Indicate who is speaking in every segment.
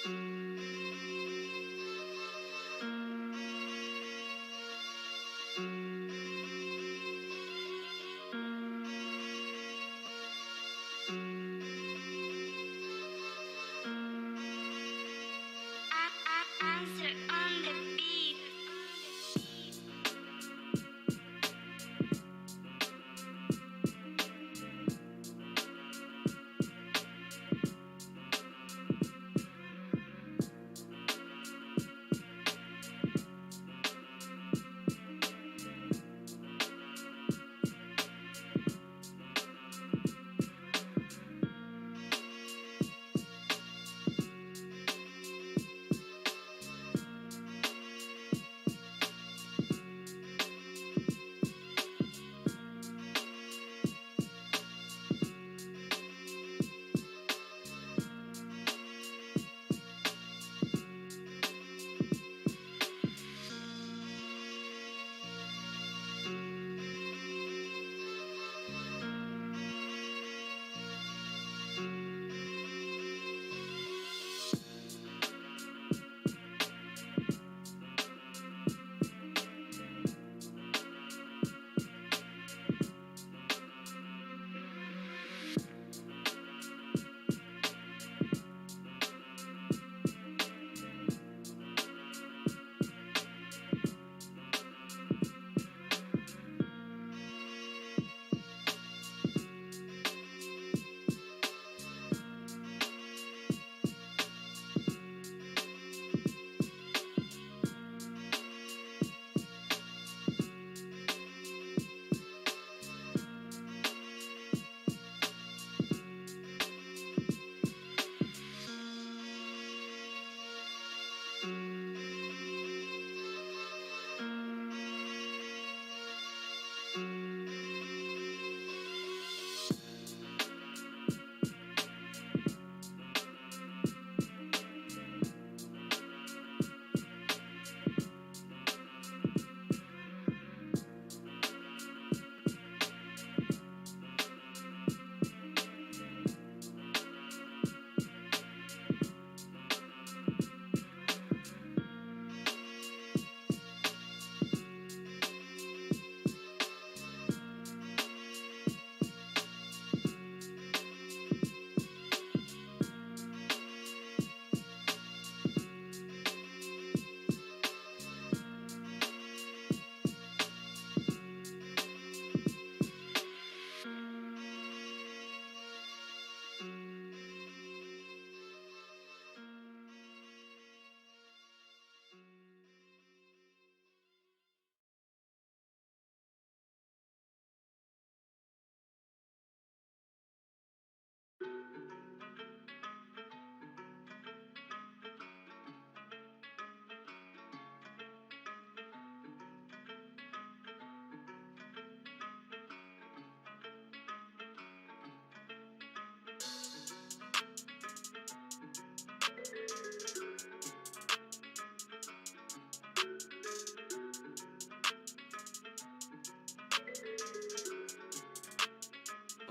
Speaker 1: Answer on the beat.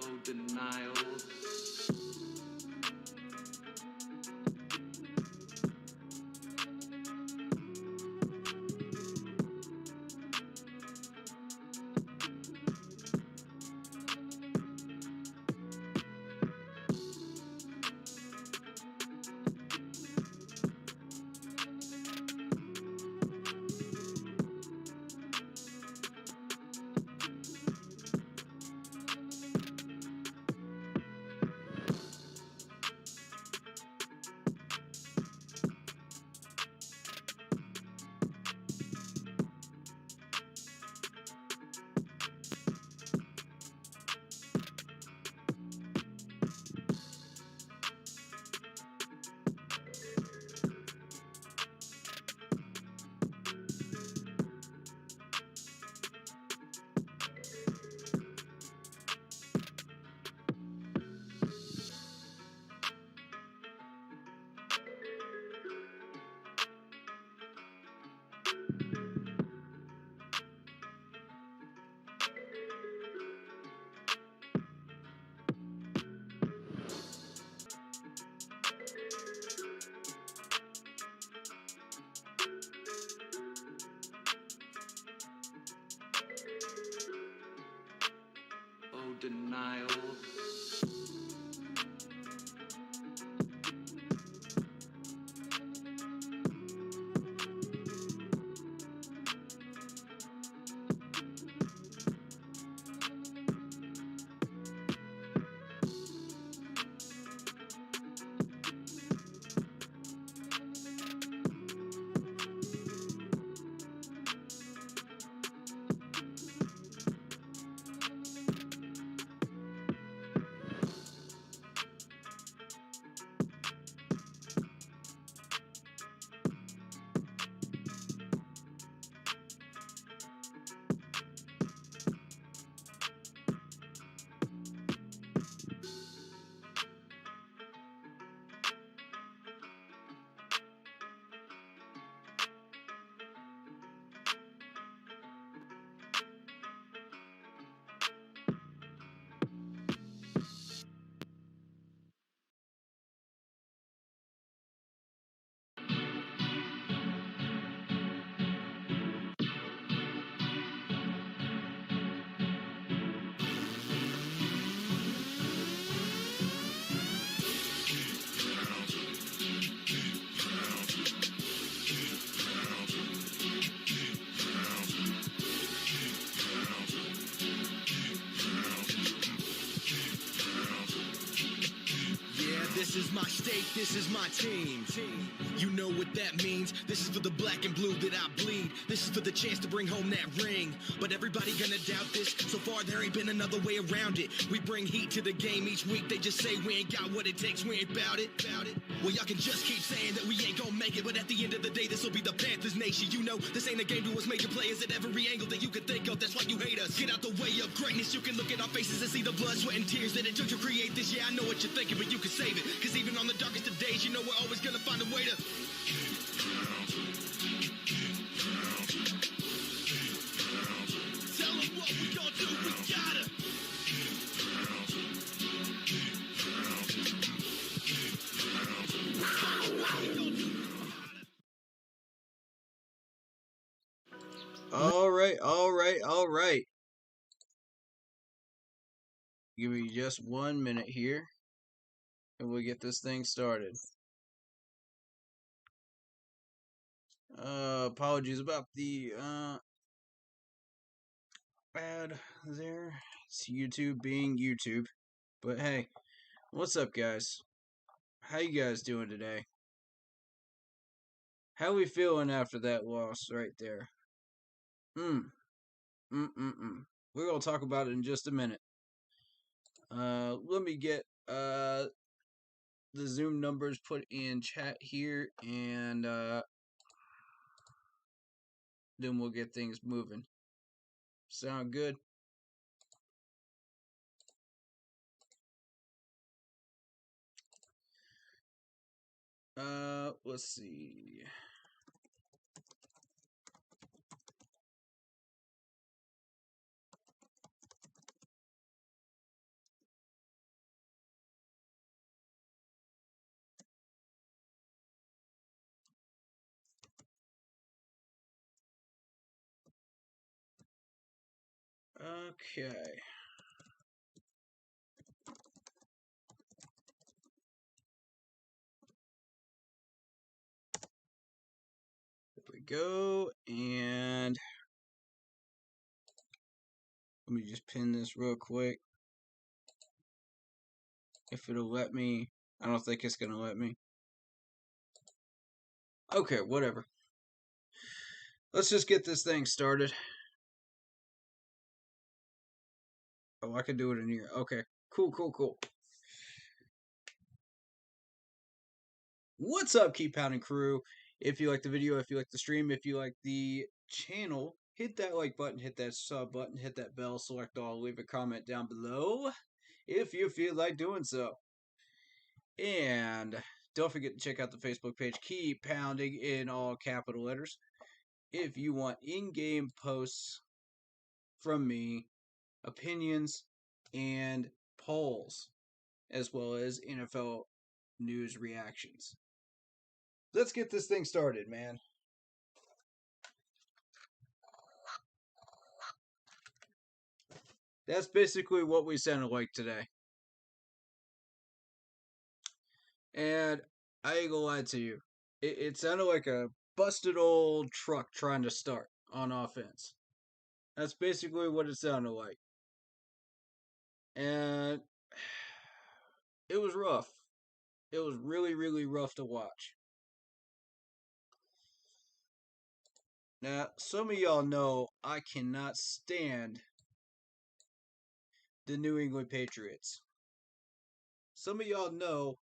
Speaker 2: Oh, denials.
Speaker 1: This is my state, this is my team. You know what that means. This is for the black and blue that I bleed. This is for the chance to bring home that ring. But everybody gonna doubt this. So far there ain't been another way around it. We bring heat to the game each week. They just say we ain't got what it takes, we ain't bout it. Well, y'all can just keep saying that we ain't gonna make it, but at the end of the day, this will be the Panthers nation. You know, this ain't a game to us major players at every angle that you can think of. That's why you hate us. Get out the way of greatness. You can look at our faces and see the blood, sweat, and tears that it took to create this. Yeah, I know what you're thinking, but you can save it. Cause even on the darkest of days, you know we're always gonna find a way to tell them what we gonna do, we gotta.
Speaker 3: All right. Give me just 1 minute here, and we'll get this thing started. Apologies about the bad there. It's YouTube being YouTube. But hey, what's up, guys? How you guys doing today? How we feeling after that loss right there? We're gonna talk about it in just a minute. Let me get the Zoom numbers put in chat here, and then we'll get things moving. Sound good? Let's see. Okay. There we go, and let me just pin this real quick. If it'll let me. I don't think it's gonna let me. Okay, whatever. Let's just get this thing started. Oh, I can do it in here. Okay, cool. What's up, Keep Pounding crew? If you like the video, if you like the stream, if you like the channel, hit that like button, hit that sub button, hit that bell, select all, leave a comment down below if you feel like doing so. And don't forget to check out the Facebook page, Keep Pounding in all capital letters, if you want in-game posts from me, opinions, and polls, as well as NFL news reactions. Let's get this thing started, man. That's basically what we sounded like today. And I ain't gonna lie to you. It sounded like a busted old truck trying to start on offense. That's basically what it sounded like. And it was rough. It was really, really rough to watch. Now, some of y'all know I cannot stand the New England Patriots. Some of y'all know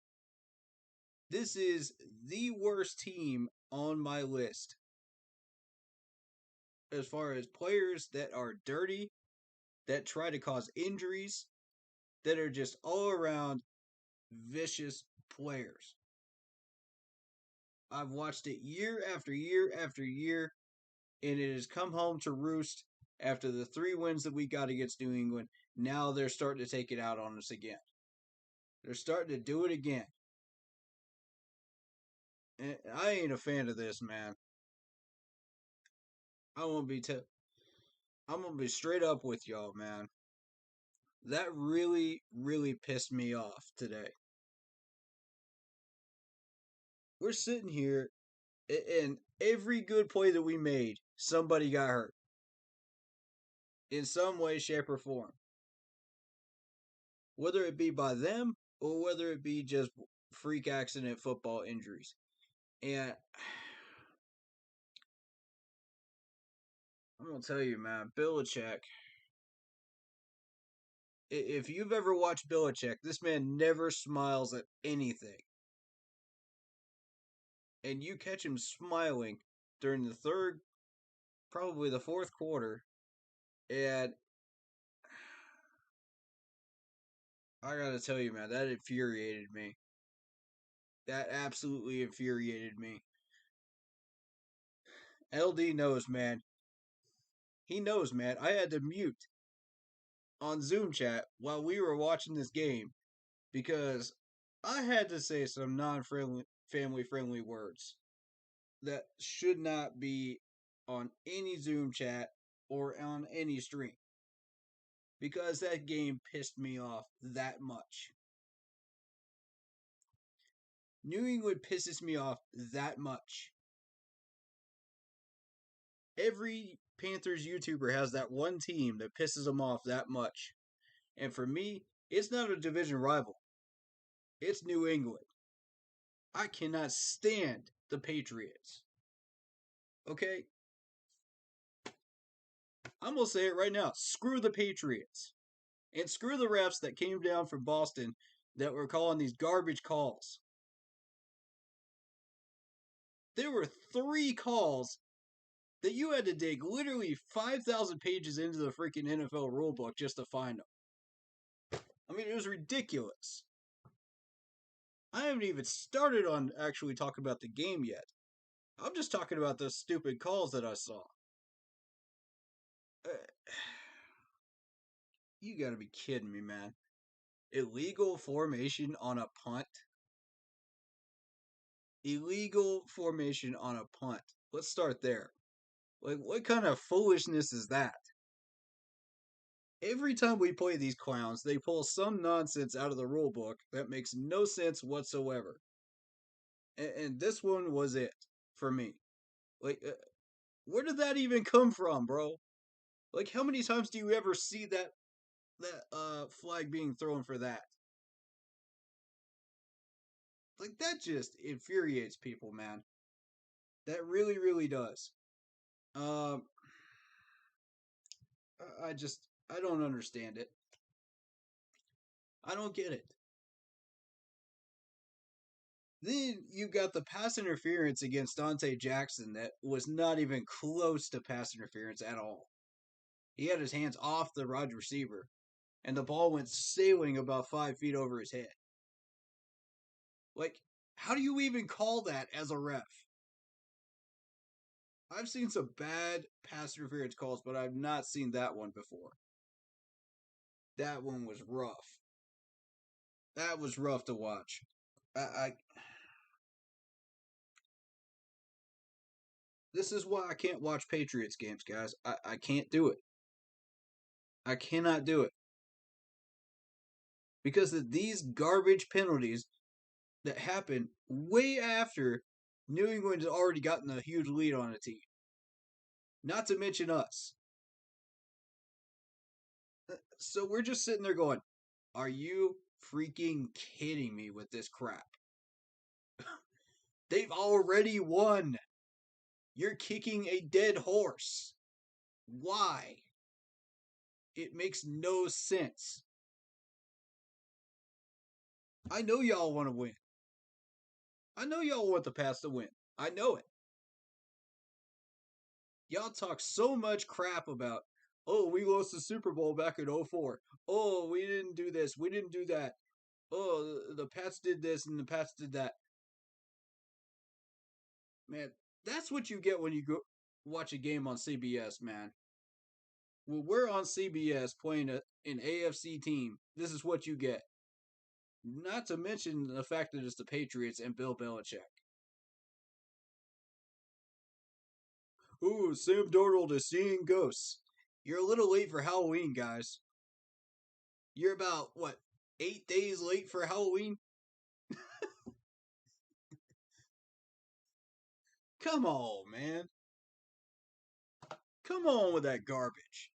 Speaker 3: this is the worst team on my list as far as players that are dirty, that try to cause injuries, that are just all around vicious players. I've watched it year after year after year, and it has come home to roost after the 3 wins that we got against New England. Now they're starting to take it out on us again. They're starting to do it again. And I ain't a fan of this, man. I'm gonna be straight up with y'all, man. That really, really pissed me off today. We're sitting here, and every good play that we made, somebody got hurt. In some way, shape, or form. Whether it be by them, or whether it be just freak accident football injuries. And I'm going to tell you, man, Belichick, if you've ever watched Belichick, this man never smiles at anything. And you catch him smiling during the third, probably the fourth quarter, and I gotta tell you, man, that infuriated me. That absolutely infuriated me. LD knows, man. He knows, man. I had to mute on Zoom chat while we were watching this game because I had to say some non-friendly, family-friendly words that should not be on any Zoom chat or on any stream because that game pissed me off that much. New England pisses me off that much. Every Panthers YouTuber has that one team that pisses them off that much. And for me, it's not a division rival. It's New England. I cannot stand the Patriots. Okay? I'm going to say it right now. Screw the Patriots. And screw the refs that came down from Boston that were calling these garbage calls. There were 3 calls that you had to dig literally 5,000 pages into the freaking NFL rulebook just to find them. I mean, it was ridiculous. I haven't even started on actually talking about the game yet. I'm just talking about those stupid calls that I saw. You gotta be kidding me, man. Illegal formation on a punt? Illegal formation on a punt. Let's start there. Like, what kind of foolishness is that? Every time we play these clowns, they pull some nonsense out of the rule book that makes no sense whatsoever. And this one was it for me. Like, where did that even come from, bro? Like, how many times do you ever see that flag being thrown for that? Like, that just infuriates people, man. That really, really does. Um, I don't understand it. I don't get it. Then you got the pass interference against Dante Jackson that was not even close to pass interference at all. He had his hands off the wide receiver, and the ball went sailing about 5 feet over his head. Like, how do you even call that as a ref? I've seen some bad pass interference calls, but I've not seen that one before. That one was rough. That was rough to watch. I This is why I can't watch Patriots games, guys. I can't do it. I cannot do it. Because of these garbage penalties that happen way after New England has already gotten a huge lead on a team. Not to mention us. So we're just sitting there going, are you freaking kidding me with this crap? They've already won. You're kicking a dead horse. Why? It makes no sense. I know y'all want to win. I know y'all want the Pats to win. I know it. Y'all talk so much crap about, oh, we lost the Super Bowl back in 04. Oh, we didn't do this. We didn't do that. Oh, the Pats did this and the Pats did that. Man, that's what you get when you go watch a game on CBS, man. When we're on CBS playing an AFC team, this is what you get. Not to mention the fact that it's the Patriots and Bill Belichick. Ooh, Sam Darnold is seeing ghosts. You're a little late for Halloween, guys. You're about, what, 8 days late for Halloween? Come on, man. Come on with that garbage.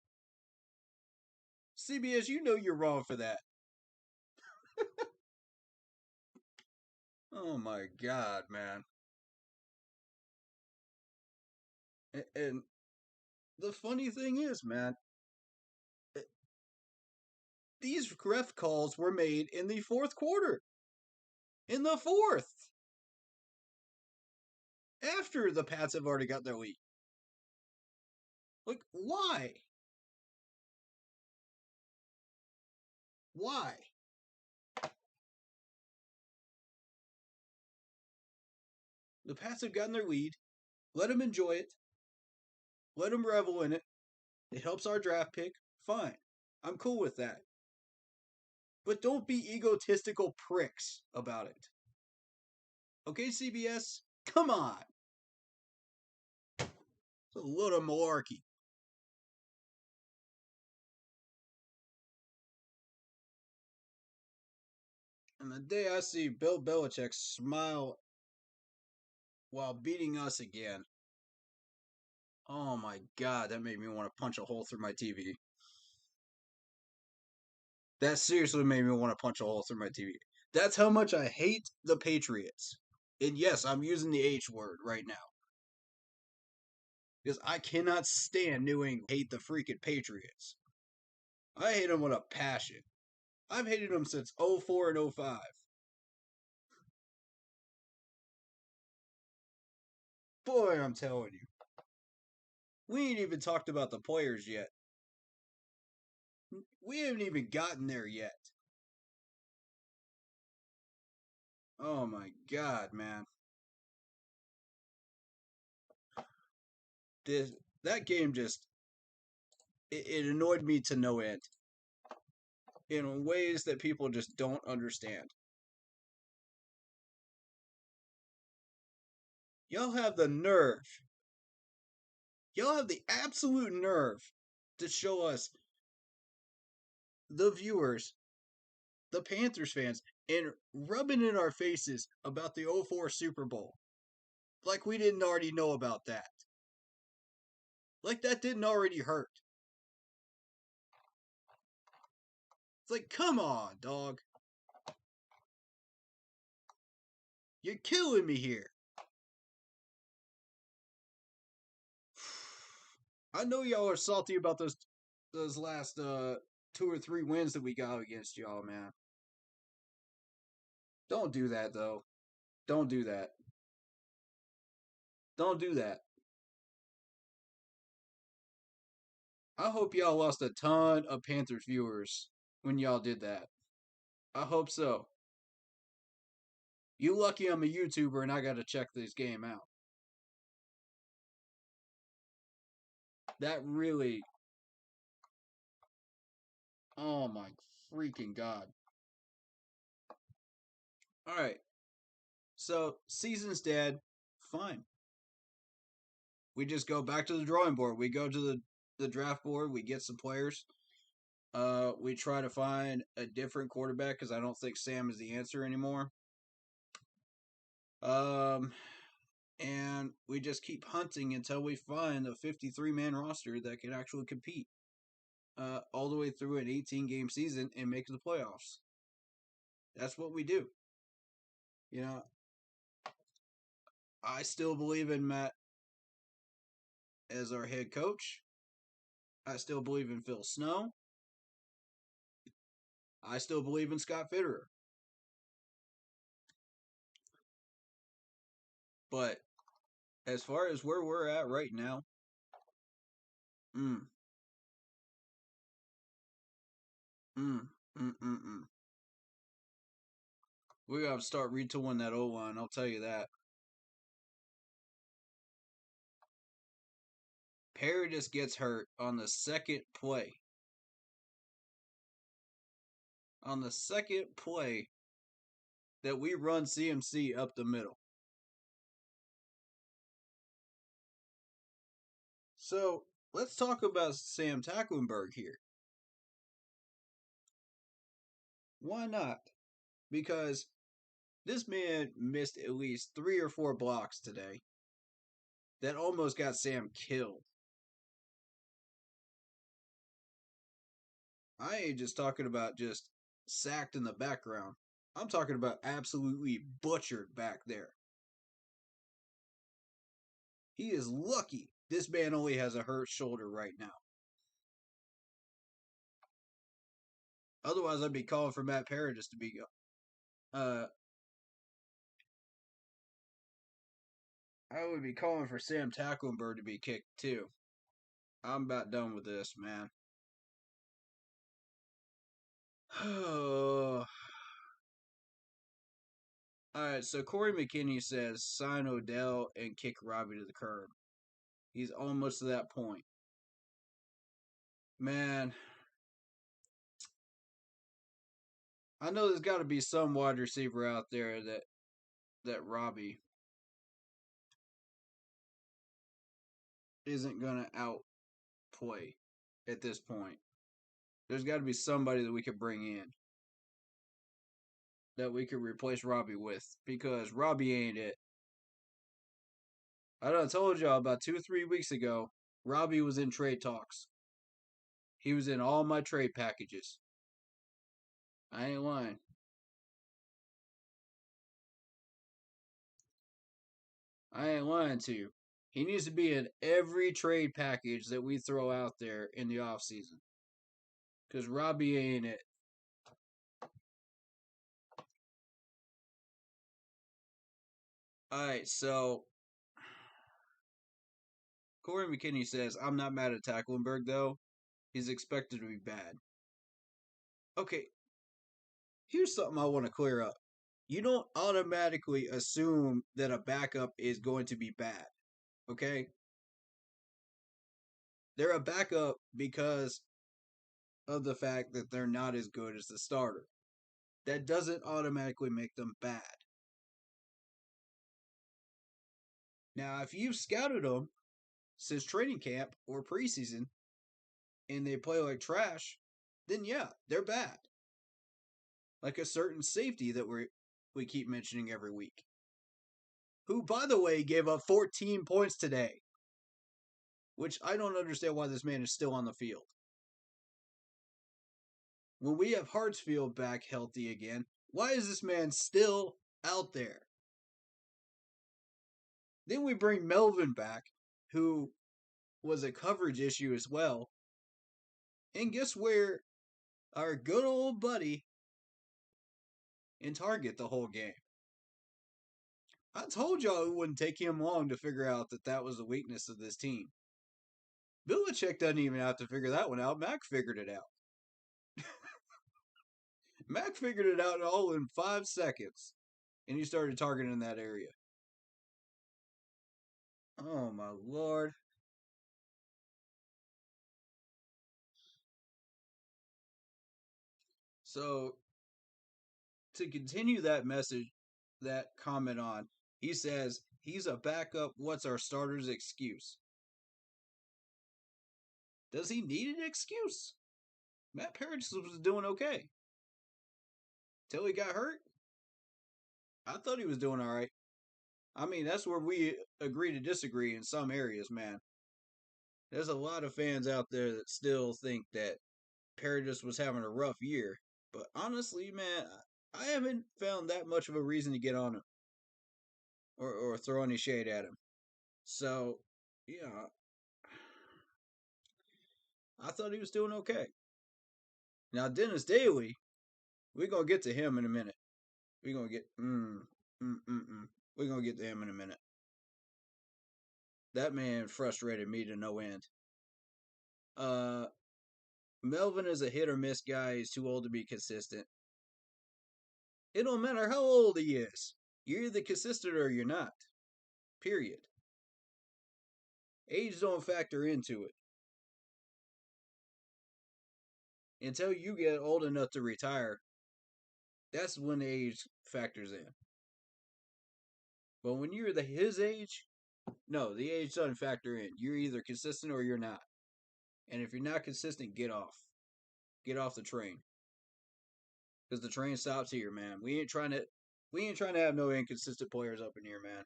Speaker 3: CBS, you know you're wrong for that. Oh my God, man. And the funny thing is, man, eh, these ref calls were made in the fourth quarter. In the fourth. After the Pats have already got their lead. Like, why? Why? The Pats have gotten their lead. Let them enjoy it. Let them revel in it. It helps our draft pick. Fine. I'm cool with that. But don't be egotistical pricks about it. Okay, CBS? Come on. It's a little malarkey. And the day I see Bill Belichick smile while beating us again, oh my God, that made me want to punch a hole through my TV. That seriously made me want to punch a hole through my TV. That's how much I hate the Patriots. And yes, I'm using the H word right now. Because I cannot stand New England. Hate the freaking Patriots. I hate them with a passion. I've hated them since 04 and 05. Boy, I'm telling you. We ain't even talked about the players yet. We haven't even gotten there yet. Oh my God, man. This that game just it annoyed me to no end. In ways that people just don't understand. Y'all have the nerve. Y'all have the absolute nerve to show us, the viewers, the Panthers fans, and rubbing in our faces about the '04 Super Bowl. Like we didn't already know about that. Like that didn't already hurt. It's like, come on, dog. You're killing me here. I know y'all are salty about those last 2 or 3 wins that we got against y'all, man. Don't do that though. Don't do that. Don't do that. I hope y'all lost a ton of Panthers viewers when y'all did that. I hope so. You lucky I'm a YouTuber and I gotta check this game out. That really. Oh my freaking God. Alright. So, season's dead. Fine. We just go back to the drawing board. We go to the draft board. We get some players. We try to find a different quarterback because I don't think Sam is the answer anymore. And we just keep hunting until we find a 53-man roster that can actually compete all the way through an 18-game season and make the playoffs. That's what we do. You know, I still believe in Matt as our head coach. I still believe in Phil Snow. I still believe in Scott Fitterer. But as far as where we're at right now, mm, mm, mm, mm, mm. We gotta start retooling that O-line, I'll tell you that. Paradis gets hurt on the second play. On the second play that we run CMC up the middle. So let's talk about Sam Tacklenberg here. Why not? Because this man missed at least 3 or 4 blocks today that almost got Sam killed. I ain't just talking about just sacked in the background. I'm talking about absolutely butchered back there. He is lucky this man only has a hurt shoulder right now. Otherwise, I'd be calling for Matt Paradis to be. I would be calling for Sam Tacklenberg to be kicked too. I'm about done with this, man. All right, so Corey McKinney says sign Odell and kick Robbie to the curb. He's almost to that point. Man, I know there's got to be some wide receiver out there that Robbie isn't going to outplay at this point. There's got to be somebody that we could bring in that we could replace Robbie with because Robbie ain't it. I done told y'all about 2 or 3 weeks ago, Robbie was in trade talks. He was in all my trade packages. I ain't lying. I ain't lying to you. He needs to be in every trade package that we throw out there in the offseason. Because Robbie ain't it. Alright, so Corey McKinney says, I'm not mad at Tacklenberg, though. He's expected to be bad. Okay, here's something I want to clear up. You don't automatically assume that a backup is going to be bad. Okay? They're a backup because of the fact that they're not as good as the starter. That doesn't automatically make them bad. Now, if you've scouted them since training camp or preseason and they play like trash, then yeah, they're bad. Like a certain safety that we keep mentioning every week. Who, by the way, gave up 14 points today. Which I don't understand why this man is still on the field. When we have Hartsfield back healthy again, why is this man still out there? Then we bring Melvin back, who was a coverage issue as well. And guess where our good old buddy in Target the whole game? I told y'all it wouldn't take him long to figure out that that was the weakness of this team. Belichick doesn't even have to figure that one out. Mac figured it out. Mac figured it out all in 5 seconds. And he started targeting that area. Oh my lord. So to continue that message, that comment on, he says he's a backup. What's our starter's excuse? Does he need an excuse? Matt Paradis was doing okay till he got hurt. I thought he was doing all right. I mean, that's where we agree to disagree in some areas, man. There's a lot of fans out there that still think that Paradis was having a rough year. But honestly, man, I haven't found that much of a reason to get on him or throw any shade at him. So, yeah, I thought he was doing okay. Now, Dennis Daly, we're going to get to him in a minute. We're going to get, we're going to get to him in a minute. That man frustrated me to no end. Melvin is a hit or miss guy. He's too old to be consistent. It don't matter how old he is. You're either consistent or you're not. Period. Age don't factor into it. Until you get old enough to retire, that's when age factors in. But when you're his age, no, the age doesn't factor in. You're either consistent or you're not. And if you're not consistent, get off. Get off the train. Because the train stops here, man. We ain't trying to have no inconsistent players up in here, man.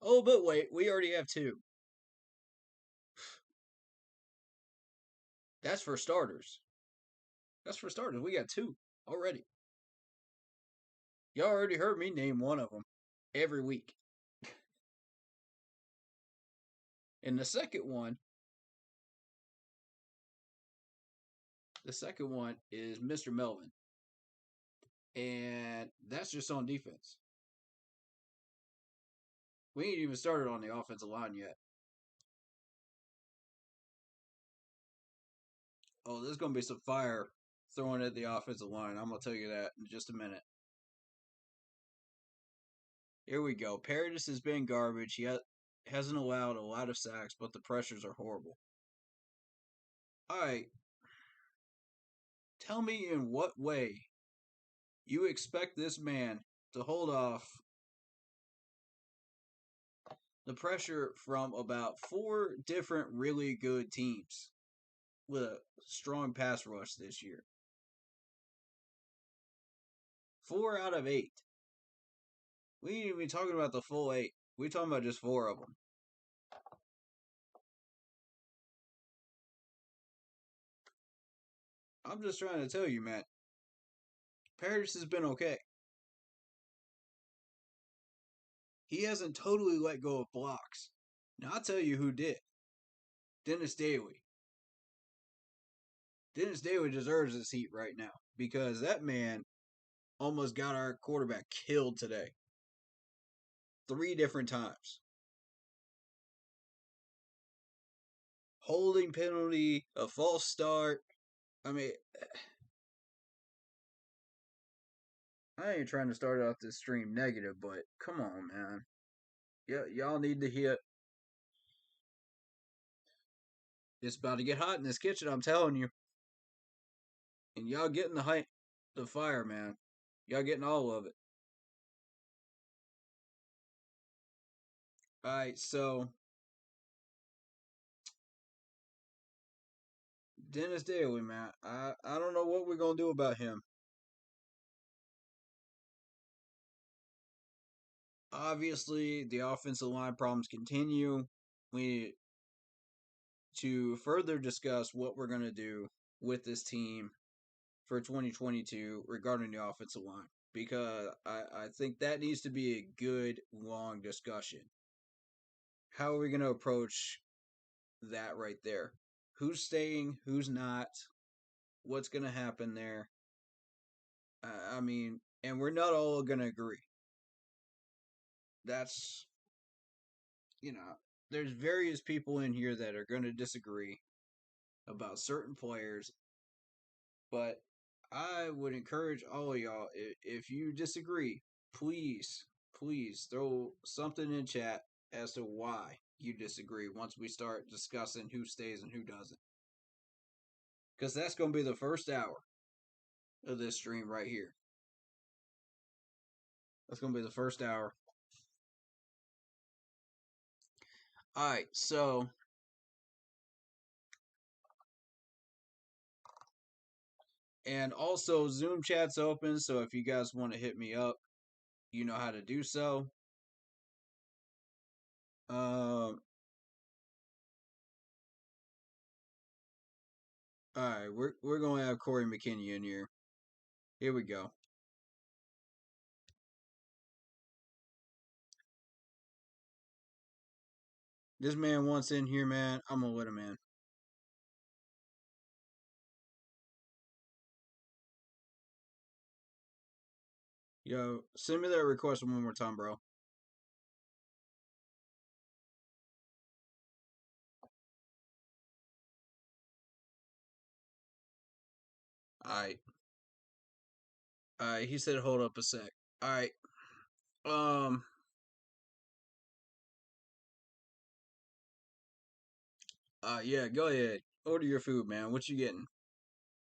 Speaker 3: Oh, but wait, we already have 2. That's for starters. That's for starters. We got two already. Y'all already heard me name one of them every week. And the second one is Mr. Melvin. And that's just on defense. We ain't even started on the offensive line yet. Oh, there's going to be some fire thrown at the offensive line. I'm going to tell you that in just a minute. Here we go. Paradis has been garbage. He hasn't allowed a lot of sacks, but the pressures are horrible. All right. Tell me in what way you expect this man to hold off the pressure from about 4 different really good teams with a strong pass rush this year. 4 out of 8. We ain't even talking about the full 8. We're talking about just 4 of them. I'm just trying to tell you, Matt. Paris has been okay. He hasn't totally let go of blocks. Now, I'll tell you who did. Dennis Daly. Dennis Daly deserves his heat right now because that man almost got our quarterback killed today. 3 different times. Holding penalty, a false start. I mean, I ain't trying to start off this stream negative, but come on, man. Yeah, y'all need to hit. It's about to get hot in this kitchen, I'm telling you. And y'all getting the fire, man. Y'all getting all of it. Alright, so Dennis Daly, man. I don't know what we're gonna do about him. Obviously, the offensive line problems continue. We need to further discuss what we're gonna do with this team for 2022 regarding the offensive line. Because I think that needs to be a good, long discussion. How are we going to approach that right there? Who's staying? Who's not? What's going to happen there? I mean, and we're not all going to agree. That's, there's various people in here that are going to disagree about certain players. But I would encourage all of y'all, if you disagree, please throw something in chat as to why you disagree once we start discussing who stays and who doesn't. Because that's going to be the first hour of this stream right here. That's going to be the first hour. Alright, so and also Zoom chat's open, so if you guys want to hit me up, you know how to do so. Alright, we're going to have Corey McKinney in here. Here we go. This man wants in here, man. I'm going to let him in. Yo, send me that request one more time, bro. Alright. Alright, he said hold up a sec. Alright. Yeah, go ahead. Order your food, man. What you getting?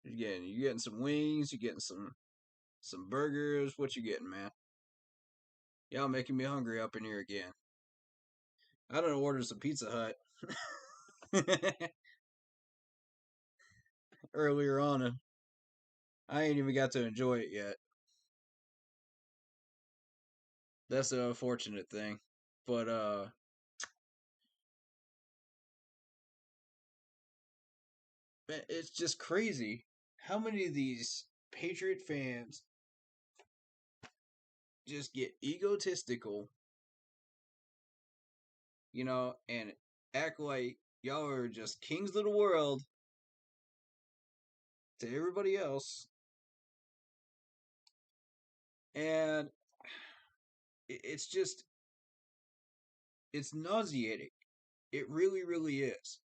Speaker 3: You getting some wings? You getting some burgers? What you getting, man? Y'all making me hungry up in here again. I done ordered some Pizza Hut earlier on. I ain't even got to enjoy it yet. That's the unfortunate thing. But man, it's just crazy how many of these Patriot fans just get egotistical, and act like y'all are just kings of the world to everybody else. And it's just, it's nauseating. It really, really is.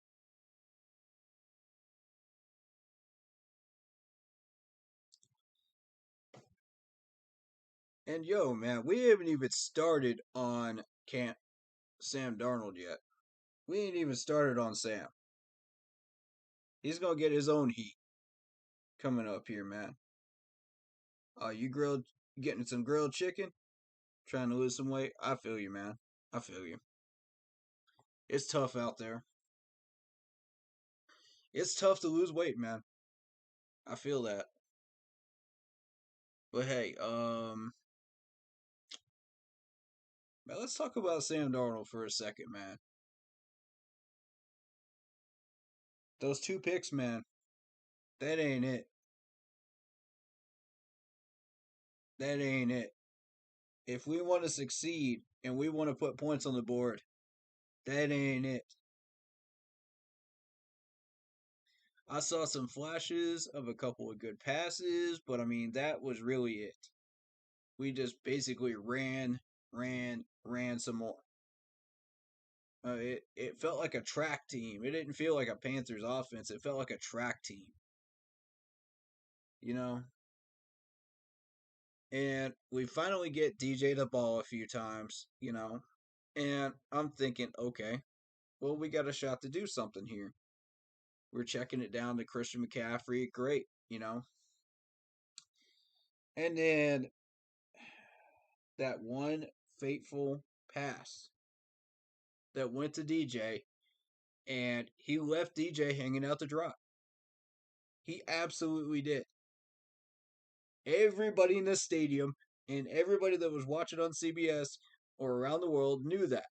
Speaker 3: And yo, man, we haven't even started on Camp Sam Darnold yet. We ain't even started on Sam. He's gonna get his own heat coming up here, man. You getting some grilled chicken? Trying to lose some weight? I feel you, man. I feel you. It's tough out there. It's tough to lose weight, man. I feel that. But hey, man, let's talk about Sam Darnold for a second, man. Those two picks, man, that ain't it. That ain't it. If we want to succeed and we want to put points on the board, that ain't it. I saw some flashes of a couple of good passes, but I mean, that was really it. We just basically ran some more. It felt like a track team. It didn't feel like a Panthers offense. It felt like a track team. You know? And we finally get DJ the ball a few times. And I'm thinking, okay, well, we got a shot to do something here. We're checking it down to Christian McCaffrey. Great. And then that one fateful pass that went to DJ, and he left DJ hanging out to dry. He absolutely did. Everybody in the stadium and everybody that was watching on CBS or around the world knew that.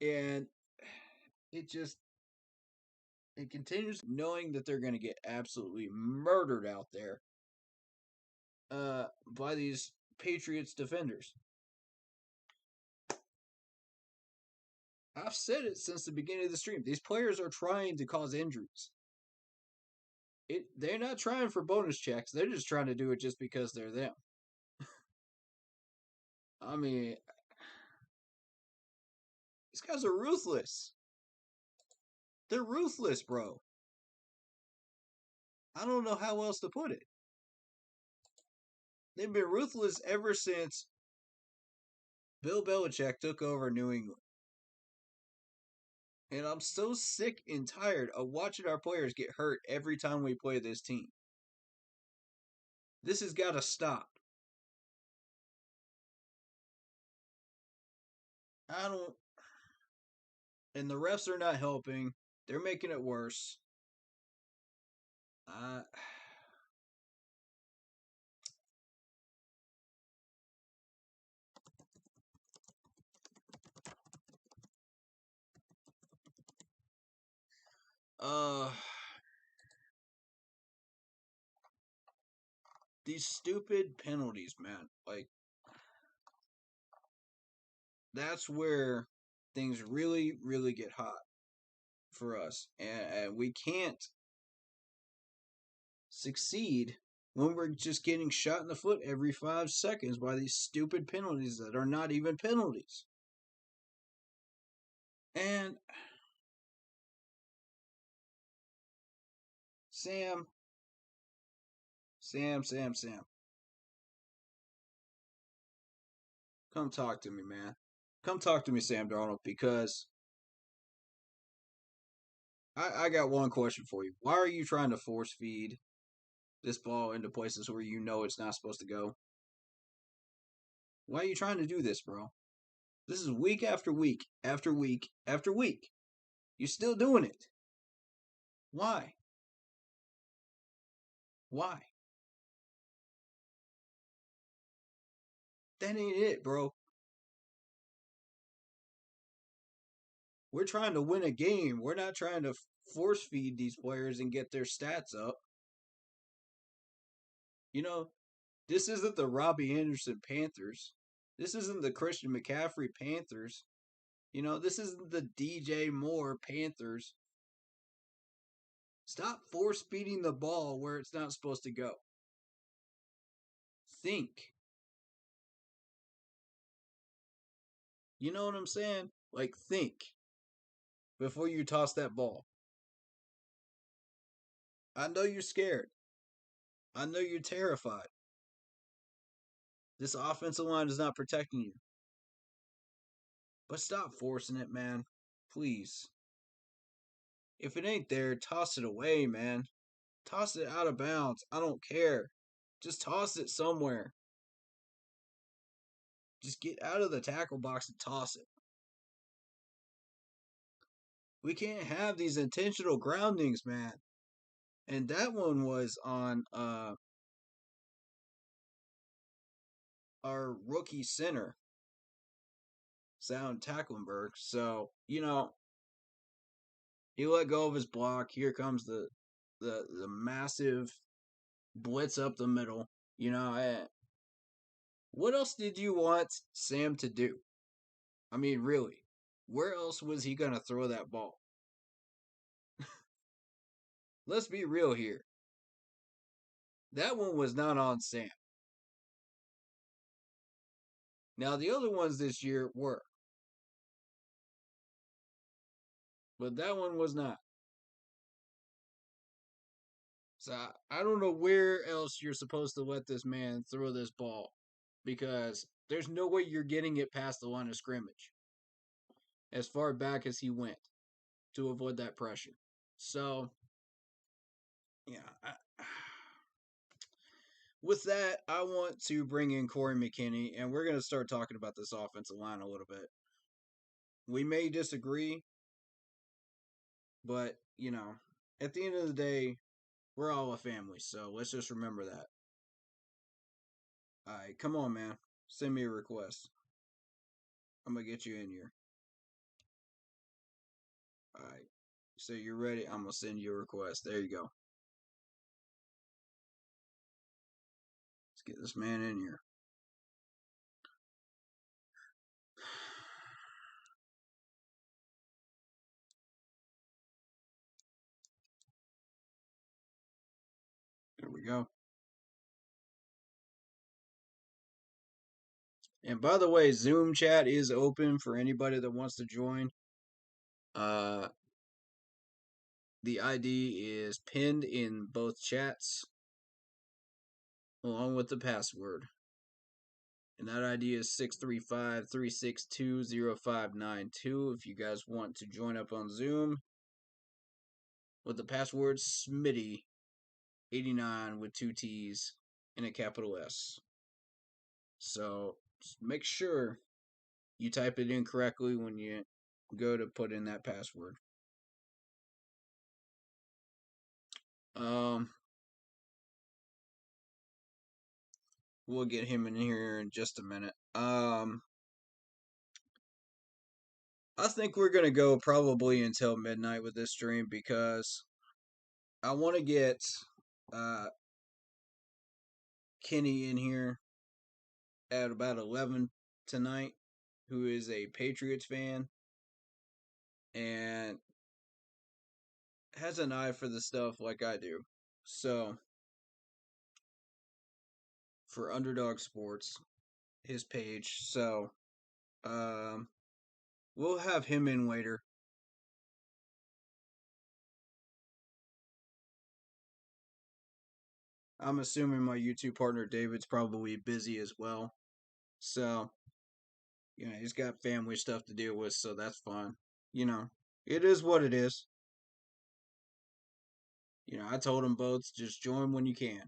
Speaker 3: And it just, it continues knowing that they're going to get absolutely murdered out there by these Patriots defenders. I've said it since the beginning of the stream. These players are trying to cause injuries. They're not trying for bonus checks. They're just trying to do it just because they're them. I mean, these guys are ruthless. They're ruthless, bro. I don't know how else to put it. They've been ruthless ever since Bill Belichick took over New England. And I'm so sick and tired of watching our players get hurt every time we play this team. This has got to stop. I don't. And the refs are not helping. They're making it worse. Uh, uh, these stupid penalties, man. Like, that's where things really, really get hot for us. And we can't succeed when we're just getting shot in the foot every 5 seconds by these stupid penalties that are not even penalties. And Sam. Come talk to me, man. Come talk to me, Sam Darnold, because I got one question for you. Why are you trying to force feed this ball into places where you know it's not supposed to go? Why are you trying to do this, bro? This is week after week after week after week. You're still doing it. Why? Why? That ain't it, bro. We're trying to win a game. We're not trying to force feed these players and get their stats up. You know, this isn't the Robbie Anderson Panthers. This isn't the Christian McCaffrey Panthers. This isn't the DJ Moore Panthers. Stop force feeding the ball where it's not supposed to go. Think. You know what I'm saying? Like, think before you toss that ball. I know you're scared. I know you're terrified. This offensive line is not protecting you. But stop forcing it, man. Please. If it ain't there, toss it away, man. Toss it out of bounds. I don't care. Just toss it somewhere. Just get out of the tackle box and toss it. We can't have these intentional groundings, man. And that one was on our rookie center, Sound Tacklenberg. So, he let go of his block. Here comes the massive blitz up the middle. What else did you want Sam to do? I mean, really, where else was he going to throw that ball? Let's be real here. That one was not on Sam. Now, the other ones this year were. But that one was not. So I don't know where else you're supposed to let this man throw this ball. Because there's no way you're getting it past the line of scrimmage. As far back as he went to avoid that pressure. So, yeah. With that, I want to bring in Corey McKinney, and we're going to start talking about this offensive line a little bit. We may disagree, but, at the end of the day, we're all a family, so let's just remember that. All right, come on, man. Send me a request. I'm going to get you in here. All right. So you're ready? I'm going to send you a request. There you go. Let's get this man in here. There we go. And by the way, Zoom chat is open for anybody that wants to join. The ID is pinned in both chats, along with the password. And that ID is 635-362-0592 if you guys want to join up on Zoom. With the password Smitty89 with 2 T's and a capital S. So make sure you type it in correctly when you go to put in that password. We'll get him in here in just a minute. I think we're gonna go probably until midnight with this stream because I want to get Kenny in here at about 11 tonight, who is a Patriots fan and has an eye for the stuff like I do. So, for Underdog Sports, his page. So, we'll have him in later. I'm assuming my YouTube partner David's probably busy as well. So, he's got family stuff to deal with, so that's fine. It is what it is. I told them both, just join when you can.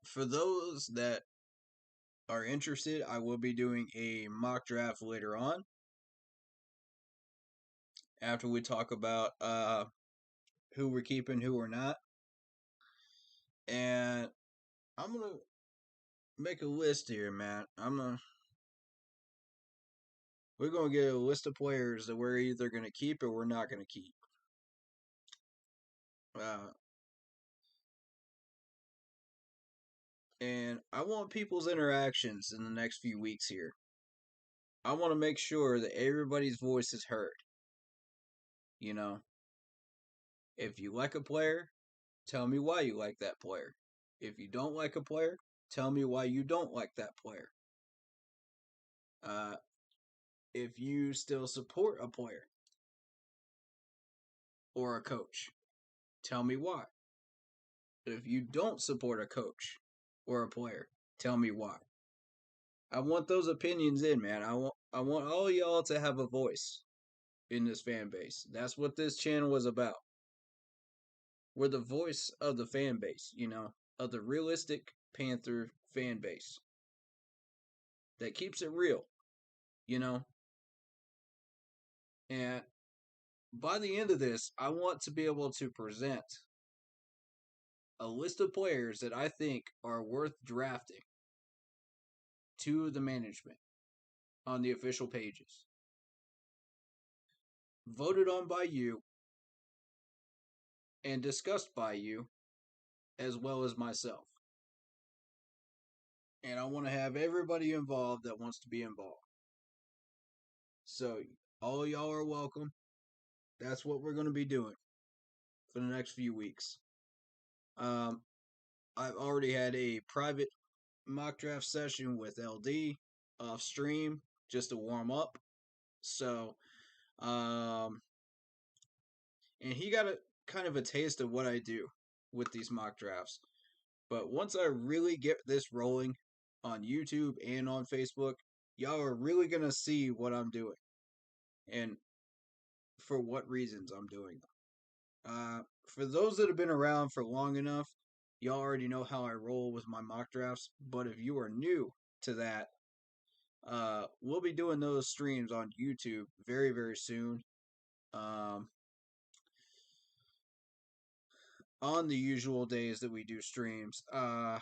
Speaker 3: For those that are interested, I will be doing a mock draft later on. After we talk about who we're keeping, who we're not. And I'm going to make a list here, man. We're going to get a list of players that we're either going to keep or we're not going to keep. And I want people's interactions in the next few weeks here. I want to make sure that everybody's voice is heard. You know, if you like a player, tell me why you like that player. If you don't like a player, tell me why you don't like that player. If you still support a player or a coach, tell me why. If you don't support a coach or a player, tell me why. I want those opinions in, man. I want all y'all to have a voice in this fan base. That's what this channel is about. We're the voice of the fan base, of the realistic Panther fan base that keeps it real, you know. And by the end of this, I want to be able to present a list of players that I think are worth drafting to the management on the official pages. Voted on by you and discussed by you as well as myself. And I want to have everybody involved that wants to be involved. So, all y'all are welcome. That's what we're going to be doing for the next few weeks. I've already had a private mock draft session with LD off stream just to warm up. So, and he got a kind of a taste of what I do with these mock drafts. But once I really get this rolling on YouTube and on Facebook, y'all are really going to see what I'm doing and for what reasons I'm doing them. For those that have been around for long enough, y'all already know how I roll with my mock drafts. But if you are new to that, we'll be doing those streams on YouTube very, very soon. On the usual days that we do streams, on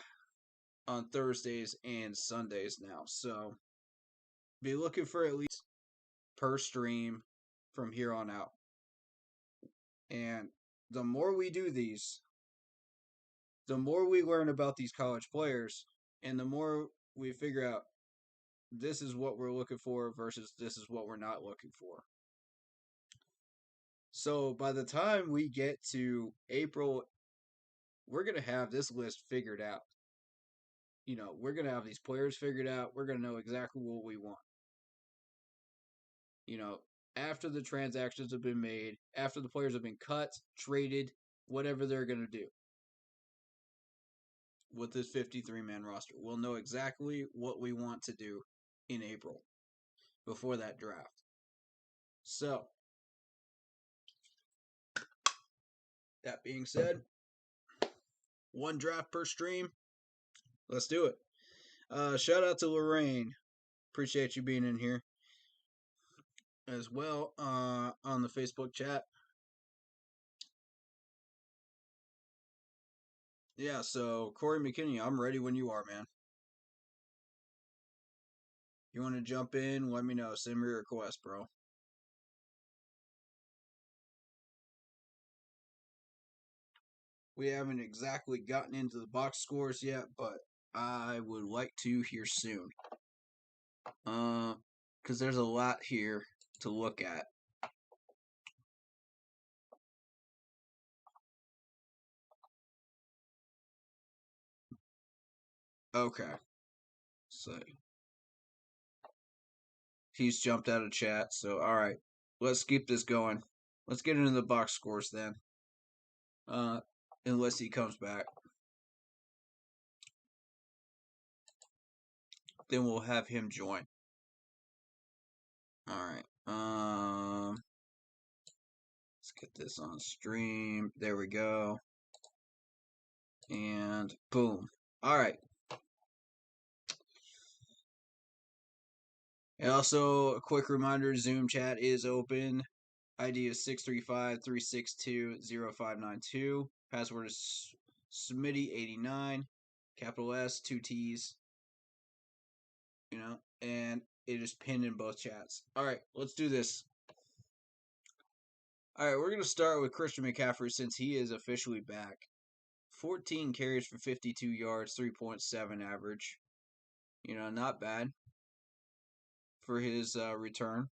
Speaker 3: Thursdays and Sundays now. So be looking for at least per stream from here on out. And the more we do these, the more we learn about these college players, and the more we figure out this is what we're looking for versus this is what we're not looking for. So by the time we get to April, we're going to have this list figured out. We're going to have these players figured out. We're going to know exactly what we want. After the transactions have been made, after the players have been cut, traded, whatever they're going to do with this 53-man roster, we'll know exactly what we want to do in April before that draft. So, that being said, one draft per stream. Let's do it. Shout out to Lorraine. Appreciate you being in here as well on the Facebook chat. Yeah, so Corey McKinney, I'm ready when you are, man. You want to jump in? Let me know. Send me a request, bro. We haven't exactly gotten into the box scores yet, but I would like to here soon. Because there's a lot here to look at. Okay. So he's jumped out of chat, so alright. Let's keep this going. Let's get into the box scores then. Unless he comes back. Then we'll have him join. Alright. Let's get this on stream. There we go. And boom. Alright. And also, a quick reminder, Zoom chat is open. ID is 635-362-0592. Password is Smitty89, capital S, 2 T's, and it is pinned in both chats. All right, let's do this. All right, we're going to start with Christian McCaffrey since he is officially back. 14 carries for 52 yards, 3.7 average. Not bad for his return.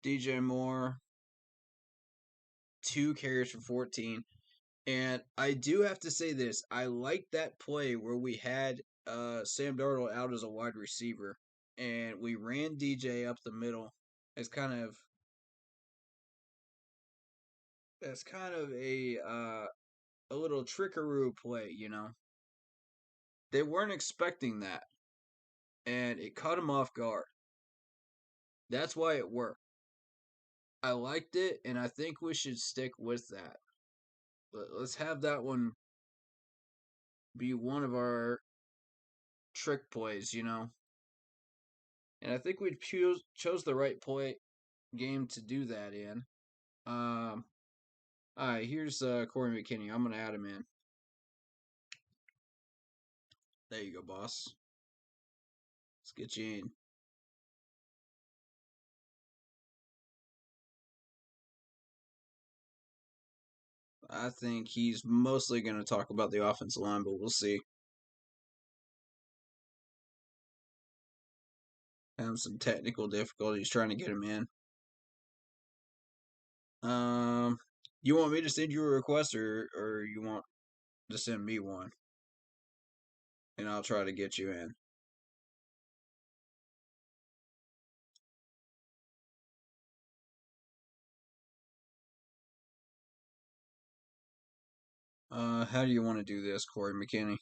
Speaker 3: DJ Moore, 2 carries for 14. And I do have to say this. I like that play where we had Sam Darnold out as a wide receiver, and we ran DJ up the middle as kind of a little trickaroo play, They weren't expecting that, and it caught him off guard. That's why it worked. I liked it, and I think we should stick with that. Let's have that one be one of our trick plays, And I think we chose the right game to do that in. All right, here's Corey McKinney. I'm gonna add him in. There you go, boss. Let's get you in. I think he's mostly going to talk about the offensive line, but we'll see. Having some technical difficulties trying to get him in. You want me to send you a request, or you want to send me one, and I'll try to get you in. How do you want to do this, Corey McKinney?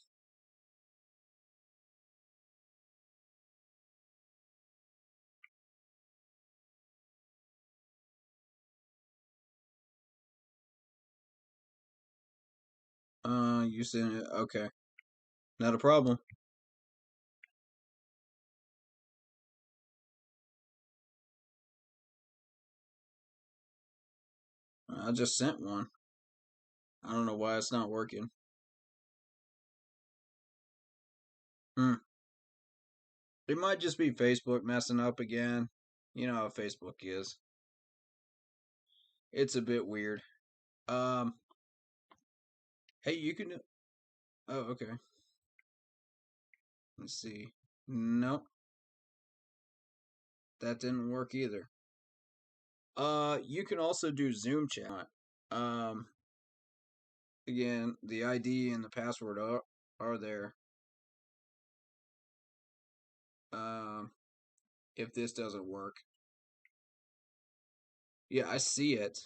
Speaker 3: You send it. Okay, not a problem. I just sent one. I don't know why it's not working. It might just be Facebook messing up again. You know how Facebook is. It's a bit weird. Hey, you can. Oh, okay. Let's see. Nope, that didn't work either. You can also do Zoom chat. Again, the ID and the password are there. If this doesn't work, yeah, I see it,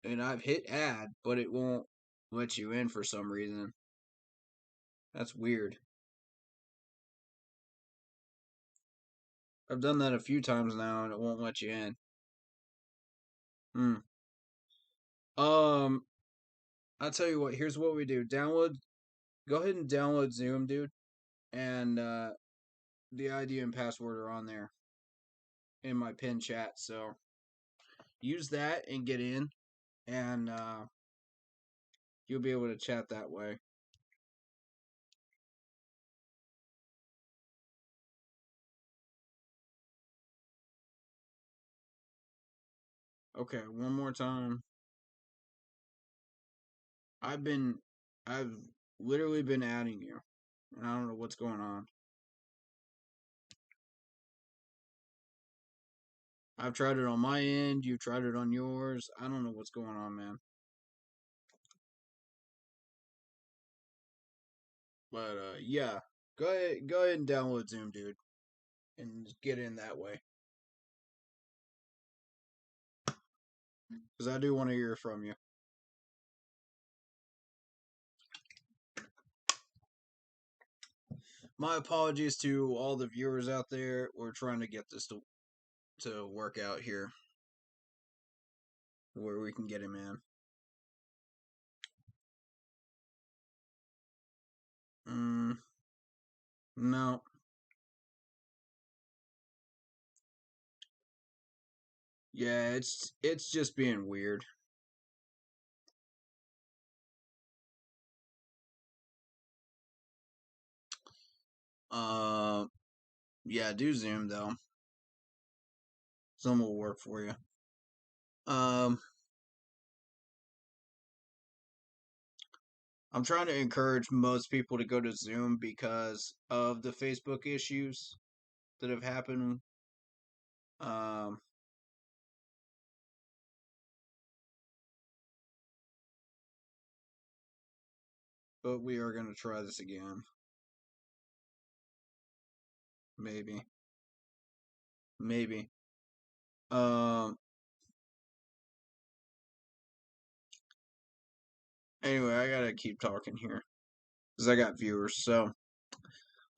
Speaker 3: and I've hit add, but it won't let you in for some reason. That's weird. I've done that a few times now, and it won't let you in. I'll tell you what. Here's what we do. Go ahead and download Zoom, dude, and the ID and password are on there in my pinned chat. So use that and get in, and you'll be able to chat that way. Okay, one more time. I've literally been adding you, and I don't know what's going on. I've tried it on my end. You've tried it on yours. I don't know what's going on, man. But yeah, go ahead and download Zoom, dude, and get in that way. Because I do want to hear from you. My apologies to all the viewers out there. We're trying to get this to work out here, where we can get him in. No. Yeah, it's just being weird. Um, yeah, do Zoom though. Some will work for you. Um, I'm trying to encourage most people to go to Zoom because of the Facebook issues that have happened. Um, but we are going to try this again. Maybe. Maybe. Um, anyway, I got to keep talking here because I got viewers. So,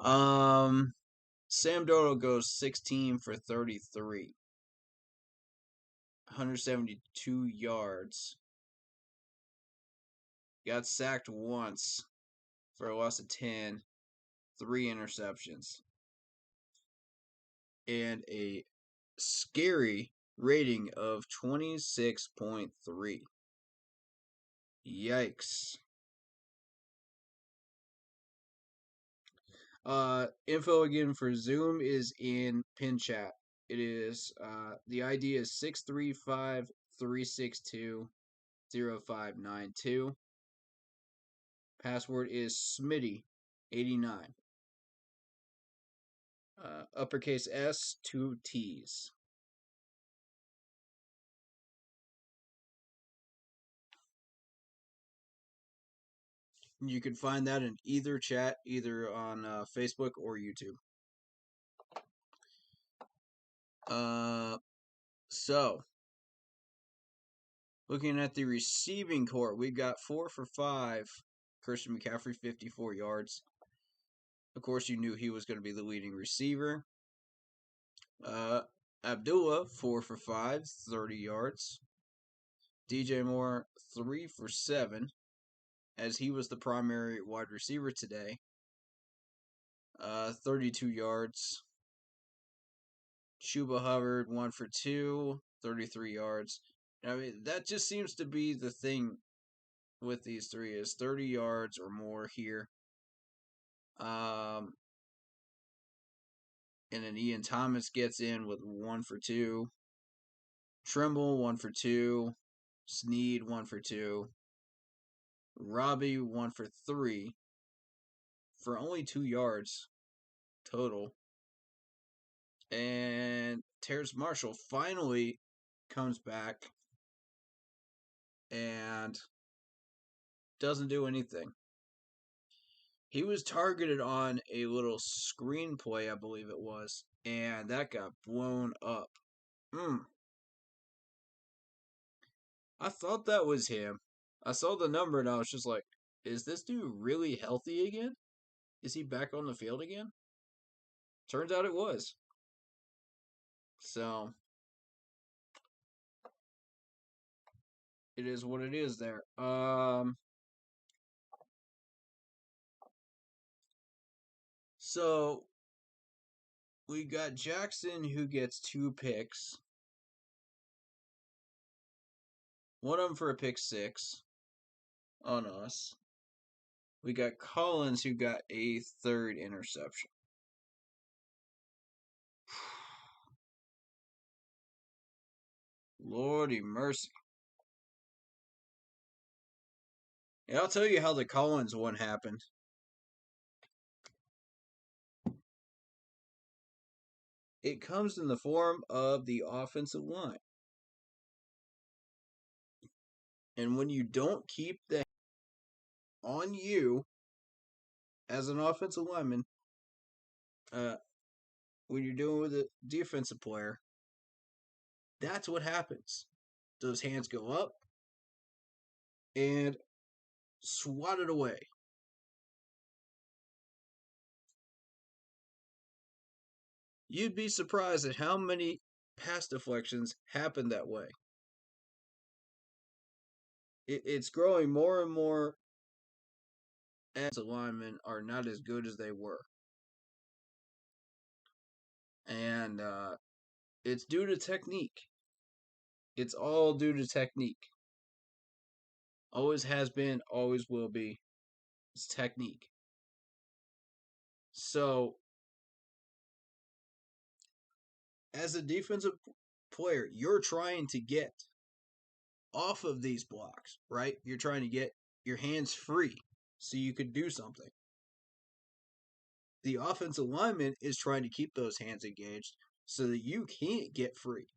Speaker 3: um, Sam Darnold goes 16 for 33, 172 yards. Got sacked once for a loss of 10, 3 interceptions, and a scary rating of 26.3. Yikes. Info again for Zoom is in pin chat. It is the ID is 635-362-0592. Password is Smitty89. Uppercase S, 2 T's. You can find that in either chat, either on Facebook or YouTube. So looking at the receiving court, we got 4 for 5. Christian McCaffrey, 54 yards. Of course, you knew he was going to be the leading receiver. Abdullah, 4 for 5, 30 yards. DJ Moore, 3 for 7, as he was the primary wide receiver today. 32 yards. Chuba Hubbard, 1 for 2, 33 yards. I mean, that just seems to be the thing with these three is 30 yards or more here. And then Ian Thomas gets in with 1 for 2. Trimble, 1 for 2. Snead, 1 for 2. Robbie, 1 for 3. For only 2 yards total. And Terrace Marshall finally comes back and doesn't do anything. He was targeted on a little screenplay, I believe it was, and that got blown up. I thought that was him. I saw the number and I was just like, is this dude really healthy again? Is he back on the field again? Turns out it was. So, it is what it is there. So, we got Jackson who gets 2 picks. One of them for a pick 6 on us. We got Collins who got a 3rd interception. Lordy mercy. And I'll tell you how the Collins one happened. It comes in the form of the offensive line. And when you don't keep that on you as an offensive lineman, when you're dealing with a defensive player, that's what happens. Those hands go up and swat it away. You'd be surprised at how many pass deflections happen that way. It's growing more and more as linemen are not as good as they were. And it's due to technique. It's all due to technique. Always has been, always will be. It's technique. So, as a defensive player, you're trying to get off of these blocks, right? You're trying to get your hands free so you could do something. The offensive lineman is trying to keep those hands engaged so that you can't get free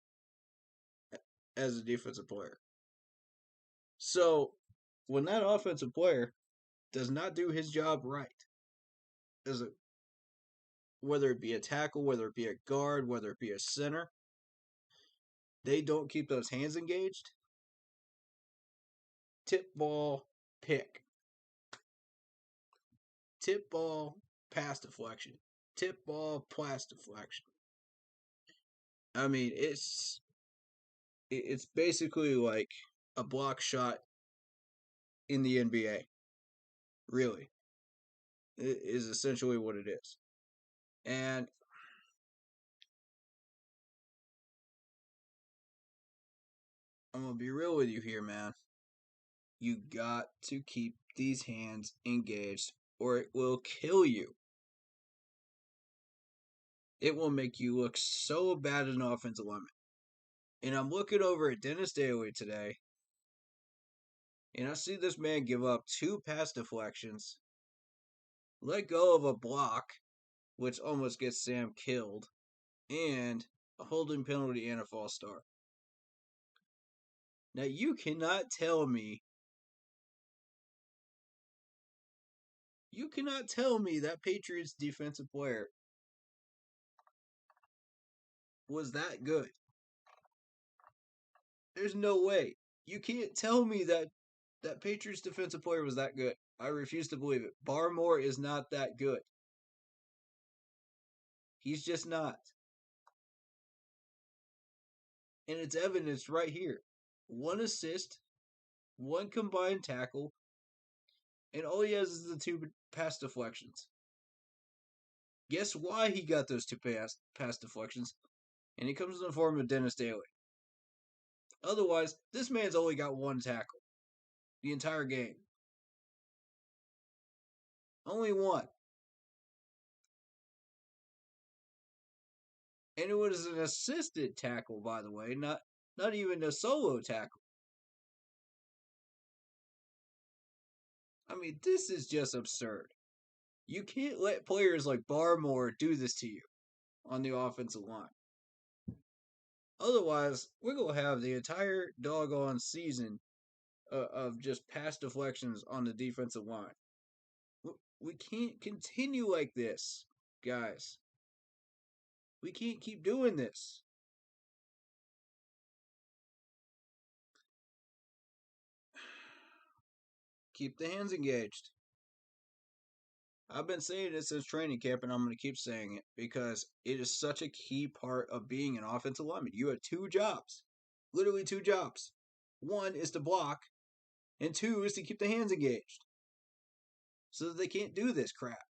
Speaker 3: as a defensive player. So, when that offensive player does not do his job right, whether it be a tackle, whether it be a guard, whether it be a center, they don't keep those hands engaged. Tip ball, pick. Tip ball, pass deflection. Tip ball, pass deflection. I mean, it's basically like a block shot in the NBA. Really. It is essentially what it is. And I'm going to be real with you here, man. You got to keep these hands engaged or it will kill you. It will make you look so bad as an offensive lineman. And I'm looking over at Dennis Daly today, and I see this man give up 2 pass deflections, let go of a block, which almost gets Sam killed, and a holding penalty and a false start. Now, you cannot tell me that Patriots defensive player was that good. There's no way. You can't tell me that Patriots defensive player was that good. I refuse to believe it. Barmore is not that good. He's just not. And it's evidenced right here. 1 assist, 1 combined tackle, and all he has is the 2 pass deflections. Guess why he got those 2 pass deflections? And it comes in the form of Dennis Daly. Otherwise, this man's only got 1 tackle the entire game. Only 1. And it was an assisted tackle, by the way, not even a solo tackle. I mean, this is just absurd. You can't let players like Barmore do this to you on the offensive line. Otherwise, we're going to have the entire doggone season of just pass deflections on the defensive line. We can't continue like this, guys. We can't keep doing this. Keep the hands engaged. I've been saying it since training camp, and I'm going to keep saying it because it is such a key part of being an offensive lineman. You have 2 jobs, literally 2 jobs. 1 is to block, and 2 is to keep the hands engaged so that they can't do this crap.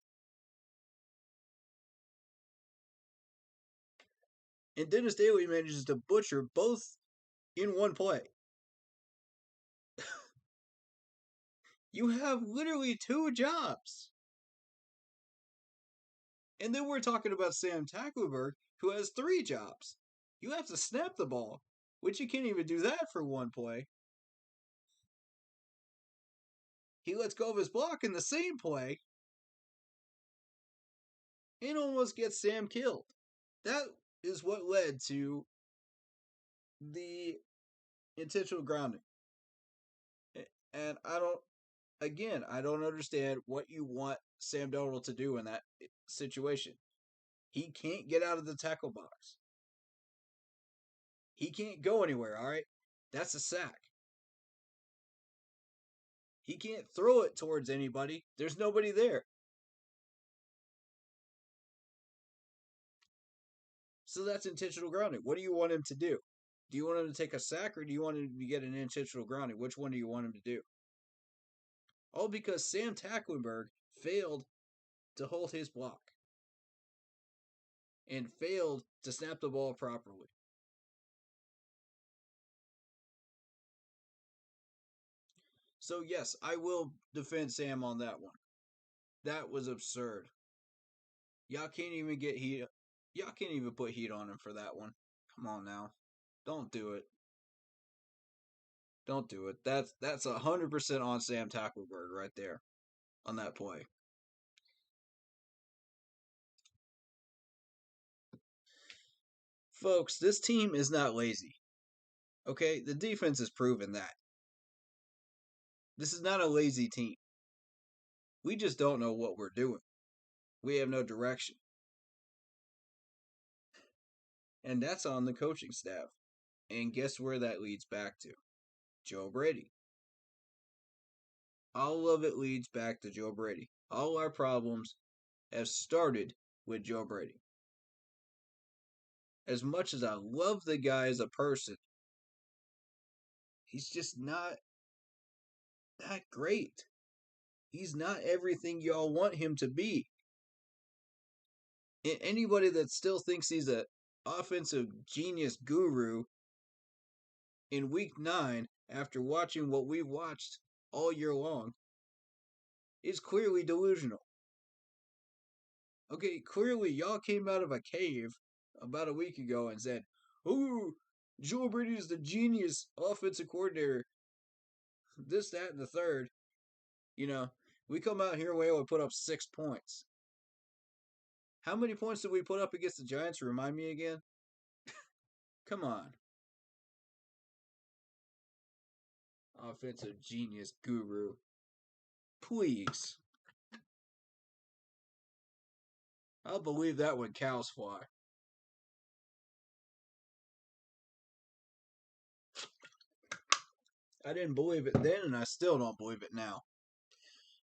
Speaker 3: And Dennis Daly manages to butcher both in 1 play. You have literally 2 jobs. And then we're talking about Sam Tackleberg, who has 3 jobs. You have to snap the ball, which you can't even do that for 1 play. He lets go of his block in the same play and almost gets Sam killed. That is what led to the intentional grounding. And I don't understand what you want Sam Darnold to do in that situation. He can't get out of the tackle box. He can't go anywhere, all right? That's a sack. He can't throw it towards anybody. There's nobody there. So that's intentional grounding. What do you want him to do? Do you want him to take a sack or do you want him to get an intentional grounding? Which one do you want him to do? All because Sam Tacklenberg failed to hold his block and failed to snap the ball properly. So yes, I will defend Sam on that one. That was absurd. Y'all can't even get heat. Y'all can't even put heat on him for that one. Come on now, don't do it. Don't do it. That's 100% on Sam Tackleberg right there on that play. Folks, this team is not lazy. Okay, the defense has proven that. This is not a lazy team. We just don't know what we're doing. We have no direction. And that's on the coaching staff. And guess where that leads back to? Joe Brady. All of it leads back to Joe Brady. All our problems have started with Joe Brady. As much as I love the guy as a person, he's just not that great. He's not everything y'all want him to be. And anybody that still thinks he's an offensive genius guru in week 9 after watching what we watched all year long is clearly delusional. Okay, clearly y'all came out of a cave about a week ago and said, "Oh, Joe Brady is the genius offensive coordinator." This, that, and the third. You know, we come out here and we only put up 6 points. How many points did we put up against the Giants? Remind me again. Come on. Offensive genius guru. Please. I'll believe that when cows fly. I didn't believe it then, and I still don't believe it now.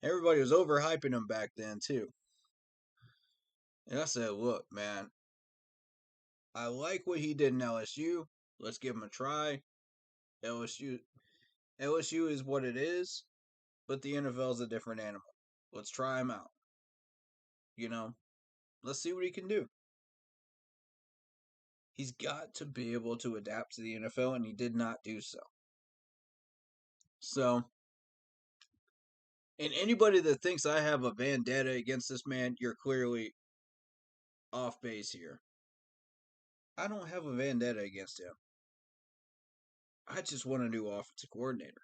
Speaker 3: Everybody was overhyping him back then, too. And I said, look, man, I like what he did in LSU. Let's give him a try. LSU is what it is, but the NFL is a different animal. Let's try him out. You know, let's see what he can do. He's got to be able to adapt to the NFL, and he did not do so. So, and anybody that thinks I have a vendetta against this man, you're clearly off base here. I don't have a vendetta against him. I just want a new offensive coordinator.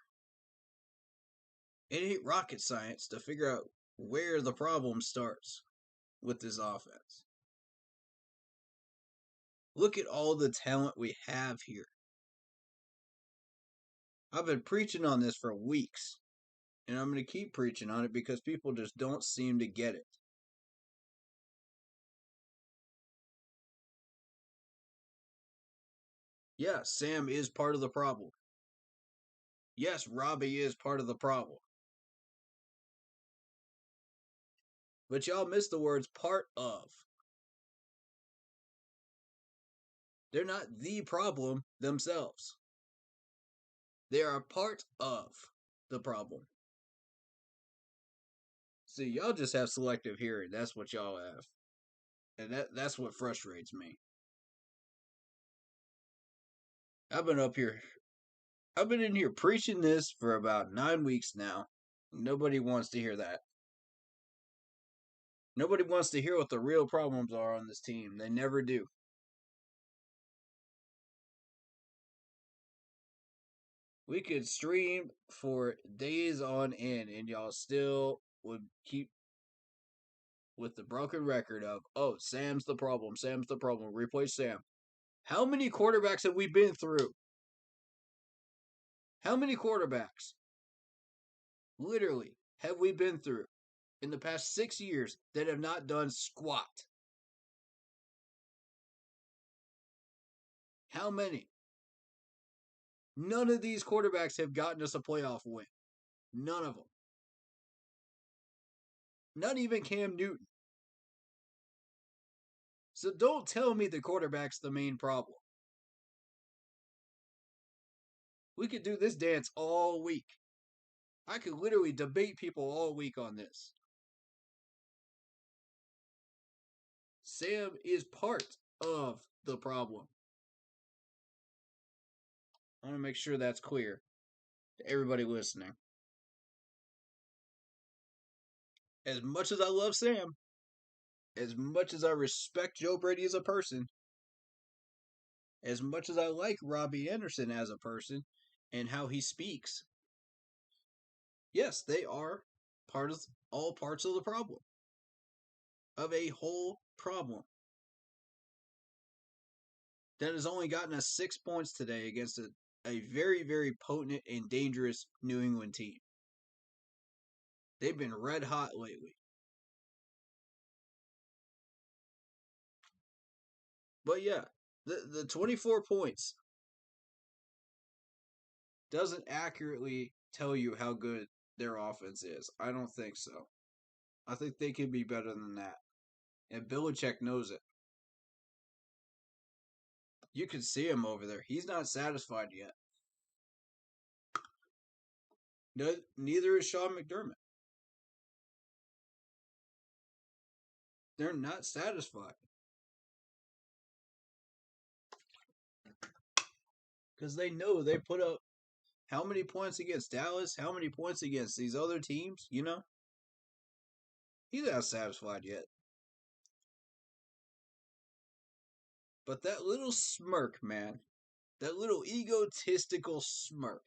Speaker 3: It ain't rocket science to figure out where the problem starts with this offense. Look at all the talent we have here. I've been preaching on this for weeks, and I'm going to keep preaching on it because people just don't seem to get it. Yeah, Sam is part of the problem. Yes, Robbie is part of the problem. But y'all missed the words part of. They're not the problem themselves. They are a part of the problem. See, y'all just have selective hearing. That's what y'all have. And that's what frustrates me. I've been in here preaching this for about 9 weeks now. Nobody wants to hear that. Nobody wants to hear what the real problems are on this team. They never do. We could stream for days on end, and y'all still would keep with the broken record of, oh, Sam's the problem. Sam's the problem. Replace Sam. How many quarterbacks have we been through? How many quarterbacks, literally, have we been through in the past 6 years that have not done squat? How many? None of these quarterbacks have gotten us a playoff win. None of them. Not even Cam Newton. So don't tell me the quarterback's the main problem. We could do this dance all week. I could literally debate people all week on this. Sam is part of the problem. I want to make sure that's clear to everybody listening. As much as I love Sam, as much as I respect Joe Brady as a person, as much as I like Robbie Anderson as a person and how he speaks, yes, they are part of all parts of the problem, of a whole problem that has only gotten us 6 points today against a very, very potent and dangerous New England team. They've been red hot lately. But yeah, the 24 points doesn't accurately tell you how good their offense is. I don't think so. I think they can be better than that. And Belichick knows it. You can see him over there. He's not satisfied yet. No, neither is Sean McDermott. They're not satisfied. Because they know they put up how many points against Dallas, how many points against these other teams, you know? He's not satisfied yet. But that little smirk, man, that little egotistical smirk,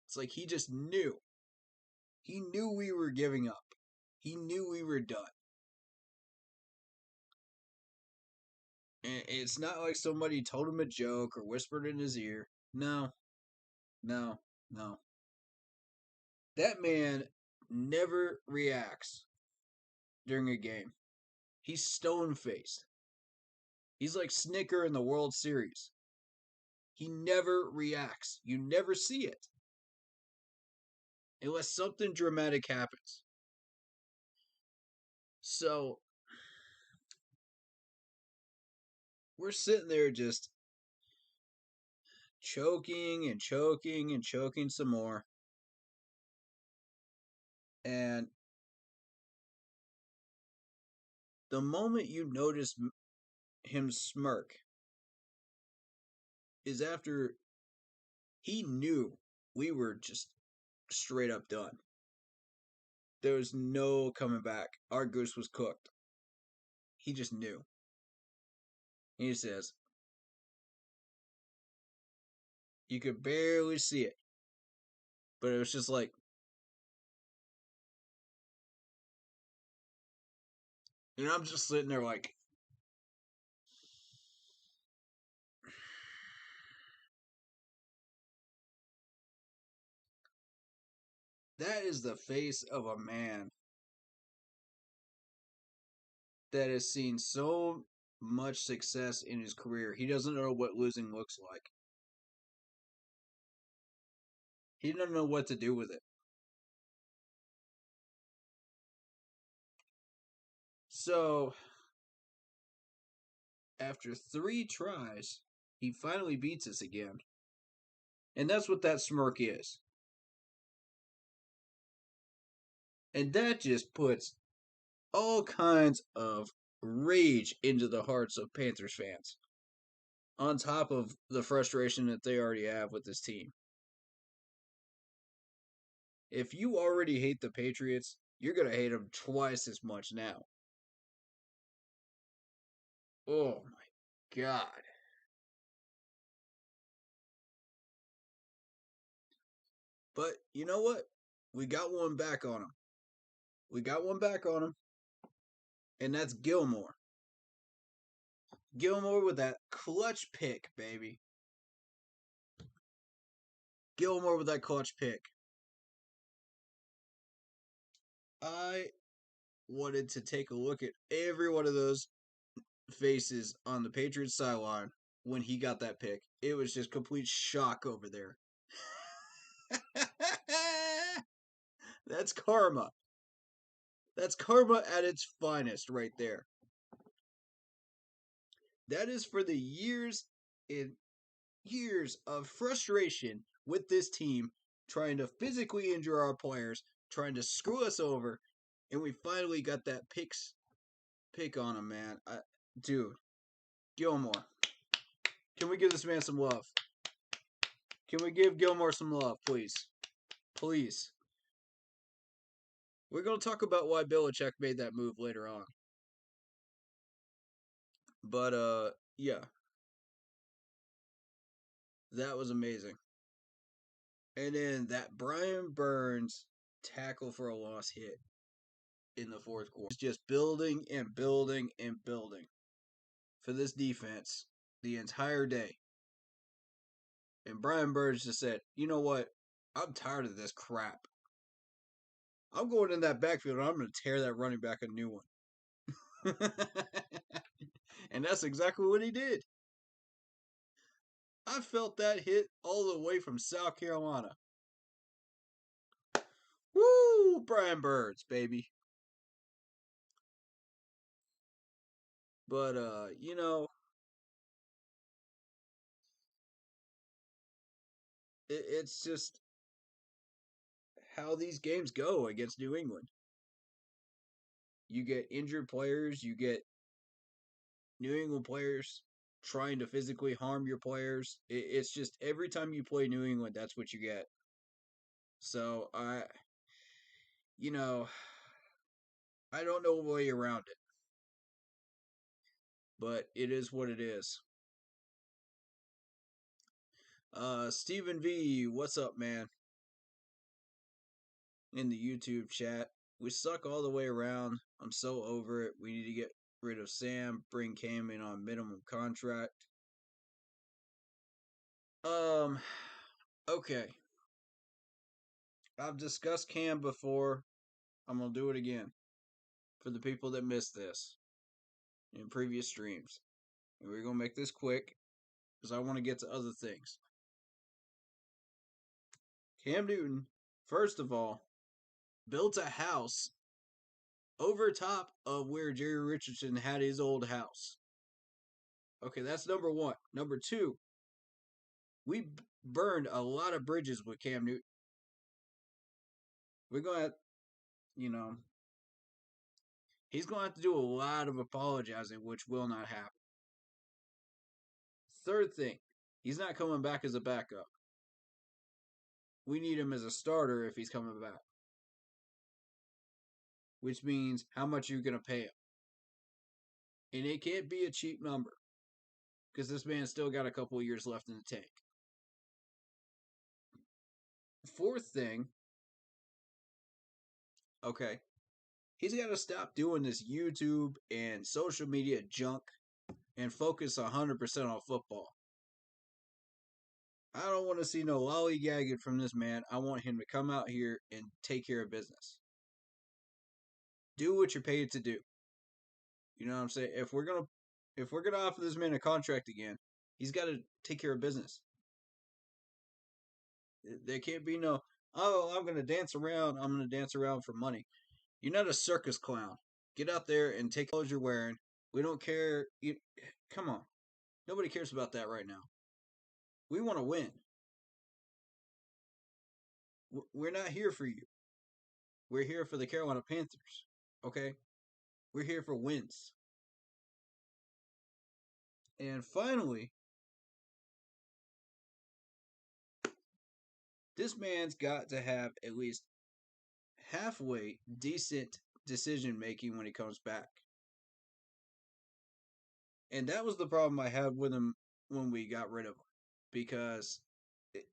Speaker 3: it's like he just knew. He knew we were giving up. He knew we were done. And it's not like somebody told him a joke or whispered in his ear. No, no, no. That man never reacts during a game. He's stone faced. He's like Snicker in the World Series. He never reacts. You never see it. Unless something dramatic happens. So, we're sitting there just choking and choking and choking some more. And the moment you notice him smirk is after he knew we were just straight up done. There was no coming back. Our goose was cooked. He just knew. He says, you could barely see it. But it was just like, and I'm just sitting there like, that is the face of a man that has seen so much success in his career. He doesn't know what losing looks like. He doesn't know what to do with it. So, after 3 tries, he finally beats us again. And that's what that smirk is. And that just puts all kinds of rage into the hearts of Panthers fans. On top of the frustration that they already have with this team. If you already hate the Patriots, you're going to hate them twice as much now. Oh my God. But you know what? We got one back on him. We got one back on him. And that's Gilmore. Gilmore with that clutch pick, baby. Gilmore with that clutch pick. I wanted to take a look at every one of those faces on the Patriots sideline when he got that pick. It was just complete shock over there. That's karma. That's karma at its finest right there. That is for the years and years of frustration with this team trying to physically injure our players, trying to screw us over, and we finally got that pick on him, man. Dude, Gilmore. Can we give this man some love? Can we give Gilmore some love, please? Please. We're going to talk about why Belichick made that move later on. But, yeah. That was amazing. And then that Brian Burns tackle for a loss hit in the fourth quarter. It's just building and building and building for this defense the entire day. And Brian Burns just said, you know what? I'm tired of this crap. I'm going in that backfield and I'm going to tear that running back a new one. And that's exactly what he did. I felt that hit all the way from South Carolina. Woo! Brian Burns, baby. But, it's just how these games go against New England. You get injured players, you get New England players trying to physically harm your players. It's just every time you play New England, that's what you get. So you know, I don't know a way around it, but it is what it is. Stephen V, what's up, man? In the YouTube chat, we suck all the way around. I'm so over it. We need to get rid of Sam, bring Cam in on minimum contract. Okay. I've discussed Cam before. I'm going to do it again for the people that missed this in previous streams. And we're going to make this quick because I want to get to other things. Cam Newton, first of all, built a house over top of where Jerry Richardson had his old house. Okay, that's number one. Number two, we burned a lot of bridges with Cam Newton. We're going to, he's going to have to do a lot of apologizing, which will not happen. Third thing, he's not coming back as a backup. We need him as a starter if he's coming back. Which means how much you're going to pay him. And it can't be a cheap number. Because this man's still got a couple of years left in the tank. Fourth thing, okay, he's got to stop doing this YouTube and social media junk and focus 100% on football. I don't want to see no lollygagging from this man. I want him to come out here and take care of business. Do what you're paid to do. You know what I'm saying? If we're gonna offer this man a contract again, he's got to take care of business. There can't be no, oh, I'm gonna dance around. I'm gonna dance around for money. You're not a circus clown. Get out there and take clothes you're wearing. We don't care. Come on. Nobody cares about that right now. We want to win. We're not here for you. We're here for the Carolina Panthers. Okay? We're here for wins. And finally, this man's got to have at least halfway decent decision making when he comes back. And that was the problem I had with him when we got rid of him. Because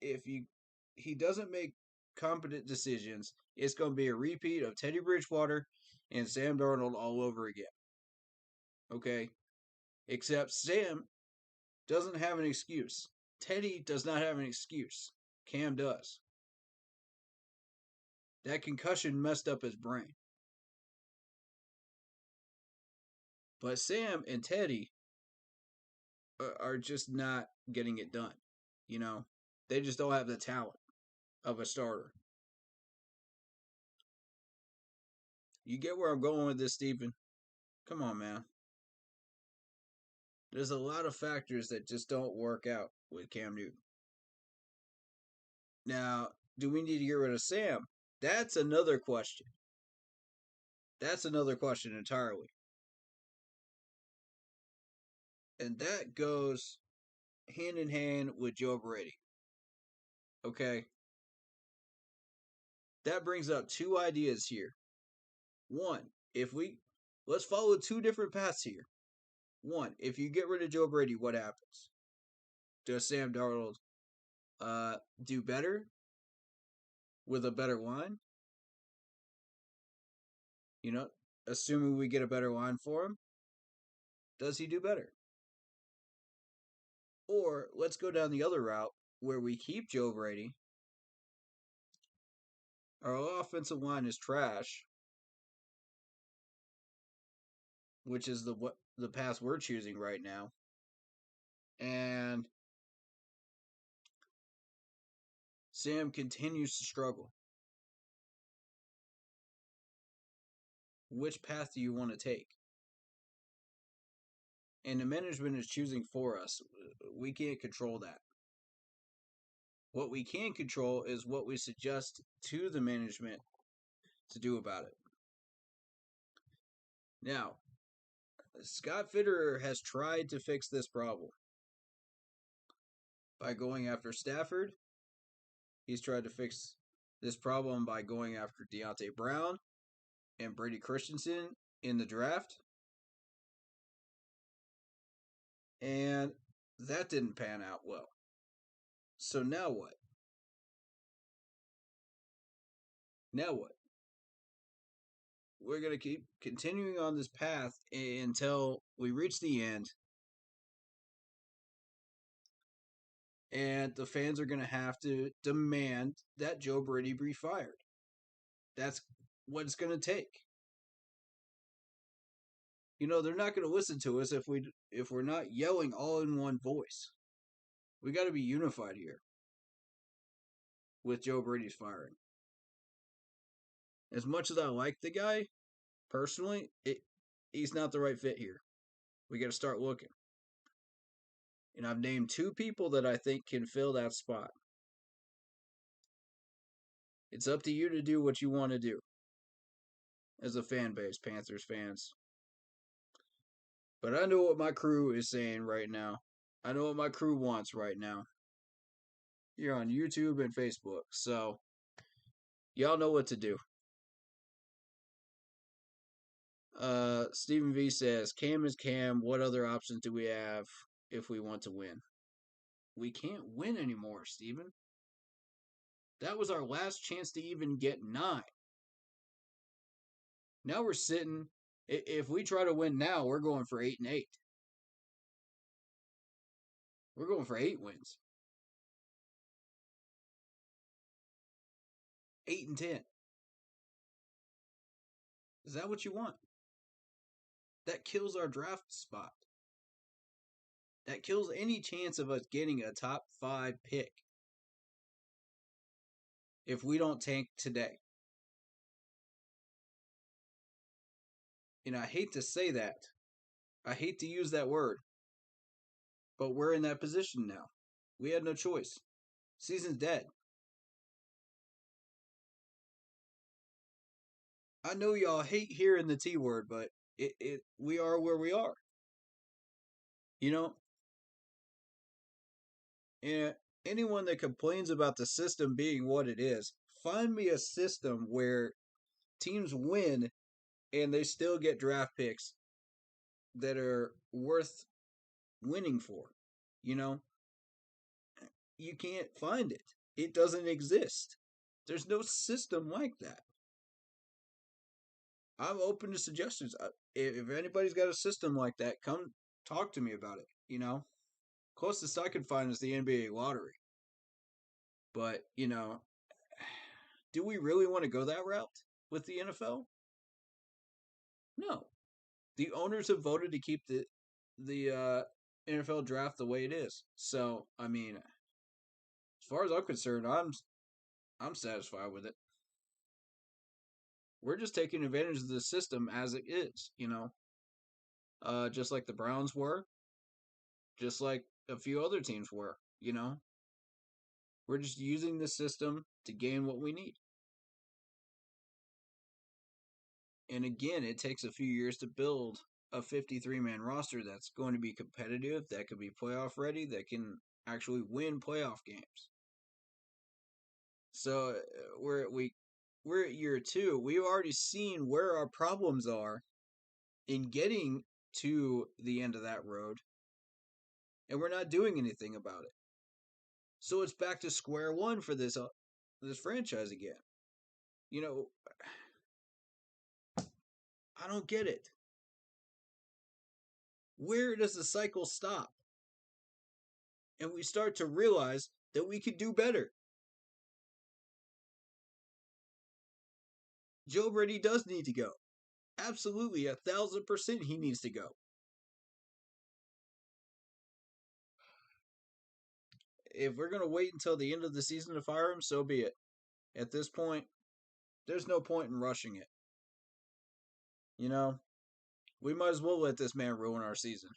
Speaker 3: if he doesn't make competent decisions, it's going to be a repeat of Teddy Bridgewater and Sam Darnold all over again. Okay? Except Sam doesn't have an excuse. Teddy does not have an excuse. Cam does. That concussion messed up his brain. But Sam and Teddy are just not getting it done. You know? They just don't have the talent of a starter. You get where I'm going with this, Stephen? Come on, man. There's a lot of factors that just don't work out with Cam Newton. Now, do we need to get rid of Sam? That's another question. That's another question entirely. And that goes hand in hand with Joe Brady. Okay? That brings up two ideas here. One, let's follow two different paths here. One, if you get rid of Joe Brady, what happens? Does Sam Darnold do better with a better line? Assuming we get a better line for him, does he do better? Or let's go down the other route where we keep Joe Brady. Our offensive line is trash, which is the path we're choosing right now. And Sam continues to struggle. Which path do you want to take? And the management is choosing for us. We can't control that. What we can control is what we suggest to the management to do about it. Now, Scott Fitterer has tried to fix this problem by going after Stafford. He's tried to fix this problem by going after Deontay Brown and Brady Christensen in the draft. And that didn't pan out well. So now what? We're going to keep continuing on this path until we reach the end. And the fans are going to have to demand that Joe Brady be fired. That's what it's going to take. They're not going to listen to us if we're not yelling all in one voice. We got to be unified here with Joe Brady's firing. As much as I like the guy, personally, he's not the right fit here. We got to start looking. And I've named two people that I think can fill that spot. It's up to you to do what you want to do as a fan base, Panthers fans. But I know what my crew is saying right now. I know what my crew wants right now. You're on YouTube and Facebook, so y'all know what to do. Stephen V says, Cam is Cam. What other options do we have if we want to win? We can't win anymore, Stephen. That was our last chance to even get 9. Now we're sitting. If we try to win now, we're going for 8-8. We're going for 8 wins. 8-10. Is that what you want? That kills our draft spot. That kills any chance of us getting a top 5 pick if we don't tank today. And I hate to say that. I hate to use that word. But we're in that position now. We had no choice. Season's dead. I know y'all hate hearing the T word, but we are where we are. And anyone that complains about the system being what it is, find me a system where teams win and they still get draft picks that are worth winning for. You can't find it. It doesn't exist. There's no system like that. I'm open to suggestions. If anybody's got a system like that, come talk to me about it. Closest I can find is the NBA lottery. But, do we really want to go that route with the NFL? No. The owners have voted to keep the NFL draft the way it is. So, as far as I'm concerned, I'm satisfied with it. We're just taking advantage of the system as it is, just like the Browns were, just like a few other teams were, We're just using the system to gain what we need. And again, it takes a few years to build a 53-man roster that's going to be competitive, that could be playoff ready, that can actually win playoff games. So we we're at year 2. We've already seen where our problems are in getting to the end of that road, and we're not doing anything about it. So it's back to square one for this franchise again. You know, I don't get it. Where does the cycle stop? And we start to realize that we could do better. Joe Brady does need to go. Absolutely, 1,000% he needs to go. If we're going to wait until the end of the season to fire him, so be it. At this point, there's no point in rushing it. You know, we might as well let this man ruin our season.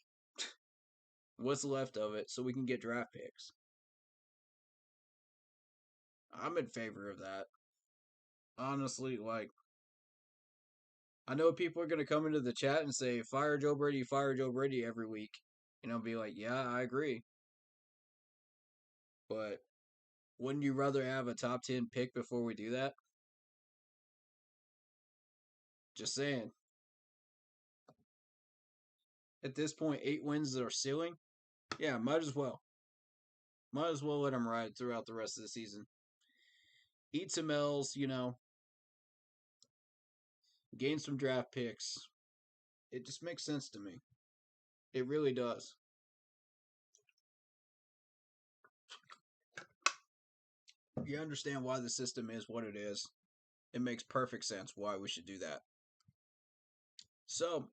Speaker 3: What's left of it so we can get draft picks. I'm in favor of that. Honestly, like, I know people are going to come into the chat and say, fire Joe Brady every week. And I'll be like, yeah, I agree. But wouldn't you rather have a top 10 pick before we do that? Just saying. At this point, 8 wins is our ceiling. Yeah, might as well. Might as well let him ride throughout the rest of the season. Eat some L's, gain some draft picks. It just makes sense to me. It really does. You understand why the system is what it is. It makes perfect sense why we should do that. So,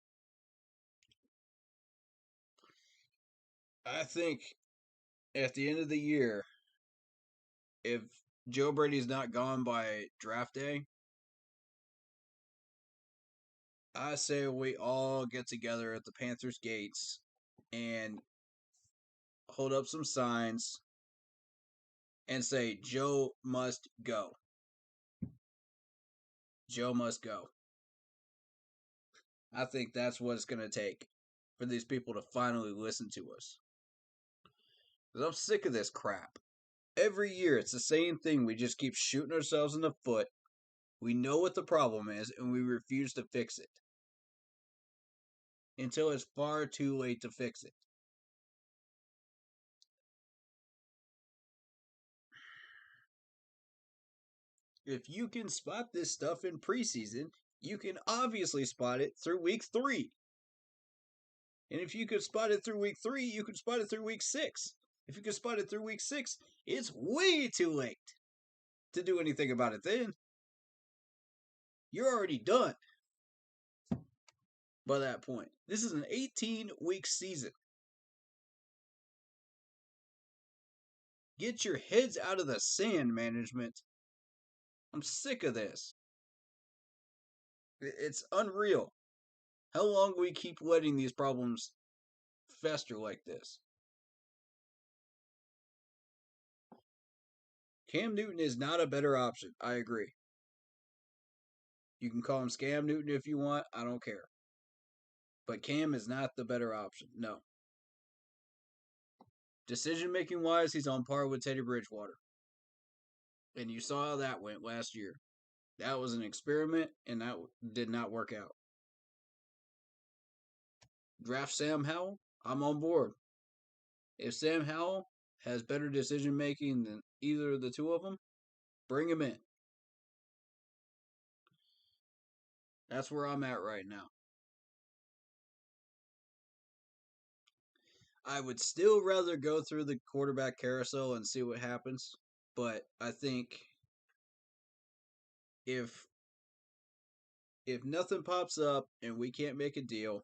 Speaker 3: I think at the end of the year, if Joe Brady's not gone by draft day, I say we all get together at the Panthers gates and hold up some signs and say, Joe must go. Joe must go. I think that's what it's going to take for these people to finally listen to us. Because I'm sick of this crap. Every year, it's the same thing. We just keep shooting ourselves in the foot. We know what the problem is, and we refuse to fix it. Until it's far too late to fix it. If you can spot this stuff in preseason, you can obviously spot it through week 3. And if you could spot it through week 3, you could spot it through week 6. If you could spot it through week 6, it's way too late to do anything about it then. You're already done by that point. This is an 18-week season. Get your heads out of the sand, management. I'm sick of this. It's unreal. How long we keep letting these problems fester like this? Cam Newton is not a better option. I agree. You can call him Scam Newton if you want. I don't care. But Cam is not the better option. No. Decision-making wise, he's on par with Teddy Bridgewater. And you saw how that went last year. That was an experiment, and that did not work out. Draft Sam Howell, I'm on board. If Sam Howell has better decision-making than either of the two of them, bring him in. That's where I'm at right now. I would still rather go through the quarterback carousel and see what happens. But I think if nothing pops up and we can't make a deal,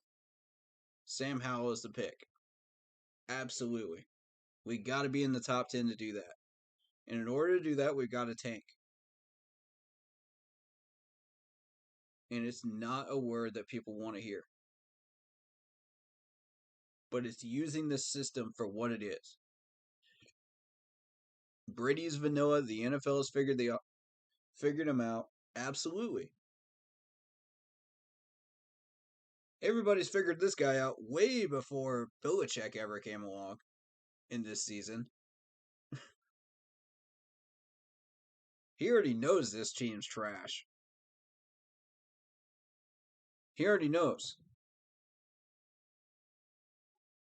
Speaker 3: Sam Howell is the pick. Absolutely. We got to be in the top 10 to do that. And in order to do that, we've got to tank. And it's not a word that people want to hear. But it's using the system for what it is. Brady's vanilla. The NFL has figured him out. Absolutely. Everybody's figured this guy out way before Belichick ever came along in this season. He already knows this team's trash. He already knows.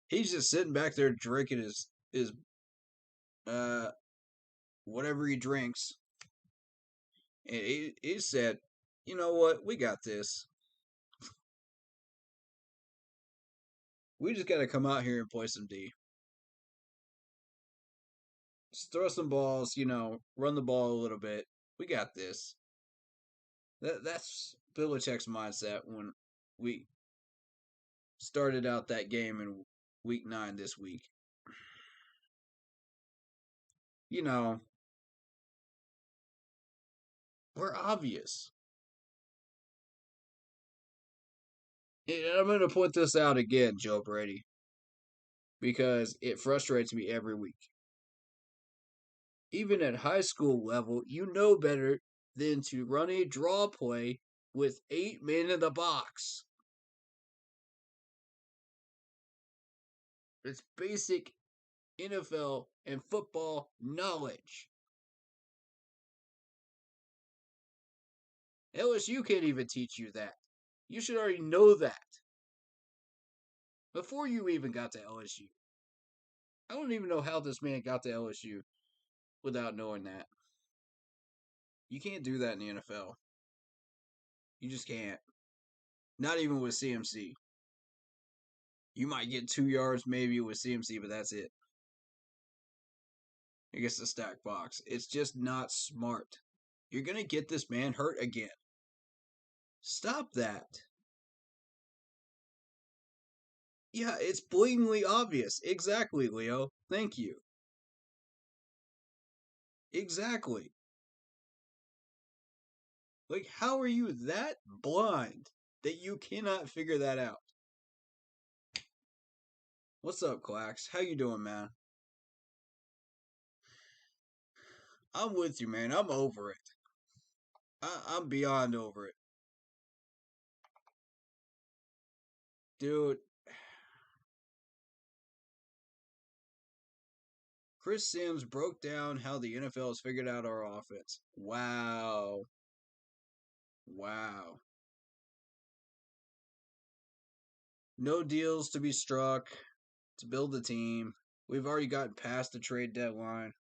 Speaker 3: He's just sitting back there drinking his whatever he drinks. And he said, "You know what? We got this. We just got to come out here and play some D. Just throw some balls, run the ball a little bit. We got this." That's Belichick's mindset when we started out that game in week 9 this week. We're obvious. And I'm going to point this out again, Joe Brady, because it frustrates me every week. Even at high school level, you know better than to run a draw play with 8 men in the box. It's basic NFL and football knowledge. LSU can't even teach you that. You should already know that before you even got to LSU. I don't even know how this man got to LSU without knowing that. You can't do that in the NFL. You just can't. Not even with CMC. You might get 2 yards maybe with CMC, but that's it. Against the stack box. It's just not smart. You're going to get this man hurt again. Stop that. Yeah, it's blatantly obvious. Exactly, Leo. Thank you. Exactly. Like, how are you that blind that you cannot figure that out? What's up, Clax? How you doing, man? I'm with you, man. I'm over it. I'm beyond over it. Dude, Chris Sims broke down how the NFL has figured out our offense. Wow. Wow. No deals to be struck to build the team. We've already gotten past the trade deadline.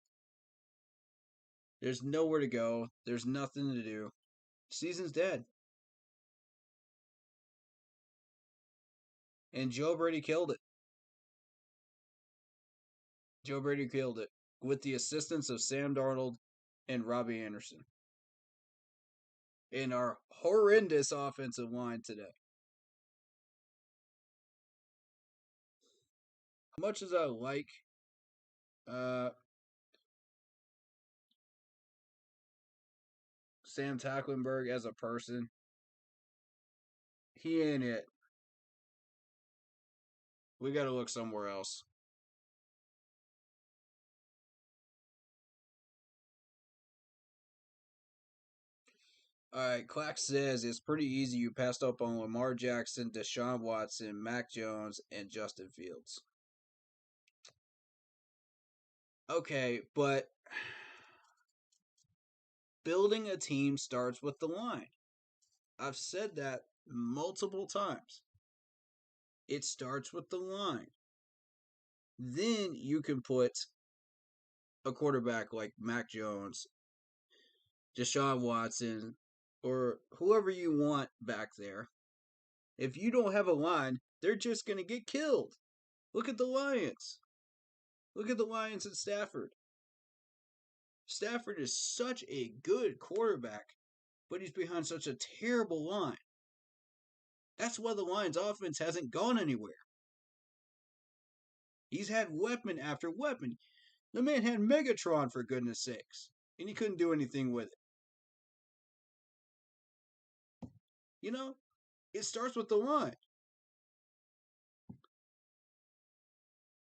Speaker 3: There's nowhere to go. There's nothing to do. Season's dead. And Joe Brady killed it. Joe Brady killed it with the assistance of Sam Darnold and Robbie Anderson in our horrendous offensive line today. As much as I like Sam Tacklenberg as a person, he ain't it. We got to look somewhere else. All right, Clack says it's pretty easy. You passed up on Lamar Jackson, Deshaun Watson, Mac Jones, and Justin Fields. Okay, but building a team starts with the line. I've said that multiple times. It starts with the line. Then you can put a quarterback like Mac Jones, Deshaun Watson, or whoever you want back there. If you don't have a line, they're just going to get killed. Look at the Lions. Look at the Lions and Stafford. Stafford is such a good quarterback, but he's behind such a terrible line. That's why the Lions' offense hasn't gone anywhere. He's had weapon after weapon. The man had Megatron, for goodness sakes, and he couldn't do anything with it. It starts with the line.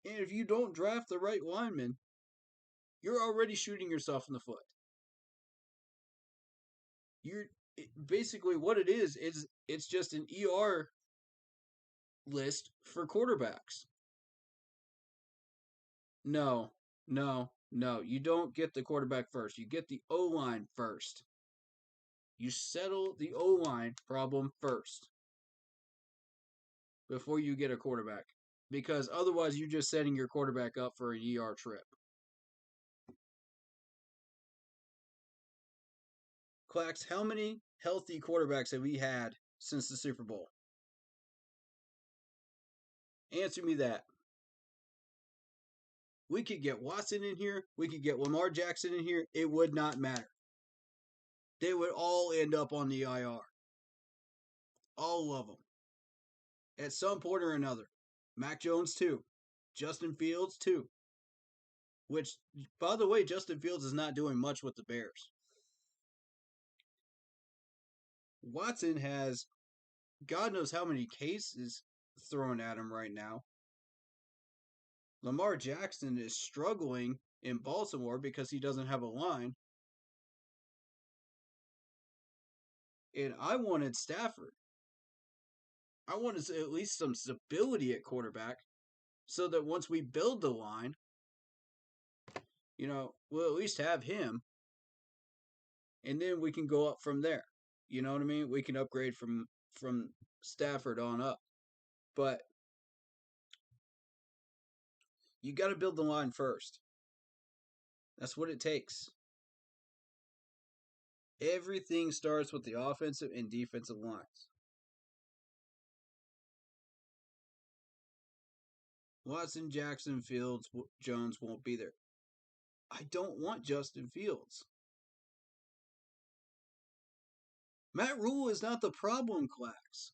Speaker 3: And if you don't draft the right lineman, you're already shooting yourself in the foot. Basically what it is it's just an ER list for quarterbacks. No. No, you don't get the quarterback first. You get the O-line first. You settle the O-line problem first before you get a quarterback. Because otherwise, you're just setting your quarterback up for an ER trip. Clax, how many healthy quarterbacks have we had since the Super Bowl? Answer me that. We could get Watson in here. We could get Lamar Jackson in here. It would not matter. They would all end up on the IR. All of them. At some point or another. Mac Jones, too. Justin Fields, too. Which, by the way, Justin Fields is not doing much with the Bears. Watson has God knows how many cases thrown at him right now. Lamar Jackson is struggling in Baltimore because he doesn't have a line. And I wanted Stafford. I wanted at least some stability at quarterback so that once we build the line, we'll at least have him. And then we can go up from there. You know what I mean? We can upgrade from Stafford on up. But you got to build the line first. That's what it takes. Everything starts with the offensive and defensive lines. Watson, Jackson, Fields, Jones won't be there. I don't want Justin Fields. Matt Rule is not the problem, Clax.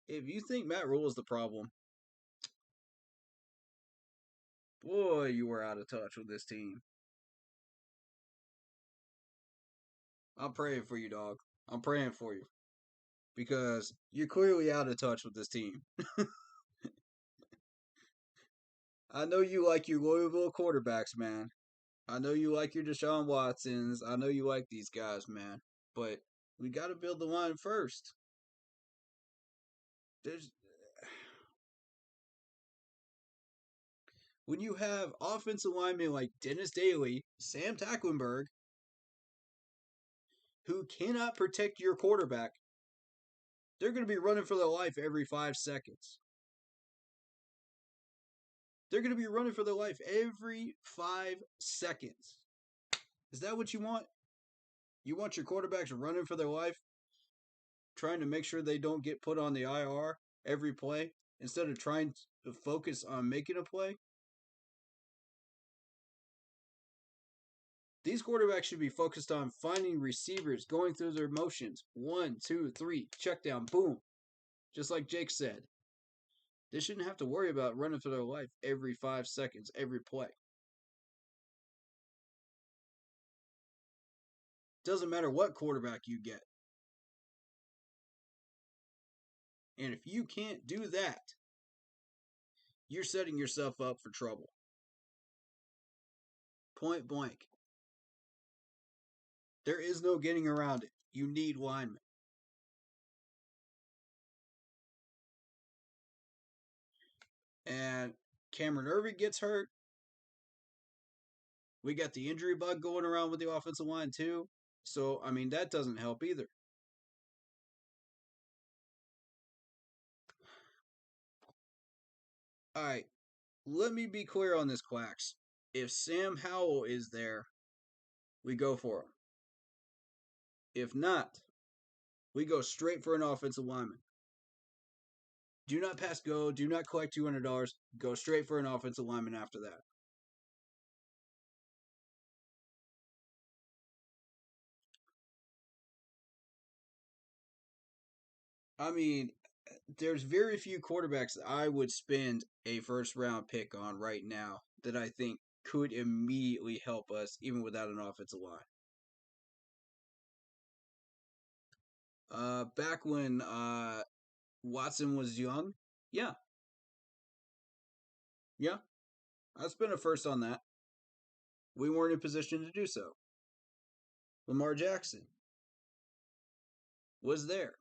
Speaker 3: If you think Matt Rule is the problem, boy, you were out of touch with this team. I'm praying for you, dog. I'm praying for you. Because you're clearly out of touch with this team. I know you like your Louisville quarterbacks, man. I know you like your Deshaun Watsons. I know you like these guys, man. But we got to build the line first. When you have offensive linemen like Dennis Daly, Sam Tacklenberg, who cannot protect your quarterback, they're going to be running for their life every 5 seconds. They're going to be running for their life every 5 seconds. Is that what you want? You want your quarterbacks running for their life, trying to make sure they don't get put on the IR every play, instead of trying to focus on making a play? These quarterbacks should be focused on finding receivers, going through their motions. 1, 2, 3, check down, boom. Just like Jake said. They shouldn't have to worry about running for their life every 5 seconds, every play. Doesn't matter what quarterback you get. And if you can't do that, you're setting yourself up for trouble. Point blank. There is no getting around it. You need linemen. And Cameron Irving gets hurt. We got the injury bug going around with the offensive line too. So, that doesn't help either. All right. Let me be clear on this, Quacks. If Sam Howell is there, we go for him. If not, we go straight for an offensive lineman. Do not pass go. Do not collect $200. Go straight for an offensive lineman after that. There's very few quarterbacks that I would spend a first round pick on right now that I think could immediately help us even without an offensive line. Back when Watson was young, yeah. I spent a first on that. We weren't in position to do so. Lamar Jackson was there.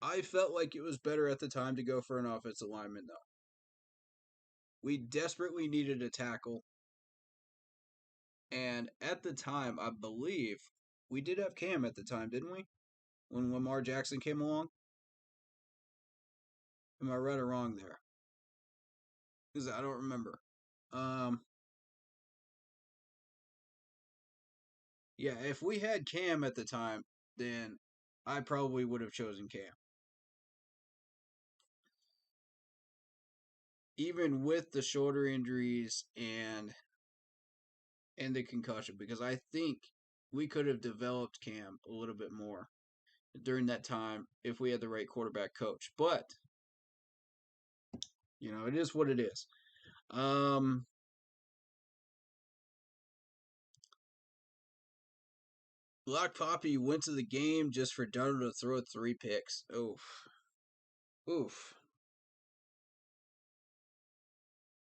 Speaker 3: I felt like it was better at the time to go for an offensive lineman, though. We desperately needed a tackle. And at the time, I believe we did have Cam at the time, didn't we? When Lamar Jackson came along? Am I right or wrong there? Because I don't remember. Um, yeah, if we had Cam at the time, then I probably would have chosen Cam. Even with the shoulder injuries and the concussion, because I think we could have developed Cam a little bit more during that time if we had the right quarterback coach. But it is what it is. Um, Lock Poppy went to the game just for Darnold to throw 3 picks. Oof. Oof.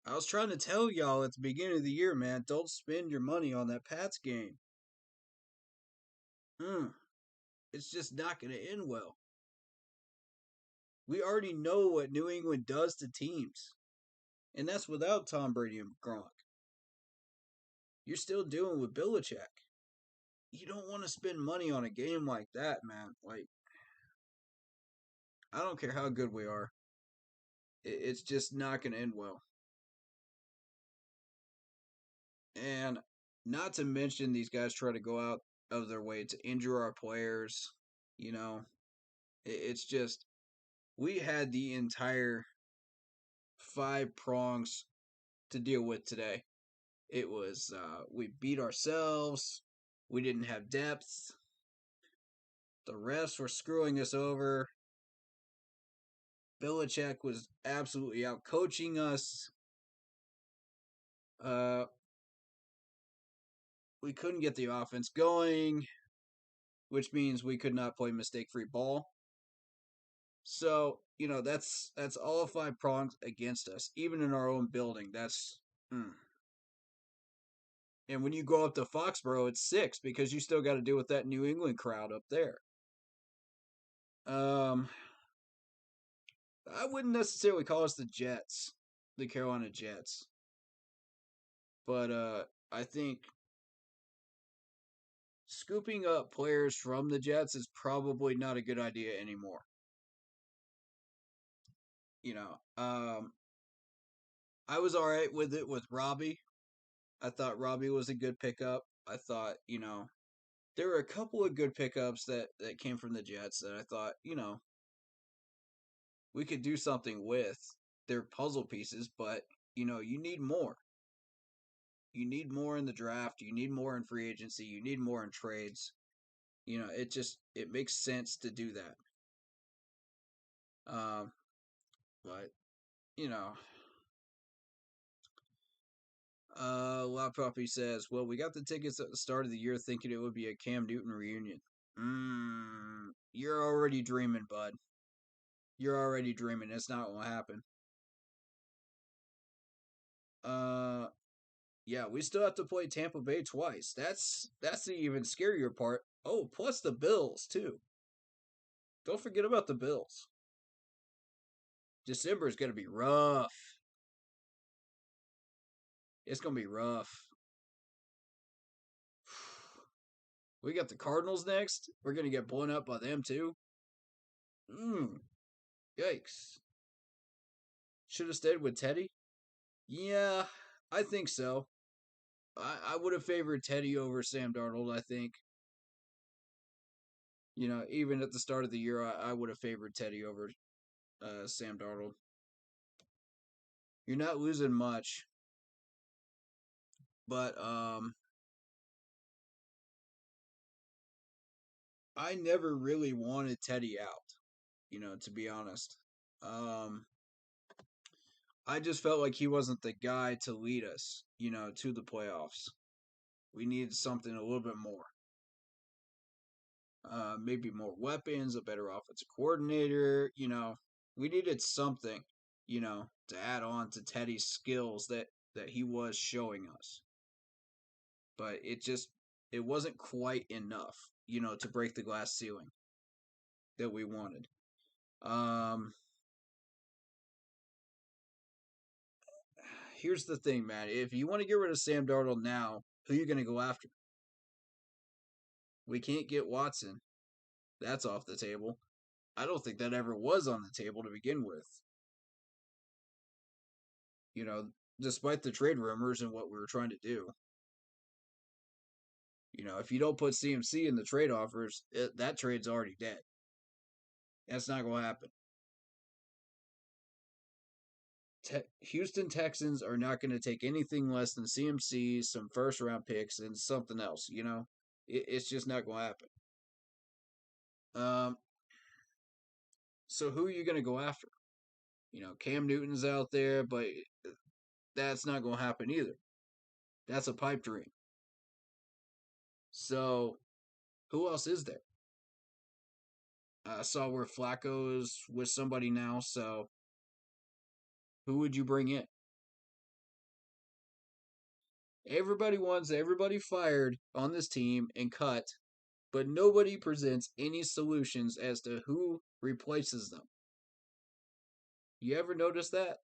Speaker 3: I was trying to tell y'all at the beginning of the year, man, don't spend your money on that Pats game. It's just not going to end well. We already know what New England does to teams. And that's without Tom Brady and Gronk. You're still dealing with Belichick. You don't want to spend money on a game like that, man. Like, I don't care how good we are. It's just not going to end well. And not to mention, these guys try to go out of their way to injure our players. It's just, we had the entire 5 prongs to deal with today. It was, we beat ourselves. We didn't have depth. The refs were screwing us over. Belichick was absolutely out coaching us. Uh, we couldn't get the offense going, which means we could not play mistake-free ball. So, that's all 5 prongs against us, even in our own building. And when you go up to Foxborough, it's 6 because you still got to deal with that New England crowd up there. I wouldn't necessarily call us the Jets, the Carolina Jets. But I think scooping up players from the Jets is probably not a good idea anymore. I was all right with it with Robbie. I thought Robbie was a good pickup. I thought, there were a couple of good pickups that came from the Jets that I thought, we could do something with. They're puzzle pieces, but, you need more. You need more in the draft. You need more in free agency. You need more in trades. It makes sense to do that. Um, but you know, Loud Puppy says, "Well, we got the tickets at the start of the year, thinking it would be a Cam Newton reunion." You're already dreaming, bud. You're already dreaming. It's not gonna happen. Uh, yeah, we still have to play Tampa Bay twice. That's the even scarier part. Oh, plus the Bills too. Don't forget about the Bills. December is gonna be rough. It's gonna be rough. We got the Cardinals next. We're gonna get blown up by them too. Yikes. Should have stayed with Teddy. Yeah, I think so. I would have favored Teddy over Sam Darnold. I think. Even at the start of the year, I would have favored Teddy over Sam Darnold. You're not losing much, but I never really wanted Teddy out. To be honest. Um, I just felt like he wasn't the guy to lead us, to the playoffs. We needed something a little bit more. Maybe more weapons, a better offensive coordinator. We needed something, to add on to Teddy's skills that he was showing us. But it wasn't quite enough, to break the glass ceiling that we wanted. Um, here's the thing, man. If you want to get rid of Sam Darnold now, who are you going to go after? We can't get Watson. That's off the table. I don't think that ever was on the table to begin with. You know, despite the trade rumors and what we were trying to do. You know, if you don't put CMC in the trade offers, that trade's already dead. That's not going to happen. Houston Texans are not going to take anything less than CMC, some first round picks, and something else. You know, it's just not going to happen. So who are you going to go after? You know, Cam Newton's out there, but that's not going to happen either. That's a pipe dream. So who else is there? I saw where Flacco is with somebody now, so who would you bring in? Everybody wants everybody fired on this team and cut, but nobody presents any solutions as to who replaces them. You ever notice that?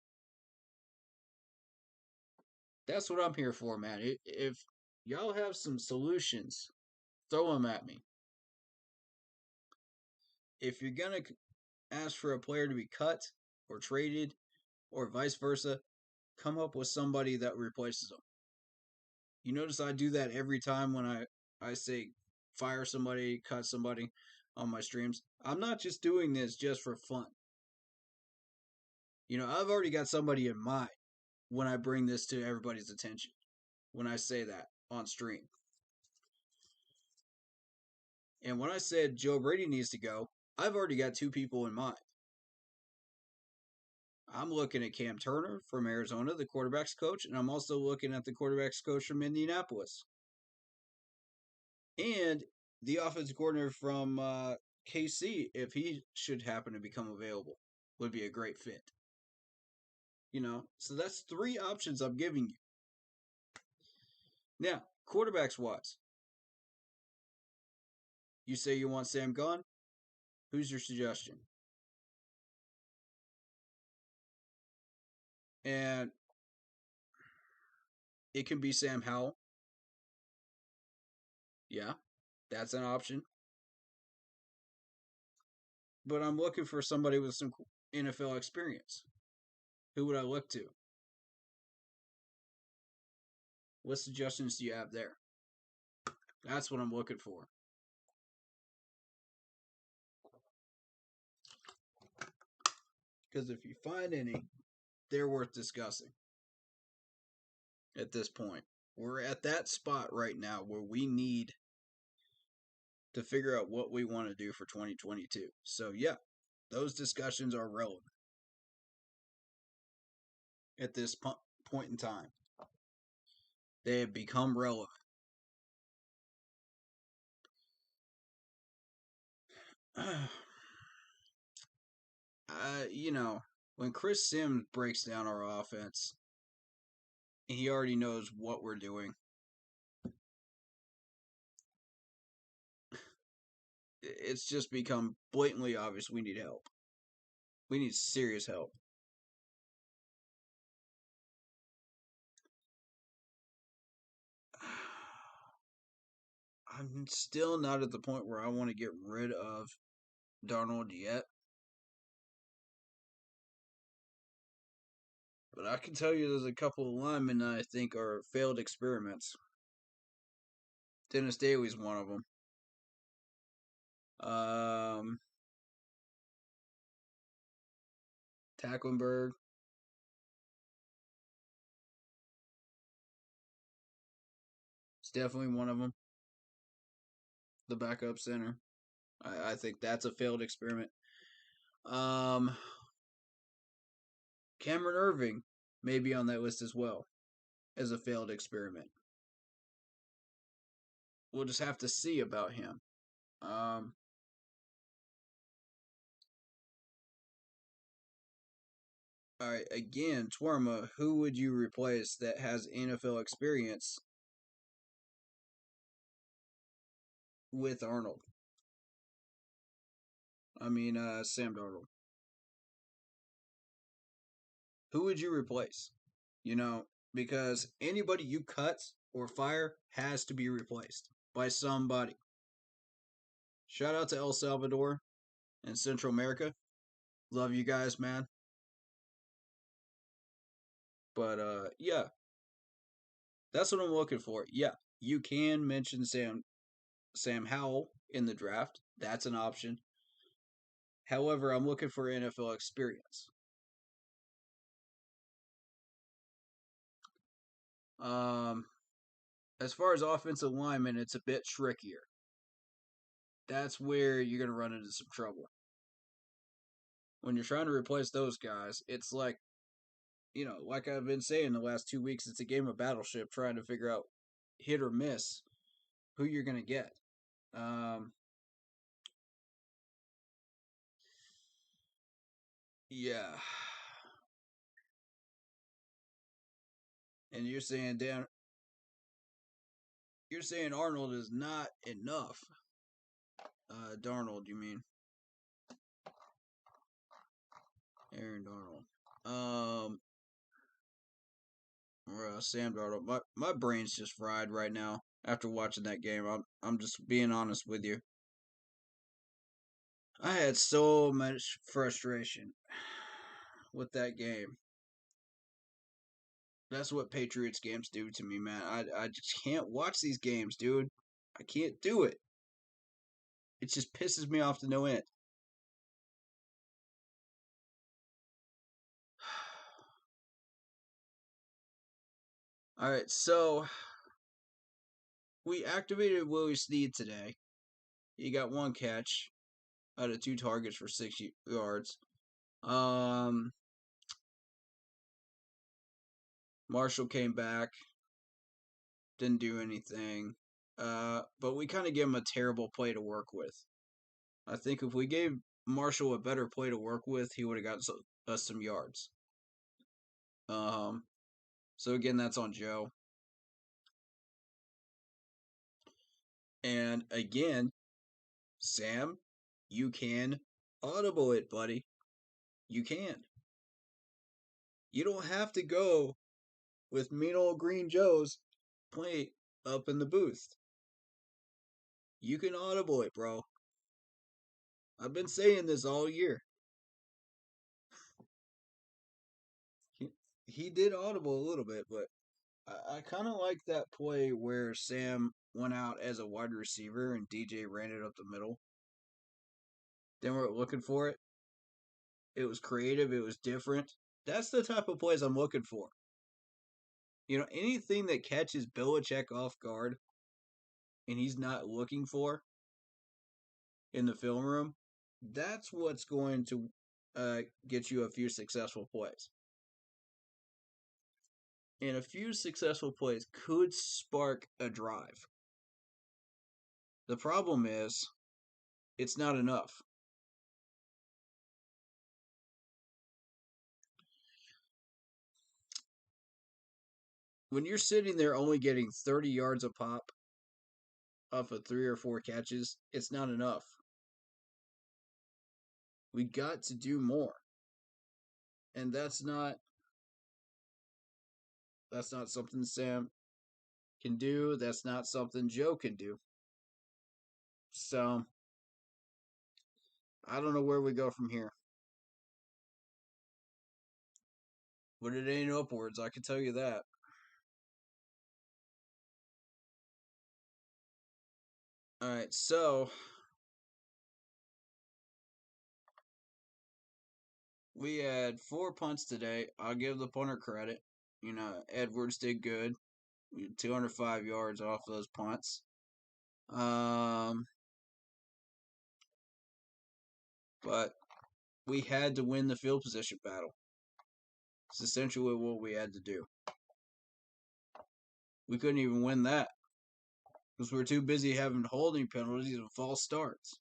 Speaker 3: That's what I'm here for, man. If y'all have some solutions, throw them at me. If you're going to ask for a player to be cut or traded or vice versa, come up with somebody that replaces them. You notice I do that every time when I say fire somebody, cut somebody on my streams. I'm not just doing this just for fun. You know, I've already got somebody in mind when I bring this to everybody's attention, when I say that on stream. And when I said Joe Brady needs to go, I've already got two people in mind. I'm looking at Cam Turner from Arizona, the quarterback's coach, and I'm also looking at the quarterback's coach from Indianapolis. And the offensive coordinator from KC, if he should happen to become available, would be a great fit. You know, so that's three options I'm giving you. Now, quarterbacks wise, you say you want Sam gone. Who's your suggestion? And it can be Sam Howell. Yeah, that's an option. But I'm looking for somebody with some NFL experience. Who would I look to? What suggestions do you have there? That's what I'm looking for. Because if you find any, they're worth discussing. At this point, we're at that spot right now where we need to figure out what we want to do for 2022. So, yeah, those discussions are relevant at this point in time. They have become relevant. You know, when Chris Sims breaks down our offense, he already knows what we're doing. It's just become blatantly obvious we need help. We need serious help. I'm still not at the point where I want to get rid of Darnold yet. But I can tell you there's a couple of linemen that I think are failed experiments. Dennis Daly's one of them. Tacklenberg. It's definitely one of them. The backup center. I think that's a failed experiment. Cameron Irving may be on that list as well as a failed experiment. We'll just have to see about him. All right, again, Twerma, who would you replace that has NFL experience with Arnold? Sam Darnold. Who would you replace? because anybody you cut or fire has to be replaced by somebody. Shout out to El Salvador and Central America. Love you guys, man. But yeah, that's what I'm looking for. Yeah, you can mention Sam Howell in the draft. That's an option. However, I'm looking for NFL experience. Um, as far as offensive linemen, it's a bit trickier. That's where you're going to run into some trouble. When you're trying to replace those guys, it's like, like I've been saying the last 2 weeks, it's a game of battleship trying to figure out hit or miss who you're going to get. Yeah. And you're saying Arnold is not enough. Darnold, you mean? Aaron Darnold. Sam Darnold. My brain's just fried right now after watching that game. I'm just being honest with you. I had so much frustration with that game. That's what Patriots games do to me, man. I just can't watch these games, dude. I can't do it. It just pisses me off to no end. All right, so we activated Willie Snead today. He got one catch out of 2 targets for 6 yards. Marshall came back, didn't do anything. But we kind of gave him a terrible play to work with. I think if we gave Marshall a better play to work with, he would have got us some yards. So again, that's on Joe. And again, Sam, you can audible it, buddy. You can. You don't have to go with mean old Green Joe's play up in the booth. You can audible it, bro. I've been saying this all year. He did audible a little bit, but I kind of like that play where Sam went out as a wide receiver and DJ ran it up the middle. They weren't looking for it. It was creative. It was different. That's the type of plays I'm looking for. Anything that catches Belichick off guard and he's not looking for in the film room, that's what's going to get you a few successful plays. And a few successful plays could spark a drive. The problem is, it's not enough. When you're sitting there only getting 30 yards a pop off of 3 or 4 catches, it's not enough. We got to do more. And that's not something Sam can do. That's not something Joe can do. So, I don't know where we go from here. But it ain't upwards, I can tell you that. Alright, so we had 4 punts today. I'll give the punter credit. Edwards did good. 205 yards off those punts. But we had to win the field position battle. It's essentially what we had to do. We couldn't even win that because we were too busy having holding penalties and false starts.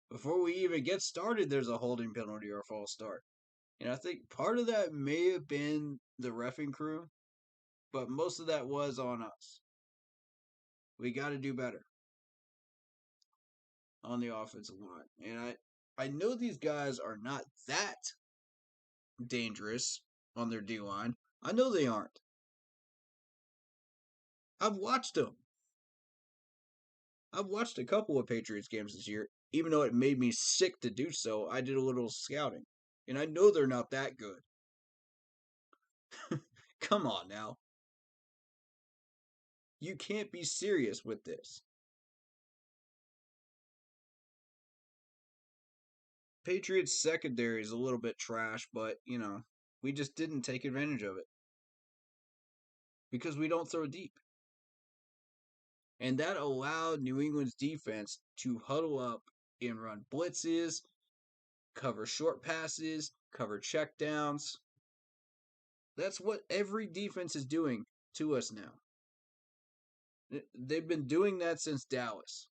Speaker 3: Before we even get started, there's a holding penalty or a false start. And I think part of that may have been the reffing crew, but most of that was on us. We got to do better on the offensive line. And I know these guys are not that dangerous on their D line. I know they aren't. I've watched them. I've watched a couple of Patriots games this year. Even though it made me sick to do so, I did a little scouting. And I know they're not that good. Come on now. You can't be serious with this. Patriots secondary is a little bit trash, but, we just didn't take advantage of it. Because we don't throw deep. And that allowed New England's defense to huddle up and run blitzes, cover short passes, cover checkdowns. That's what every defense is doing to us now. They've been doing that since Dallas.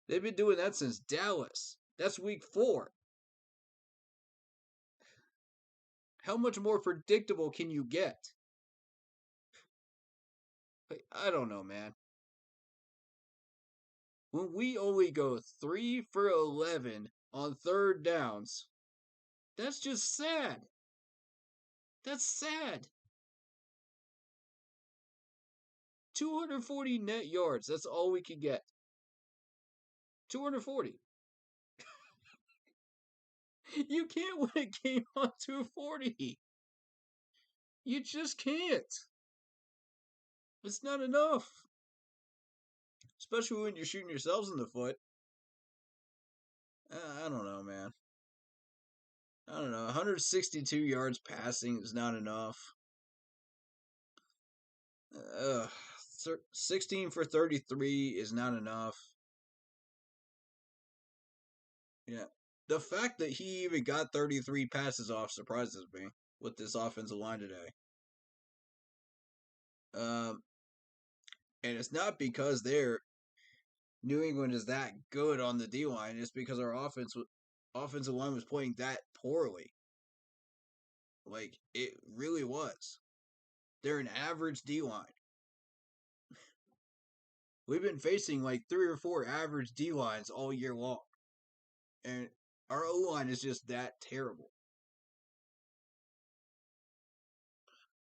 Speaker 3: They've been doing that since Dallas. That's week 4. How much more predictable can you get? I don't know, man. When we only go 3 for 11 on third downs, that's just sad. That's sad. 240 net yards. That's all we could get. 240. You can't win a game on 240. You just can't. It's not enough. Especially when you're shooting yourselves in the foot. I don't know, man. I don't know. 162 yards passing is not enough. 16 for 33 is not enough. Yeah. The fact that he even got 33 passes off surprises me with this offensive line today. And it's not because New England is that good on the D line. It's because our offensive line was playing that poorly. Like it really was. They're an average D line. We've been facing like 3 or 4 average D lines all year long, and our O line is just that terrible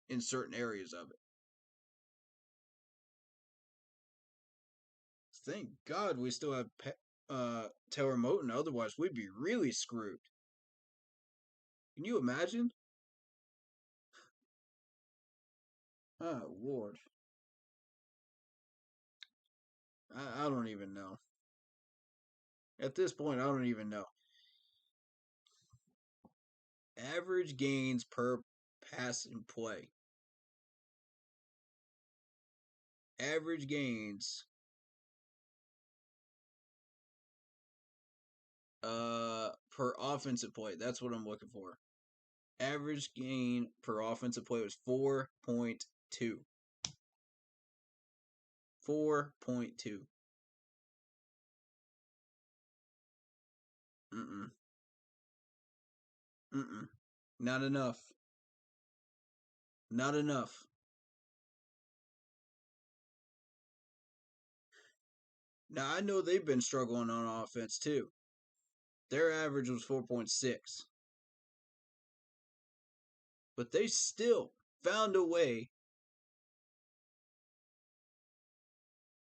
Speaker 3: in certain areas of it. Thank God we still have Taylor Moton. Otherwise, we'd be really screwed. Can you imagine? Oh, Lord. I don't even know. At this point, I don't even know. Average gains per pass and play. Average gains. Per offensive play. That's what I'm looking for. Average gain per offensive play was 4.2. 4.2. Mm-mm. Mm-mm. Not enough. Not enough. Now, I know they've been struggling on offense, too. Their average was 4.6. But they still found a way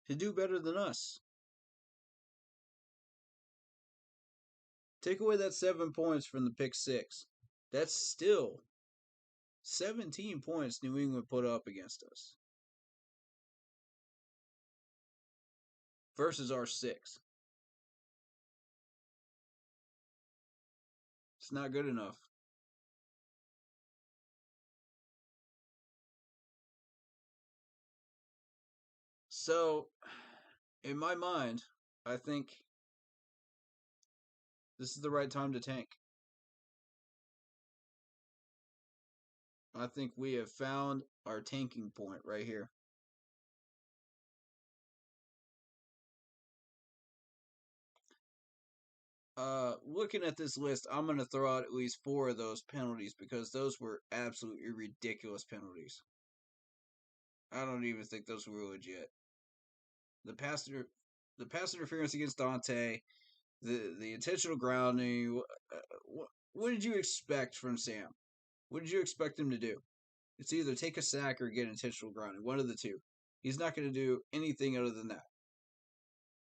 Speaker 3: to do better than us. Take away that 7 points from the pick 6. That's still 17 points New England put up against us. Versus our 6. It's not good enough. So, in my mind, I think this is the right time to tank. I think we have found our tanking point right here. Looking at this list, I'm going to throw out at least 4 of those penalties because those were absolutely ridiculous penalties. I don't even think those were legit. The pass interference against Dante, the intentional grounding. What did you expect from Sam? What did you expect him to do? It's either take a sack or get intentional grounding. One of the two. He's not going to do anything other than that.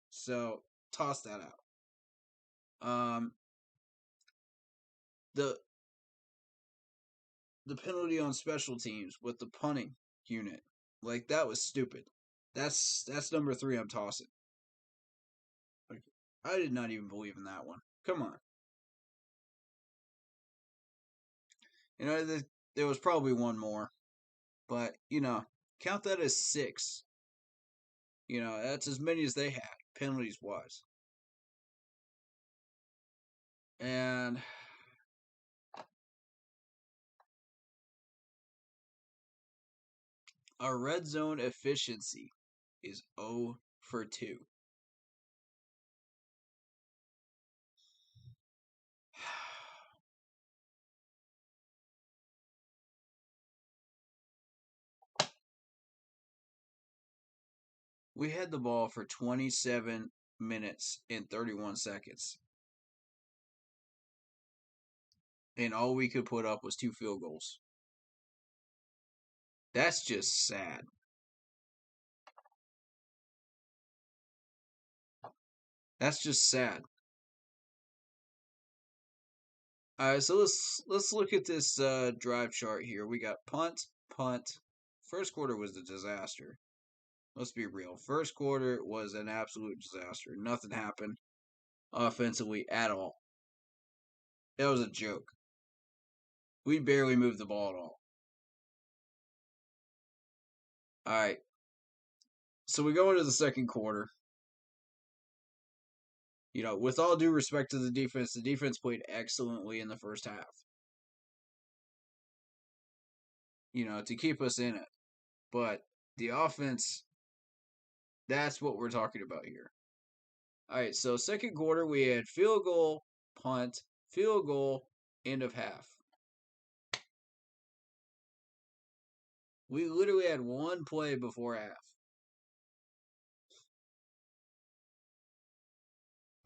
Speaker 3: So toss that out. The penalty on special teams with the punting unit, like that was stupid. That's number 3. I'm tossing. Like, I did not even believe in that one. Come on. There was probably one more, but count that as 6. That's as many as they had penalties wise. And our red zone efficiency is 0 for 2. We had the ball for 27 minutes and 31 seconds. And all we could put up was 2 field goals. That's just sad. That's just sad. All right, so let's look at this drive chart here. We got punt. First quarter was a disaster. Let's be real. First quarter was an absolute disaster. Nothing happened offensively at all. That was a joke. We barely moved the ball at all. All right. So we go into the second quarter. With all due respect to the defense played excellently in the first half. To keep us in it. But the offense, that's what we're talking about here. All right, so second quarter, we had field goal, punt, field goal, end of half. We literally had one play before half.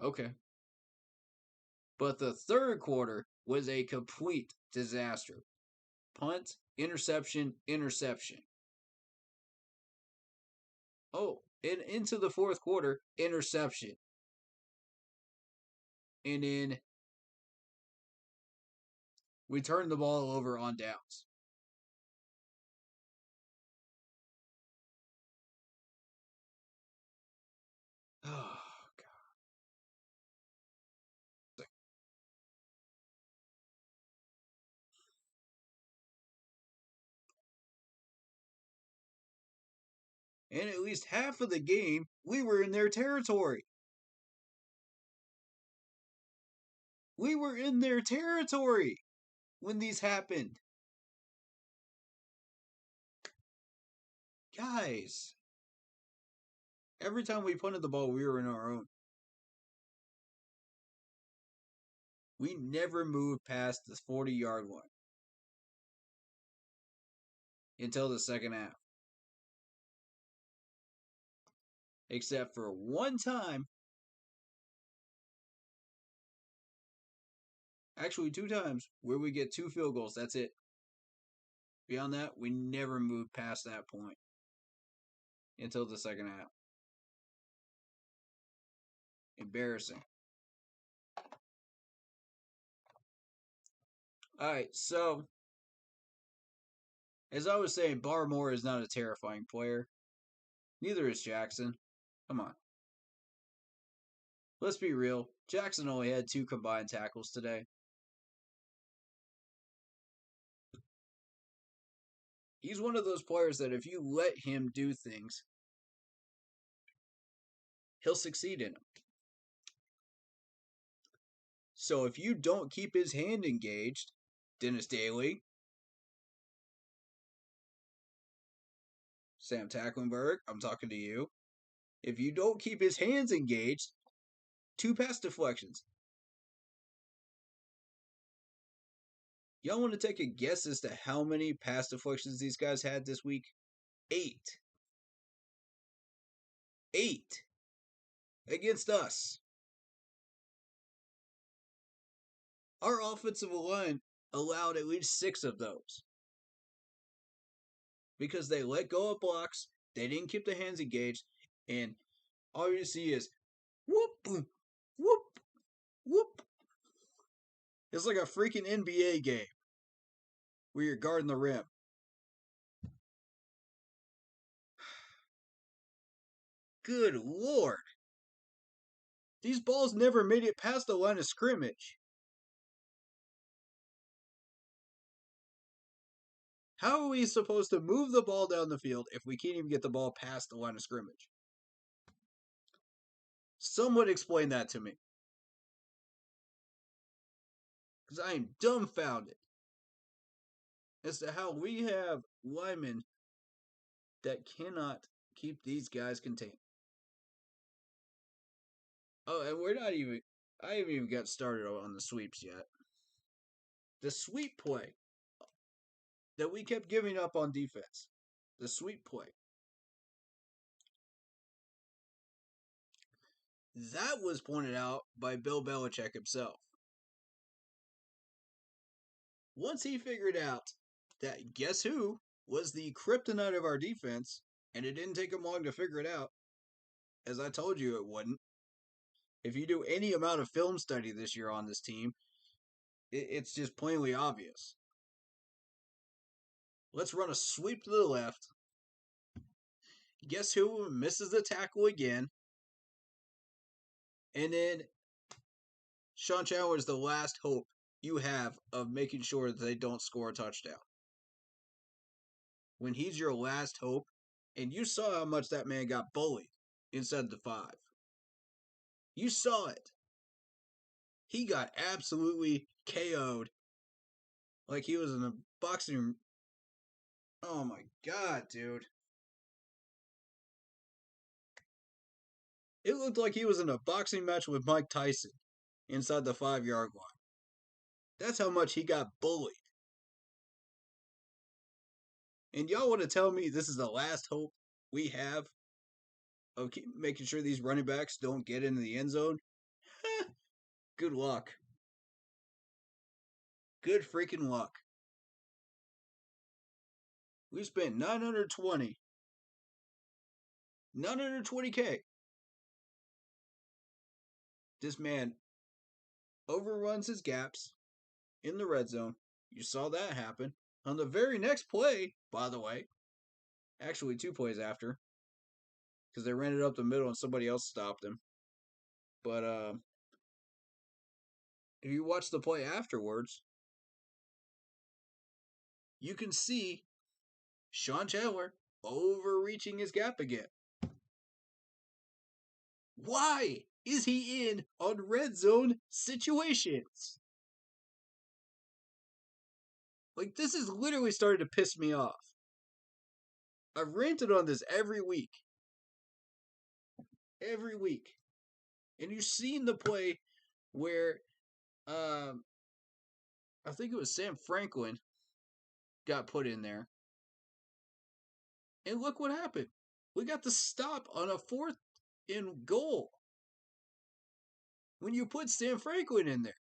Speaker 3: Okay. But the third quarter was a complete disaster. Punt, interception, interception. Oh, and into the fourth quarter, interception. And then we turned the ball over on downs. Oh, God. And at least half of the game, we were in their territory. We were in their territory when these happened. Guys, every time we punted the ball, we were in our own. We never moved past the 40-yard line until the second half. Except for one time. Actually, 2 times where we get 2 field goals. That's it. Beyond that, we never moved past that point until the second half. Embarrassing. All right, so as I was saying, Barmore is not a terrifying player. Neither is Jackson. Come on. Let's be real. Jackson only had 2 combined tackles today. He's one of those players that if you let him do things, he'll succeed in them. So if you don't keep his hand engaged, Dennis Daly, Sam Tacklenberg, I'm talking to you. If you don't keep his hands engaged, 2 pass deflections. Y'all want to take a guess as to how many pass deflections these guys had this week? 8. 8 against us. Our offensive line allowed at least 6 of those. Because they let go of blocks, they didn't keep the hands engaged, and all you see is whoop, boom, whoop, whoop. It's like a freaking NBA game where you're guarding the rim. Good Lord. These balls never made it past the line of scrimmage. How are we supposed to move the ball down the field if we can't even get the ball past the line of scrimmage? Someone explain that to me. Because I am dumbfounded as to how we have linemen that cannot keep these guys contained. Oh, and I haven't even got started on the sweeps yet. The sweep play that we kept giving up on defense. The sweep play. That was pointed out by Bill Belichick himself. Once he figured out that guess who was the kryptonite of our defense, and it didn't take him long to figure it out, as I told you it wouldn't. If you do any amount of film study this year on this team, it's just plainly obvious. Let's run a sweep to the left. Guess who misses the tackle again? And then Sean Chandler is the last hope you have of making sure that they don't score a touchdown. When he's your last hope, and you saw how much that man got bullied inside the 5. You saw it. He got absolutely KO'd like he was in a boxing. Oh my God, dude. It looked like he was in a boxing match with Mike Tyson inside the 5-yard line. That's how much he got bullied. And y'all want to tell me this is the last hope we have of making sure these running backs don't get into the end zone? Good luck. Good freaking luck. We spent $920K. This man overruns his gaps in the red zone. You saw that happen. On the very next play, by the way, actually 2 plays after, because they ran it up the middle and somebody else stopped him. But if you watch the play afterwards, you can see Sean Chandler overreaching his gap again. Why is he in on red zone situations? Like, this is literally starting to piss me off. I've ranted on this every week. Every week. And you've seen the play where I think it was Sam Franklin got put in there. And look what happened. We got the stop on a 4th and goal. When you put Sam Franklin in there,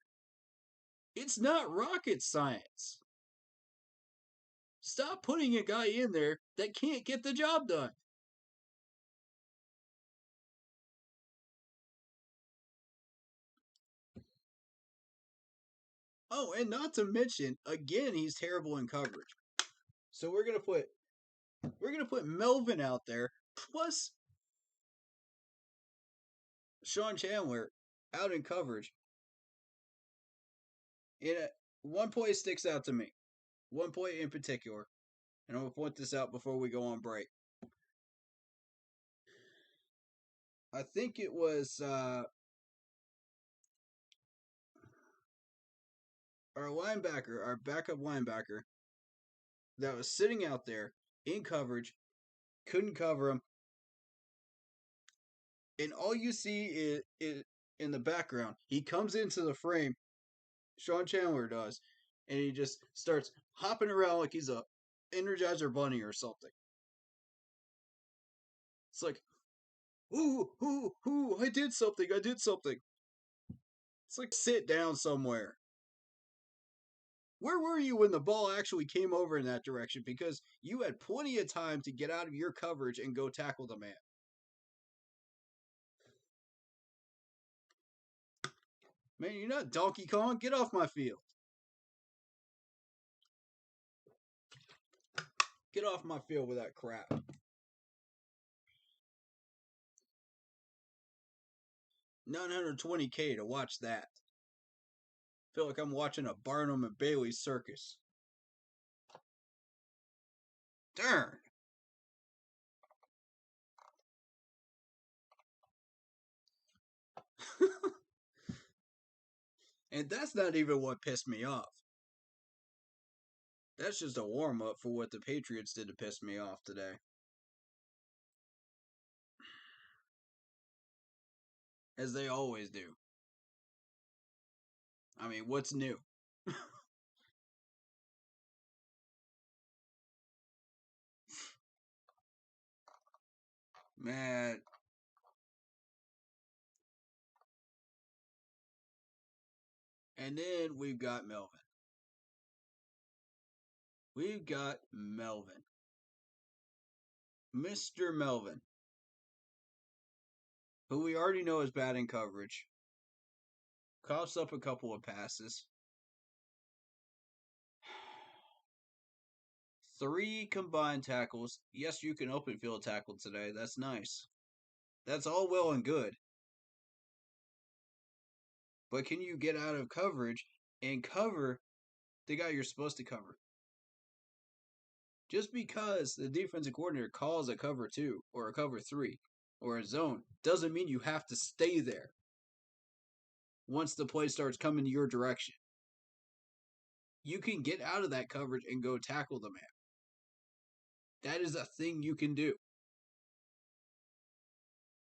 Speaker 3: it's not rocket science. Stop putting a guy in there that can't get the job done. Oh, and not to mention, again, he's terrible in coverage. So we're gonna put Melvin out there plus Sean Chandler out in coverage. And one play sticks out to me. One play in particular. And I'm gonna point this out before we go on break. I think it was our backup linebacker, that was sitting out there in coverage, couldn't cover him, and all you see is in the background, he comes into the frame, Sean Chandler does, and he just starts hopping around like he's a Energizer Bunny or something. It's like, ooh, I did something. It's like, sit down somewhere. Where were you when the ball actually came over in that direction? Because you had plenty of time to get out of your coverage and go tackle the man. Man, you're not Donkey Kong. Get off my field. Get off my field with that crap. $920K to watch that. Feel like I'm watching a Barnum and Bailey circus. Darn. And that's not even what pissed me off. That's just a warm up for what the Patriots did to piss me off today. As they always do. I mean, what's new? Man. And then we've got Melvin. We've got Melvin. Mr. Melvin. Who we already know is bad in coverage. Coughs up a couple of passes. 3 combined tackles. Yes, you can open field tackle today. That's nice. That's all well and good. But can you get out of coverage and cover the guy you're supposed to cover? Just because the defensive coordinator calls a cover 2 or a cover 3 or a zone doesn't mean you have to stay there once the play starts coming your direction. You can get out of that coverage and go tackle the man. That is a thing you can do.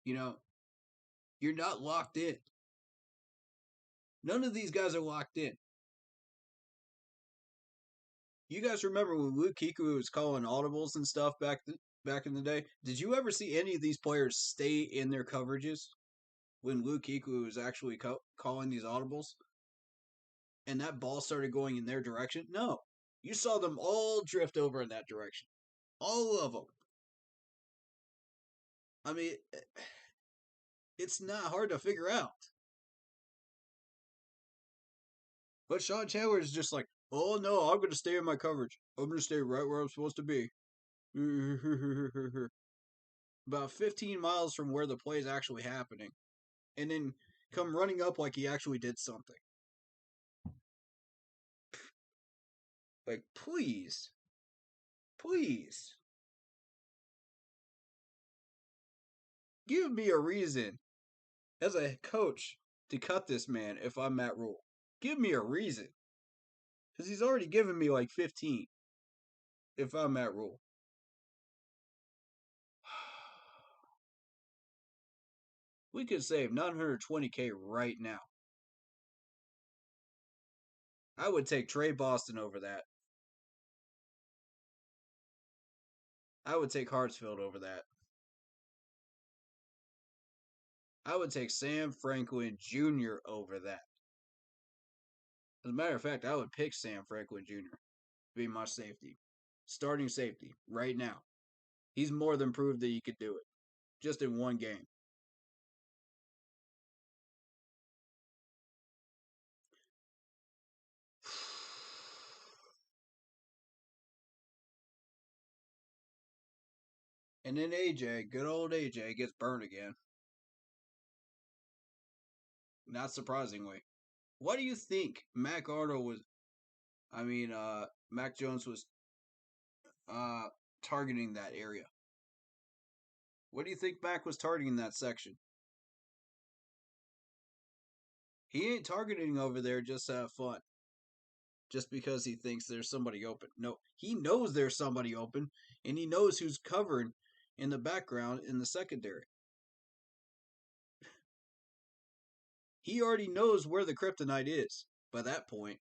Speaker 3: You know, you're not locked in. None of these guys are locked in. You guys remember when Luke Kuechly was calling audibles and stuff back in the day? Did you ever see any of these players stay in their coverages when Luke Kuechly was actually calling these audibles? And that ball started going in their direction? No. You saw them all drift over in that direction. All of them. I mean, it's not hard to figure out. But Sean Chandler is just like, oh no, I'm going to stay in my coverage. I'm going to stay right where I'm supposed to be. About 15 miles from where the play is actually happening. And then come running up like he actually did something. Like, please. Please. Give me a reason as a coach to cut this man if I'm Matt Rule. Give me a reason. Because he's already given me like 15 if I'm Matt Rule. We could save $920K right now. I would take Trey Boston over that. I would take Hartsfield over that. I would take Sam Franklin Jr. over that. As a matter of fact, I would pick Sam Franklin Jr. to be my safety. Starting safety right now. He's more than proved that he could do it. Just in one game. And then AJ, good old AJ, gets burned again. Not surprisingly. What do you think Mac Jones was targeting that area? What do you think Mac was targeting that section? He ain't targeting over there just to have fun. Just because he thinks there's somebody open. No, he knows there's somebody open, and he knows who's covering in the background in the secondary. He already knows where the kryptonite is by that point.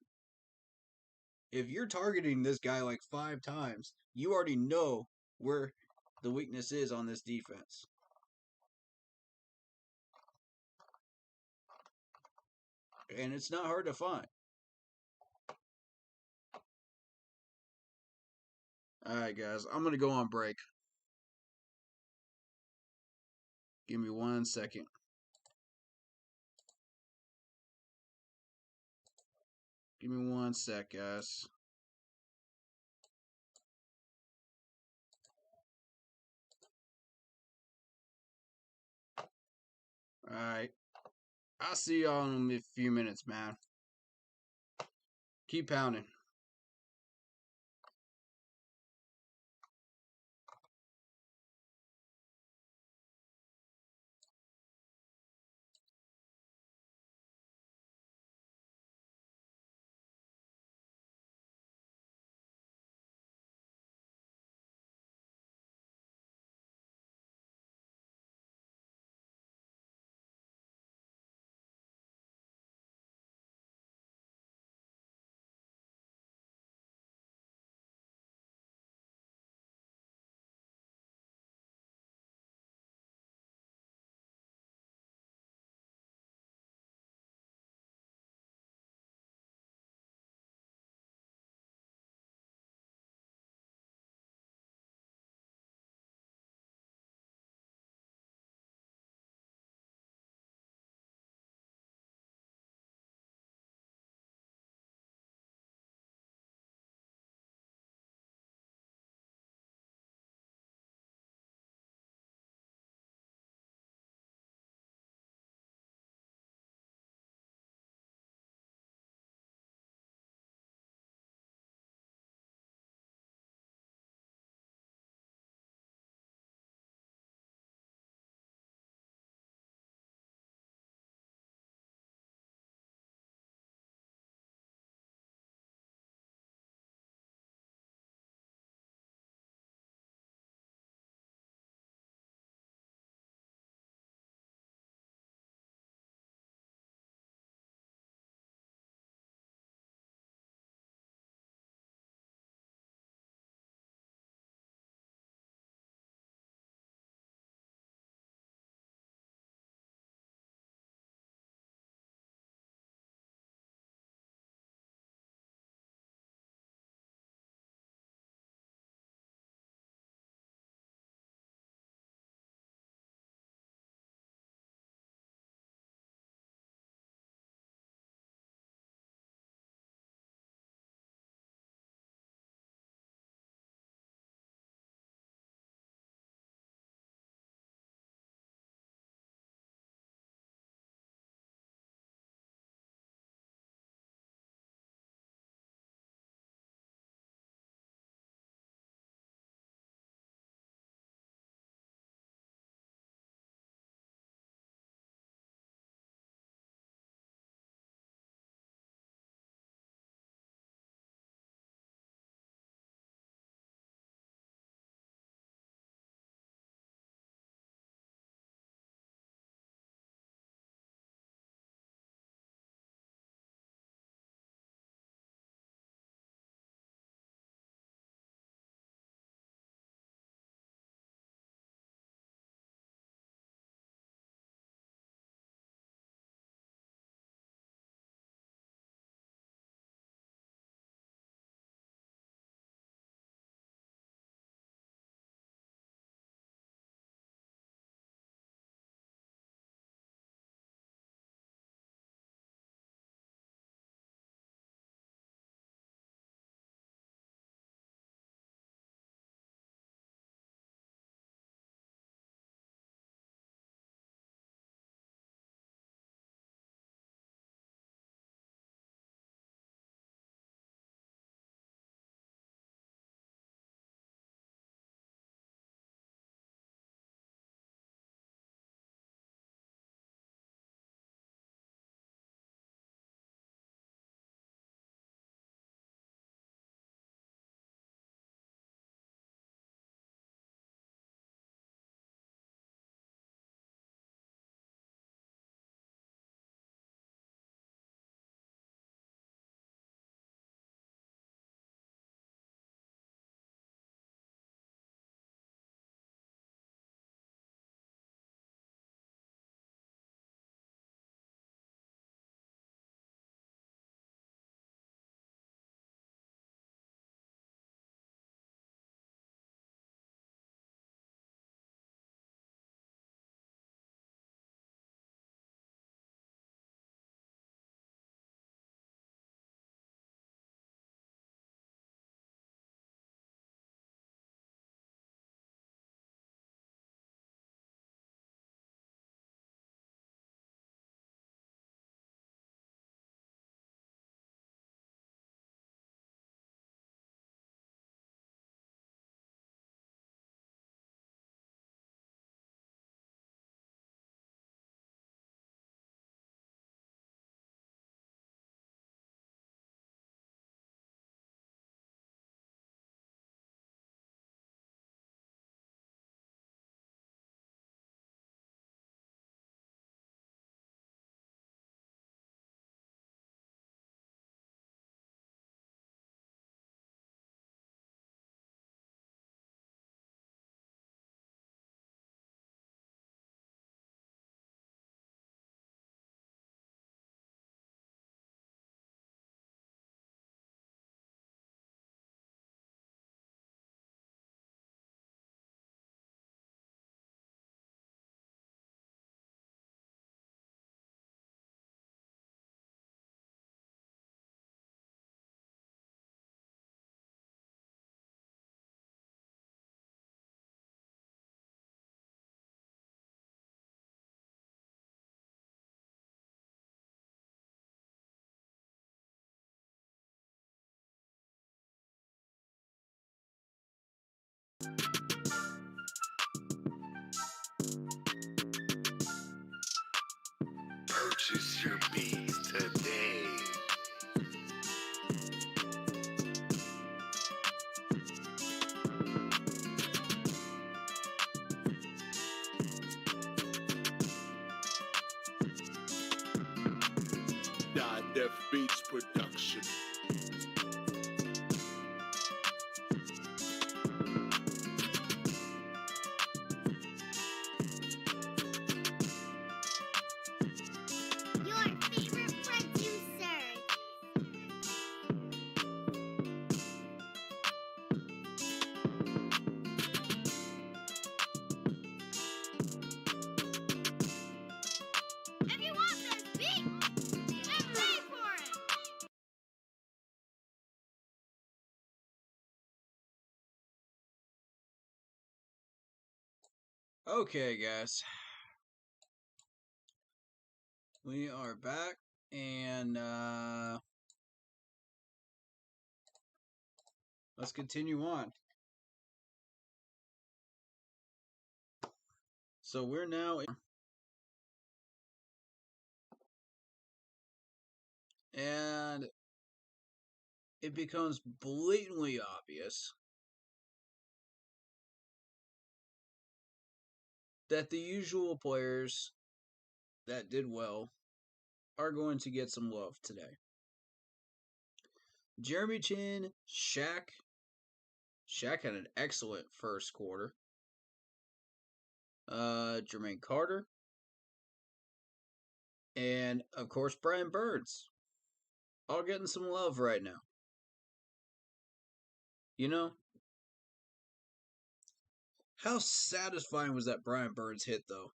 Speaker 3: If you're targeting this guy like 5 times, you already know where the weakness is on this defense. And it's not hard to find. Alright, guys. I'm going to go on break. Give me 1 second. Give me 1 sec, guys. Alright. I'll see y'all in a few minutes, man. Keep pounding.
Speaker 4: Purchase your beats today. Def Beats Production.
Speaker 5: Your favorite producer. If you want this beat, then pay for it.
Speaker 3: Okay, guys. We are back, and let's continue on. So we're now and it becomes blatantly obvious that the usual players that did well are going to get some love today. Jeremy Chin, Shaq. Shaq had an excellent first quarter. Jermaine Carter. And, of course, Brian Burns. All getting some love right now. You know? How satisfying was that Brian Burns hit, though?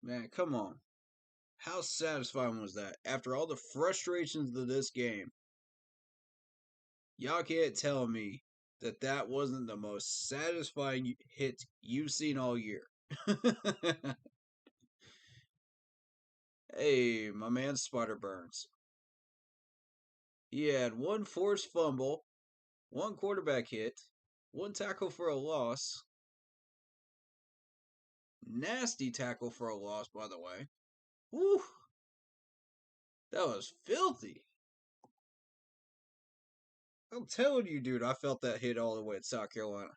Speaker 3: Man, come on. How satisfying was that? After all the frustrations of this game, y'all can't tell me that that wasn't the most satisfying hit you've seen all year. Hey, my man Spider Burns. He had one forced fumble, one quarterback hit, one tackle for a loss. Nasty tackle for a loss, by the way. Whew. That was filthy. I'm telling you, dude, I felt that hit all the way at South Carolina.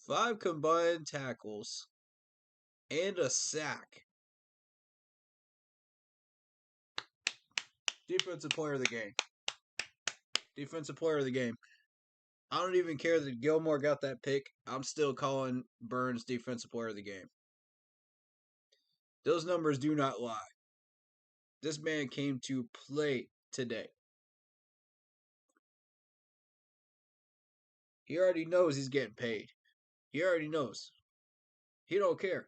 Speaker 3: 5 combined tackles and a sack. Defensive player of the game. Defensive player of the game. I don't even care that Gilmore got that pick. I'm still calling Burns defensive player of the game. Those numbers do not lie. This man came to play today. He already knows he's getting paid. He already knows. He don't care.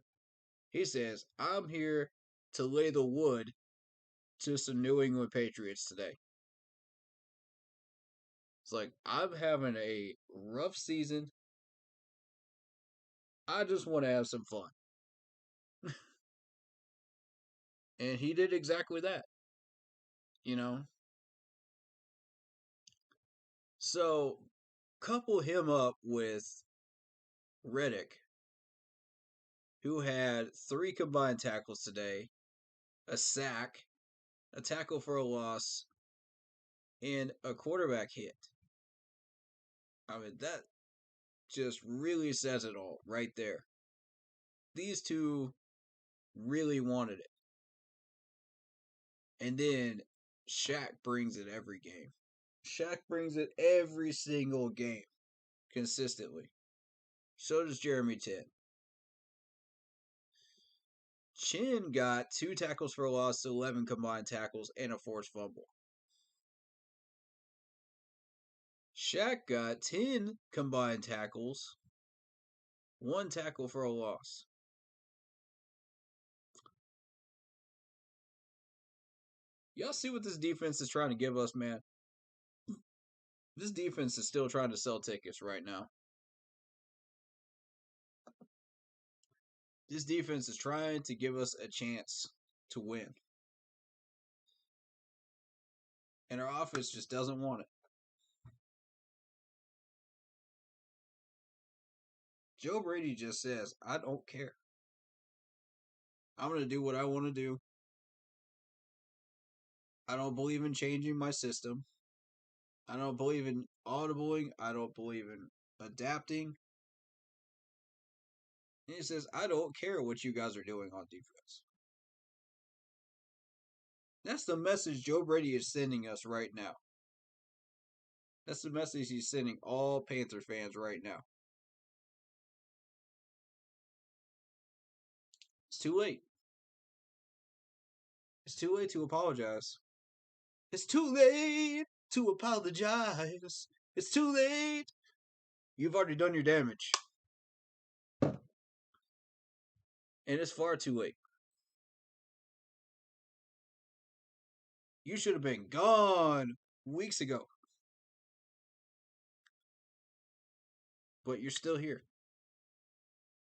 Speaker 3: He says, I'm here to lay the wood to some New England Patriots today. It's like, I'm having a rough season. I just want to have some fun. And he did exactly that. You know? So, couple him up with Reddick, who had 3 combined tackles today, a sack, a tackle for a loss, and a quarterback hit. I mean, that just really says it all right there. These two really wanted it. And then Shaq brings it every game. Shaq brings it every single game, consistently. So does Jeremy Chin. Chin got 2 tackles for a loss, 11 combined tackles, and a forced fumble. Shaq got 10 combined tackles, 1 tackle for a loss. Y'all see what this defense is trying to give us, man? This defense is still trying to sell tickets right now. This defense is trying to give us a chance to win. And our offense just doesn't want it. Joe Brady just says, I don't care. I'm going to do what I want to do. I don't believe in changing my system. I don't believe in audibling. I don't believe in adapting. And he says, I don't care what you guys are doing on defense. That's the message Joe Brady is sending us right now. That's the message he's sending all Panther fans right now. It's too late. It's too late to apologize. It's too late to apologize. It's too late. You've already done your damage. And it's far too late. You should have been gone weeks ago. But you're still here.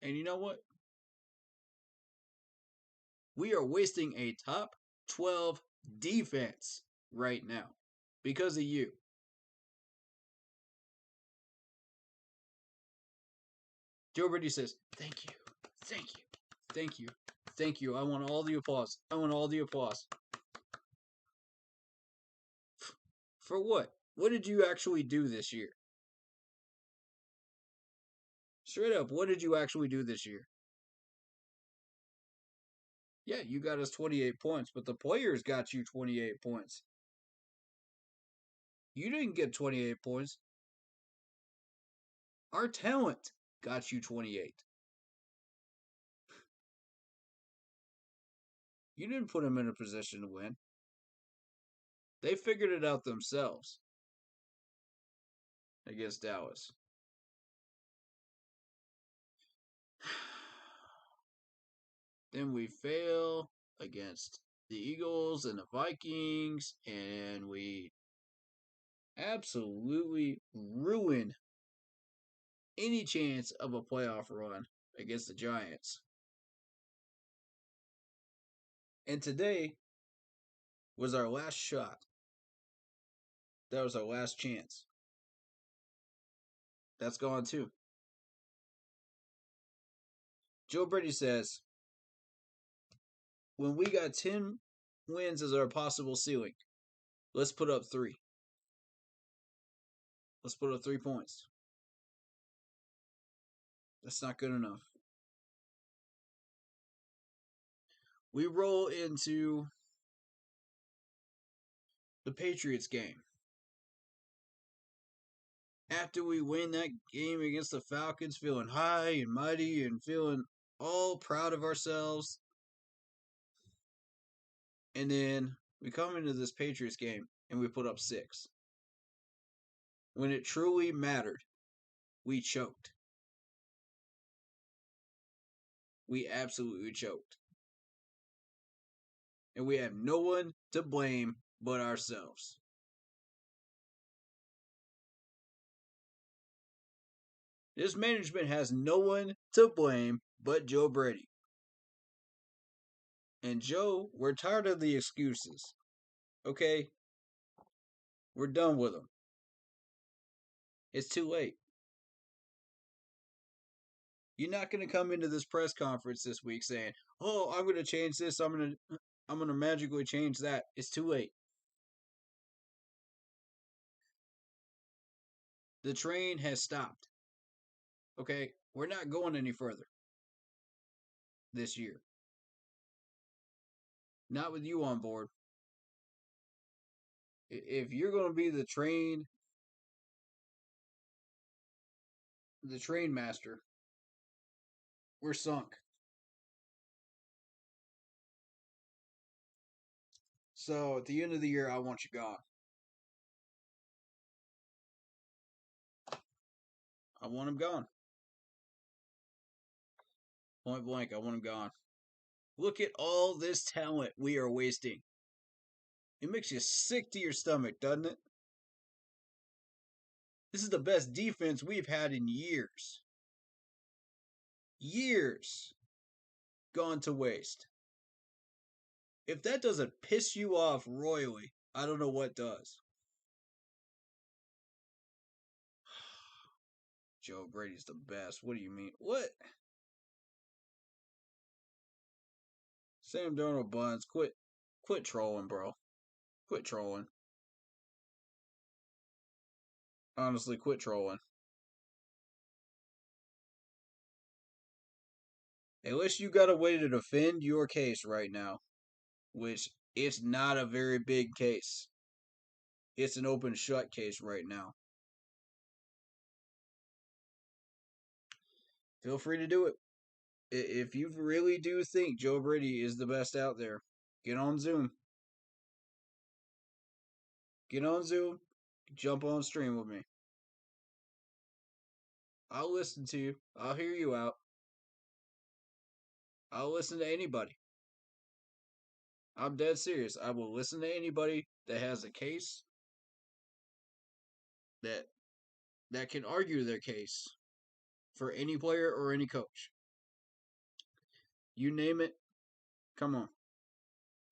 Speaker 3: And you know what? We are wasting a top 12 defense right now because of you. Joe Brady says, thank you, thank you, thank you, thank you. I want all the applause. I want all the applause. For what? What did you actually do this year? Straight up, what did you actually do this year? Yeah, you got us 28 points, but the players got you 28 points. You didn't get 28 points. Our talent got you 28. You didn't put them in a position to win. They figured it out themselves against Dallas. Then we fail against the Eagles and the Vikings, and we absolutely ruin any chance of a playoff run against the Giants. And today was our last shot. That was our last chance. That's gone too. Joe Brady says, when we got 10 wins as our possible ceiling, let's put up 3. Let's put up 3 points. That's not good enough. We roll into the Patriots game. After we win that game against the Falcons, feeling high and mighty and feeling all proud of ourselves. And then we come into this Patriots game and we put up 6. When it truly mattered, we choked. We absolutely choked. And we have no one to blame but ourselves. This management has no one to blame but Joe Brady. And Joe, we're tired of the excuses. Okay? We're done with them. It's too late. You're not going to come into this press conference this week saying, "Oh, I'm going to change this. I'm going to magically change that." It's too late. The train has stopped. Okay? We're not going any further this year. Not with you on board. If you're going to be the train master, we're sunk. So at the end of the year, I want you gone. I want him gone. Point blank, I want him gone. Look at all this talent we are wasting. It makes you sick to your stomach, doesn't it? This is the best defense we've had in years. Years gone to waste. If that doesn't piss you off royally, I don't know what does. Joe Brady's the best. What do you mean? What? Sam Darnold buns. Quit trolling, bro. Quit trolling. Honestly, quit trolling. Unless you got a way to defend your case right now, which it's not a very big case. It's an open shut case right now. Feel free to do it. If you really do think Joe Brady is the best out there, get on Zoom. Get on Zoom. Jump on stream with me. I'll listen to you. I'll hear you out. I'll listen to anybody. I'm dead serious. I will listen to anybody that has a case that can argue their case for any player or any coach. You name it, come on.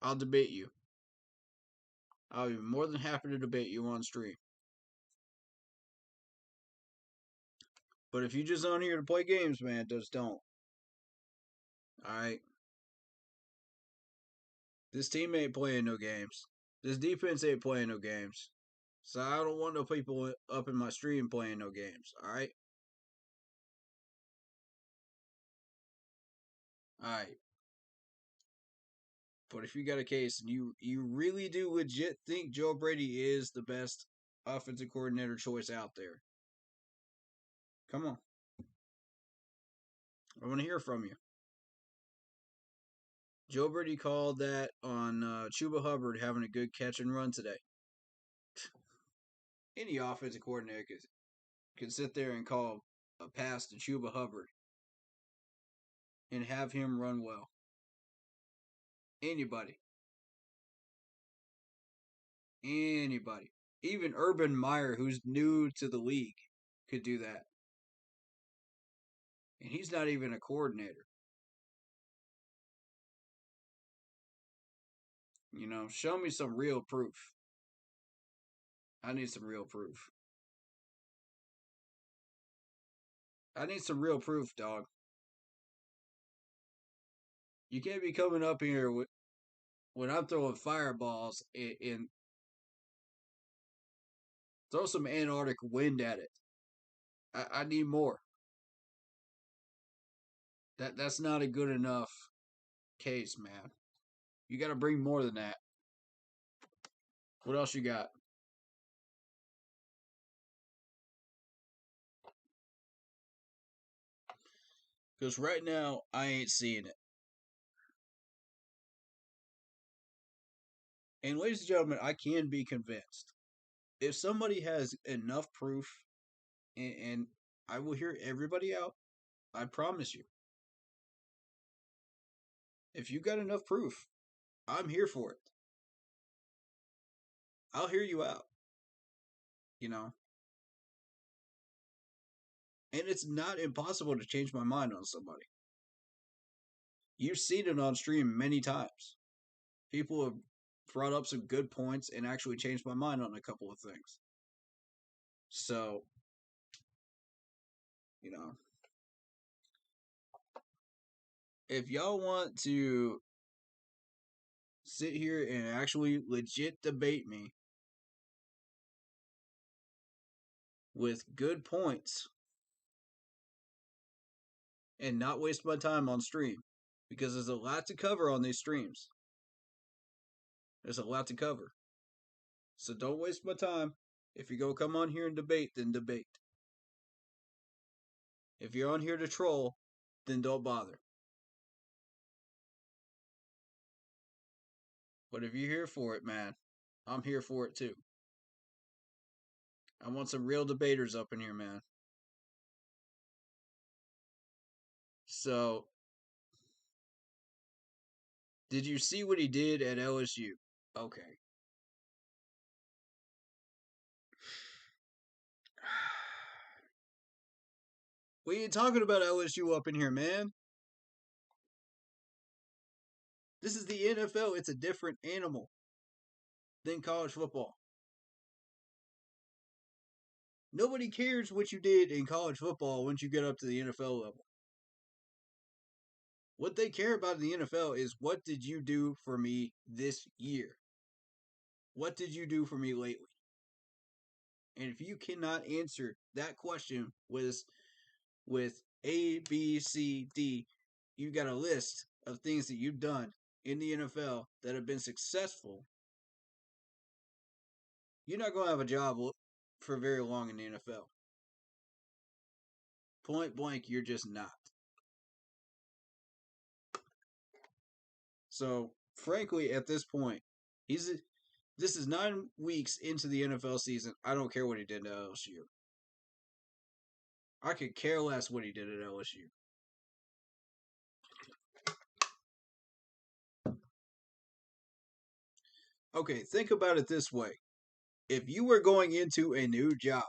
Speaker 3: I'll debate you. I'll be more than happy to debate you on stream. But if you just on here to play games, man, just don't. Alright? This team ain't playing no games. This defense ain't playing no games. So I don't want no people up in my stream playing no games. Alright? Alright. But if you got a case and you really do legit think Joe Brady is the best offensive coordinator choice out there, come on. I want to hear from you. Joe Brady called that on Chuba Hubbard having a good catch and run today. Any offensive coordinator could sit there and call a pass to Chuba Hubbard and have him run well. Anybody. Even Urban Meyer, who's new to the league, could do that. And he's not even a coordinator. You know, show me some real proof. I need some real proof. I need some real proof, dog. You can't be coming up here when I'm throwing fireballs and throw some Antarctic wind at it. I need more. That's not a good enough case, man. You got to bring more than that. What else you got? Because right now, I ain't seeing it. And ladies and gentlemen, I can be convinced. If somebody has enough proof, and I will hear everybody out, I promise you. If you got enough proof, I'm here for it. I'll hear you out. You know? And it's not impossible to change my mind on somebody. You've seen it on stream many times. People have brought up some good points and actually changed my mind on a couple of things. So, you know, if y'all want to sit here and actually legit debate me with good points and not waste my time on stream, because there's a lot to cover on these streams. There's a lot to cover. So don't waste my time. If you're going to come on here and debate, then debate. If you're on here to troll, then don't bother. But if you're here for it, man, I'm here for it too. I want some real debaters up in here, man. So, did you see what he did at LSU? Okay. We ain't talking about LSU up in here, man. This is the NFL. It's a different animal than college football. Nobody cares what you did in college football once you get up to the NFL level. What they care about in the NFL is what did you do for me this year? What did you do for me lately? And if you cannot answer that question with A, B, C, D, you got a list of things that you've done in the NFL that have been successful. You're not going to have a job for very long in the NFL. Point blank, you're just not. So, frankly, at this point, this is 9 weeks into the NFL season. I don't care what he did at LSU. I could care less what he did at LSU. Okay, think about it this way. If you were going into a new job,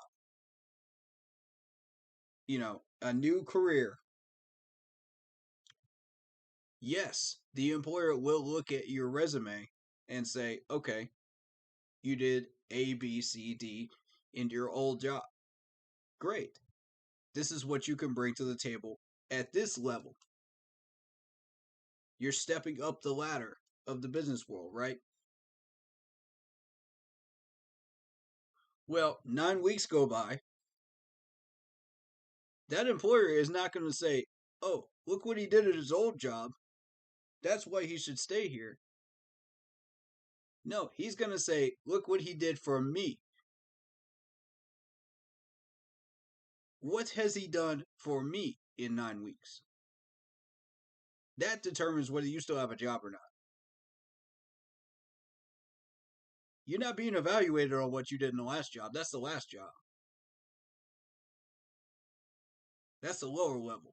Speaker 3: a new career, yes, the employer will look at your resume and say, okay, you did A, B, C, D in your old job. Great. This is what you can bring to the table at this level. You're stepping up the ladder of the business world, right? Well, 9 weeks go by. That employer is not going to say, oh, look what he did at his old job. That's why he should stay here. No, he's going to say, look what he did for me. What has he done for me in 9 weeks? That determines whether you still have a job or not. You're not being evaluated on what you did in the last job. That's the last job. That's the lower level.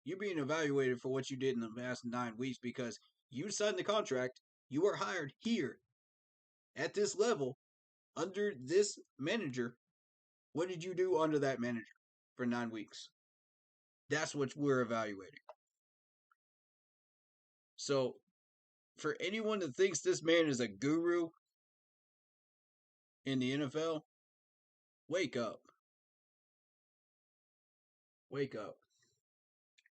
Speaker 3: You're being evaluated for what you did in the last 9 weeks because you signed the contract. You were hired here at this level under this manager. What did you do under that manager for 9 weeks? That's what we're evaluating. So, for anyone that thinks this man is a guru in the NFL, wake up. Wake up.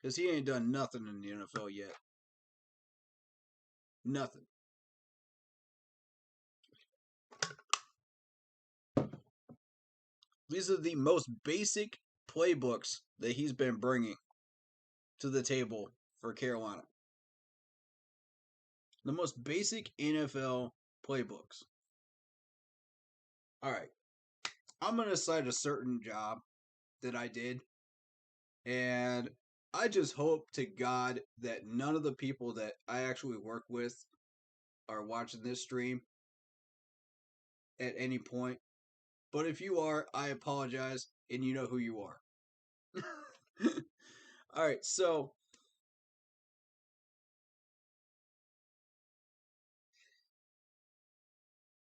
Speaker 3: Because he ain't done nothing in the NFL yet. Nothing. These are the most basic playbooks that he's been bringing to the table for Carolina. The most basic NFL playbooks. All right. I'm going to cite a certain job that I did. And I just hope to God that none of the people that I actually work with are watching this stream at any point. But if you are, I apologize, and you know who you are. All right, so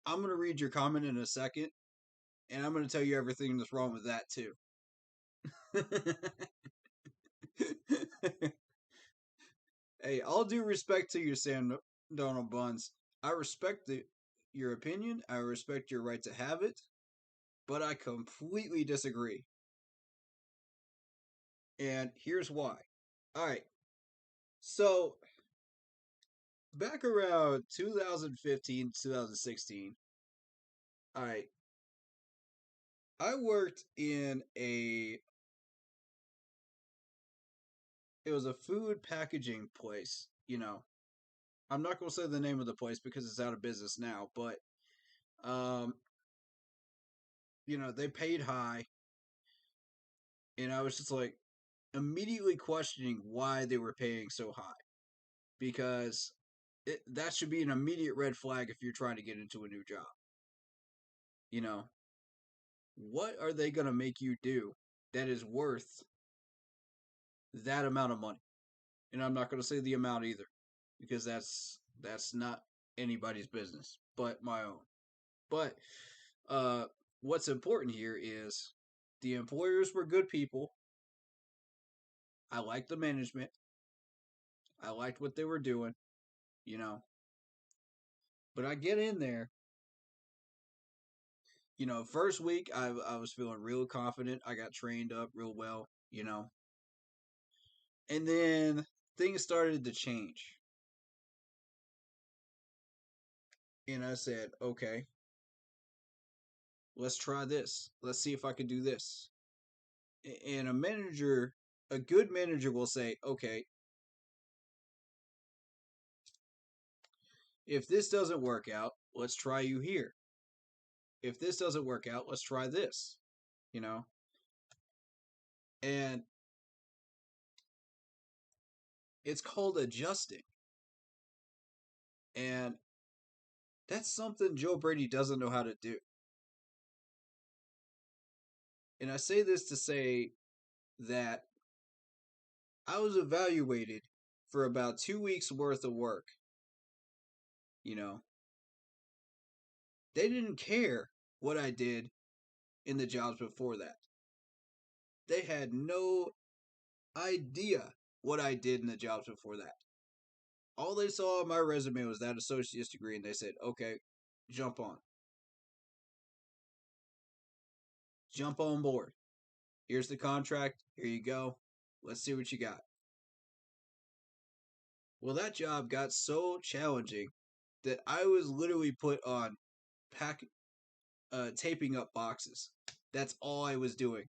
Speaker 3: I'm going to read your comment in a second, and I'm going to tell you everything that's wrong with that, too. Hey, all due respect to you, Sam Donald Buns. I respect your opinion. I respect your right to have it, but I completely disagree. And here's why. All right. So, back around 2015, 2016, all right, I worked in it was a food packaging place, I'm not going to say the name of the place because it's out of business now, but, um, they paid high, and I was just like immediately questioning why they were paying so high because that should be an immediate red flag if you're trying to get into a new job. What are they going to make you do that is worth that amount of money? And I'm not going to say the amount either because that's not anybody's business but my own. But what's important here is the employers were good people. I liked the management. I liked what they were doing, But I get in there, first week I was feeling real confident. I got trained up real well, And then things started to change. And I said, okay, let's try this. Let's see if I can do this. And a good manager will say, okay, if this doesn't work out, let's try you here. If this doesn't work out, let's try this, you know? And it's called adjusting. And that's something Joe Brady doesn't know how to do. And I say this to say that I was evaluated for about 2 weeks worth of work. You know, they didn't care what I did in the jobs before that. They had no idea what I did in the jobs before that. All they saw on my resume was that associate's degree, and they said, okay, jump on. Jump on board. Here's the contract. Here you go. Let's see what you got. Well, that job got so challenging that I was literally put on taping up boxes. That's all I was doing.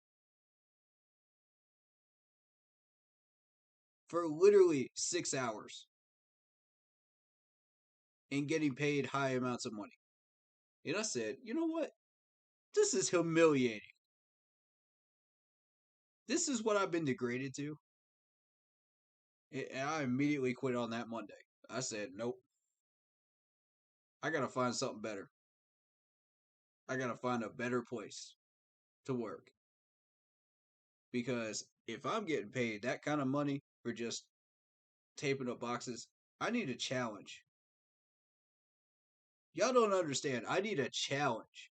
Speaker 3: For literally 6 hours. And getting paid high amounts of money. And I said, you know what? This is humiliating. This is what I've been degraded to. And I immediately quit on that Monday. I said, nope. I gotta find something better. I gotta find a better place to work. Because if I'm getting paid that kind of money for just taping up boxes, I need a challenge. Y'all don't understand. I need a challenge.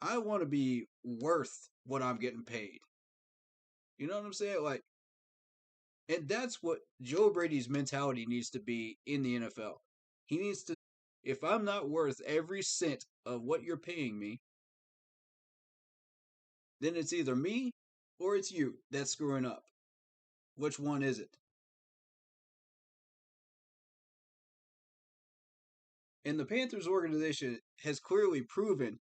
Speaker 3: I want to be worth what I'm getting paid. You know what I'm saying? Like, and that's what Joe Brady's mentality needs to be in the NFL. He needs to, if I'm not worth every cent of what you're paying me, then it's either me or it's you that's screwing up. Which one is it? And the Panthers organization has clearly proven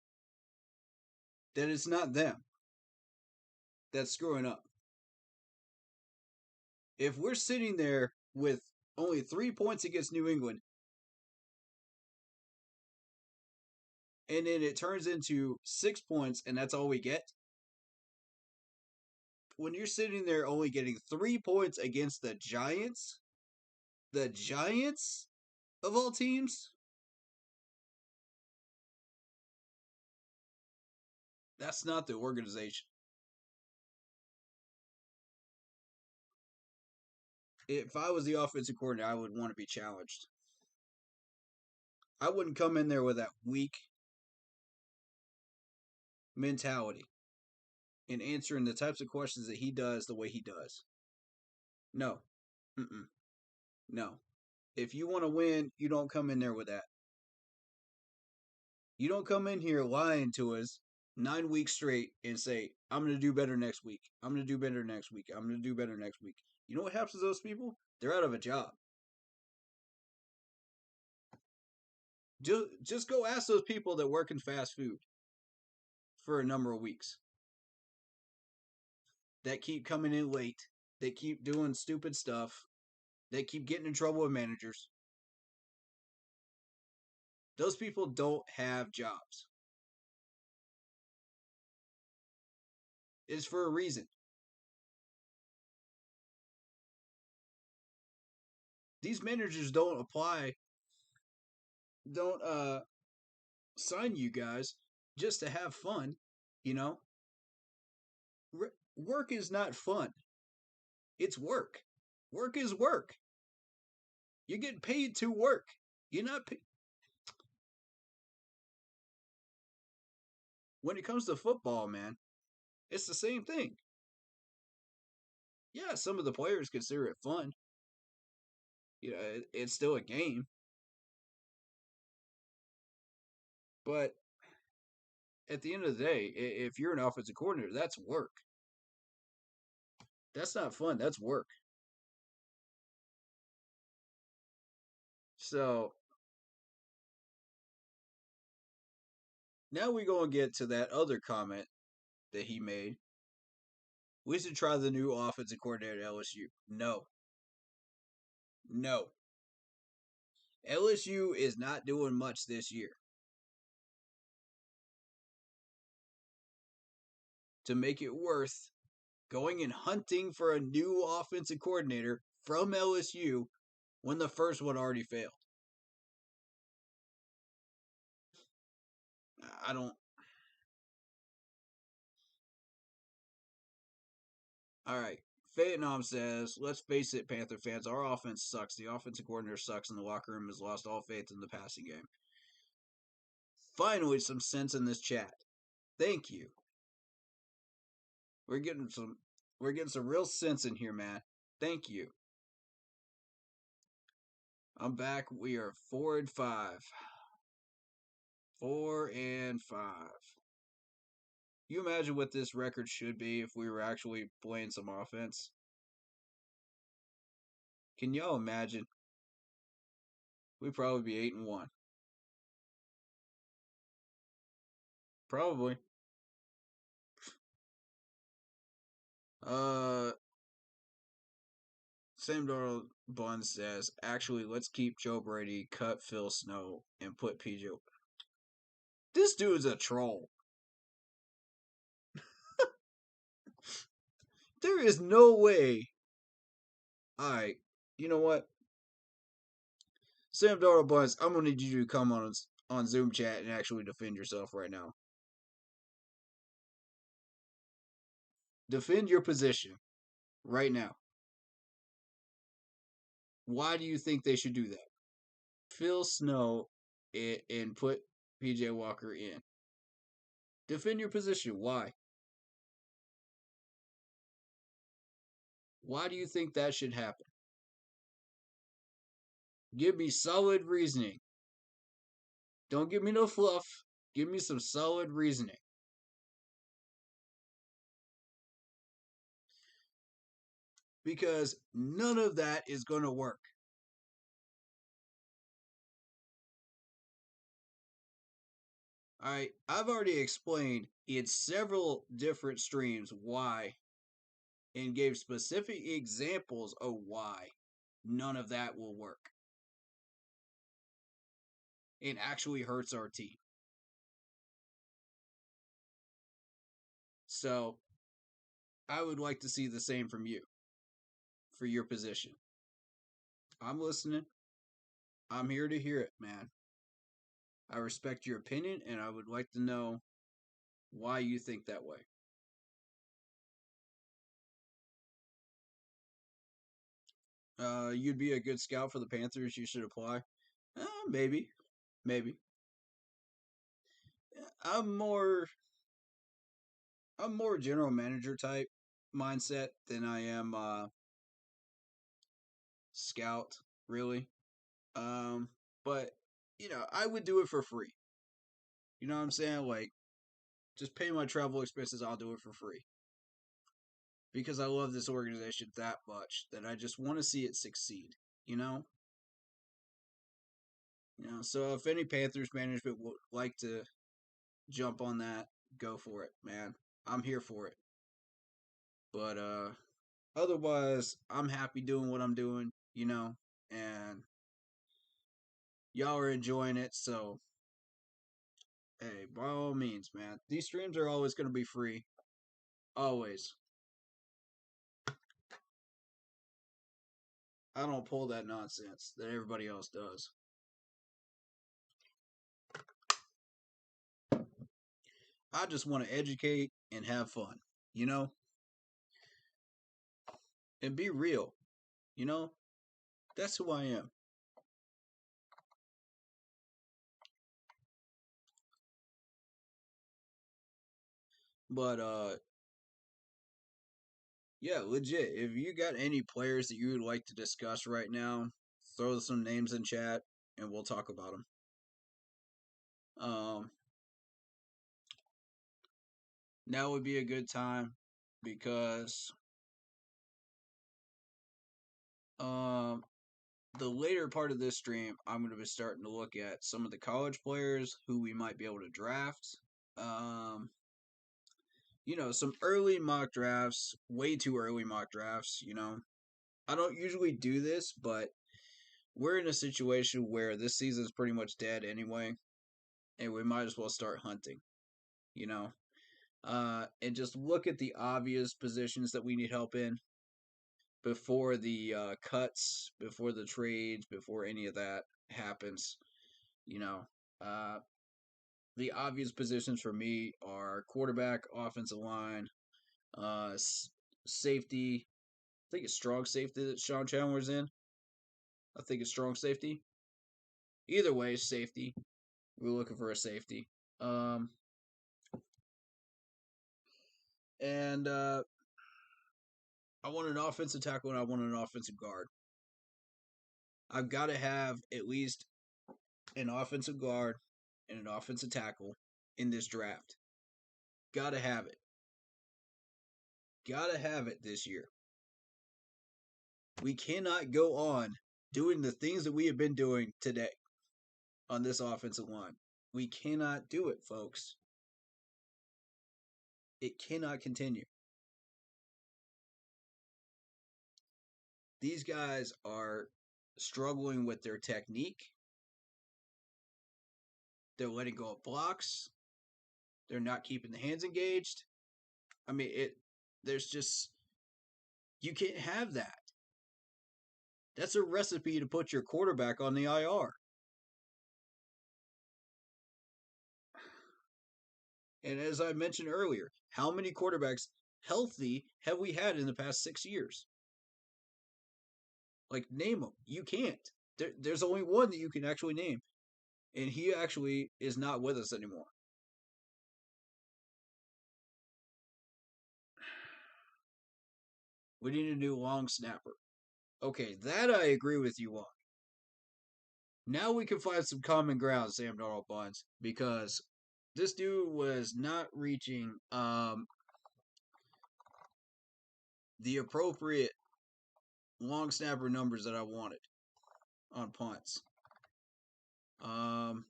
Speaker 3: that it's not them that's screwing up. If we're sitting there with only 3 points against New England, and then it turns into 6 points, and that's all we get. When you're sitting there only getting 3 points against the Giants of all teams, that's not the organization. If I was the offensive coordinator, I would want to be challenged. I wouldn't come in there with that weak mentality and answering the types of questions that he does the way he does. No. Mm-mm. No. If you want to win, you don't come in there with that. You don't come in here lying to us 9 weeks straight and say, I'm going to do better next week. I'm going to do better next week. I'm going to do better next week. You know what happens to those people? They're out of a job. Just go ask those people that work in fast food for a number of weeks. That keep coming in late. That keep doing stupid stuff. That keep getting in trouble with managers. Those people don't have jobs. It's for a reason. These managers don't sign you guys just to have fun, you know? Work is not fun. It's work. Work is work. You get paid to work. You're not When it comes to football, man, it's the same thing. Yeah, some of the players consider it fun. You know, it's still a game. But at the end of the day, if you're an offensive coordinator, that's work. That's not fun. That's work. So now we go and get to that other comment that he made. We should try the new offensive coordinator at LSU. No. No. LSU is not doing much this year. To make it worth going and hunting for a new offensive coordinator from LSU when the first one already failed. I don't. All right. Vietnam says, let's face it, Panther fans, our offense sucks. The offensive coordinator sucks, and the locker room has lost all faith in the passing game. Finally, some sense in this chat. Thank you. We're getting some real sense in here, man. Thank you. I'm back. We are 4-5. 4-5. You imagine what this record should be if we were actually playing some offense? Can y'all imagine? We'd probably be 8-1. Probably. Sam Darnold Bun says, actually, let's keep Joe Brady, cut Phil Snow, and put PJ. This dude's a troll. There is no way. Alright, you know what? Sam Darnold Buns, I'm gonna need you to come on Zoom chat and actually defend yourself right now. Defend your position right now. Why do you think they should do that? Phil Snow and put PJ Walker in. Defend your position. Why? Why do you think that should happen? Give me solid reasoning. Don't give me no fluff. Give me some solid reasoning. Because none of that is going to work. Alright, I've already explained in several different streams why and gave specific examples of why none of that will work. It actually hurts our team. So, I would like to see the same from you for your position. I'm listening. I'm here to hear it, man. I respect your opinion, and I would like to know why you think that way. You'd be a good scout for the Panthers. You should apply. Maybe. I'm more general manager type mindset than I am scout, really. But I would do it for free. You know what I'm saying? Like, just pay my travel expenses. I'll do it for free because I love this organization that much that I just want to see it succeed. You know. So if any Panthers management would like to jump on that, go for it, man. I'm here for it. But otherwise, I'm happy doing what I'm doing, and y'all are enjoying it, so hey, by all means, man. These streams are always going to be free. Always. I don't pull that nonsense that everybody else does. I just want to educate and have fun, and be real, That's who I am. But yeah, legit. If you got any players that you would like to discuss right now, throw some names in chat and we'll talk about them. Now would be a good time because The later part of this stream, I'm going to be starting to look at some of the college players who we might be able to draft. Some early mock drafts, way too early mock drafts. I don't usually do this, but we're in a situation where this season is pretty much dead anyway, and we might as well start hunting. And just look at the obvious positions that we need help in before the cuts, before the trades, before any of that happens. Uh, the obvious positions for me are quarterback, offensive line, safety. I think it's strong safety that Sean Chandler's in. I think it's strong safety. Either way, safety. We're looking for a safety. And I want an offensive tackle and I want an offensive guard. I've got to have at least an offensive guard and an offensive tackle in this draft. Got to have it. Got to have it this year. We cannot go on doing the things that we have been doing today on this offensive line. We cannot do it, folks. It cannot continue. These guys are struggling with their technique. They're letting go of blocks. They're not keeping the hands engaged. I mean, you can't have that. That's a recipe to put your quarterback on the IR. And as I mentioned earlier, how many quarterbacks healthy have we had in the past 6 years? Like, name them. You can't. There's only one that you can actually name. And he actually is not with us anymore. We need a new long snapper. Okay, that I agree with you on. Now we can find some common ground, Sam Darnold Buns, because this dude was not reaching the appropriate long snapper numbers that I wanted on punts. And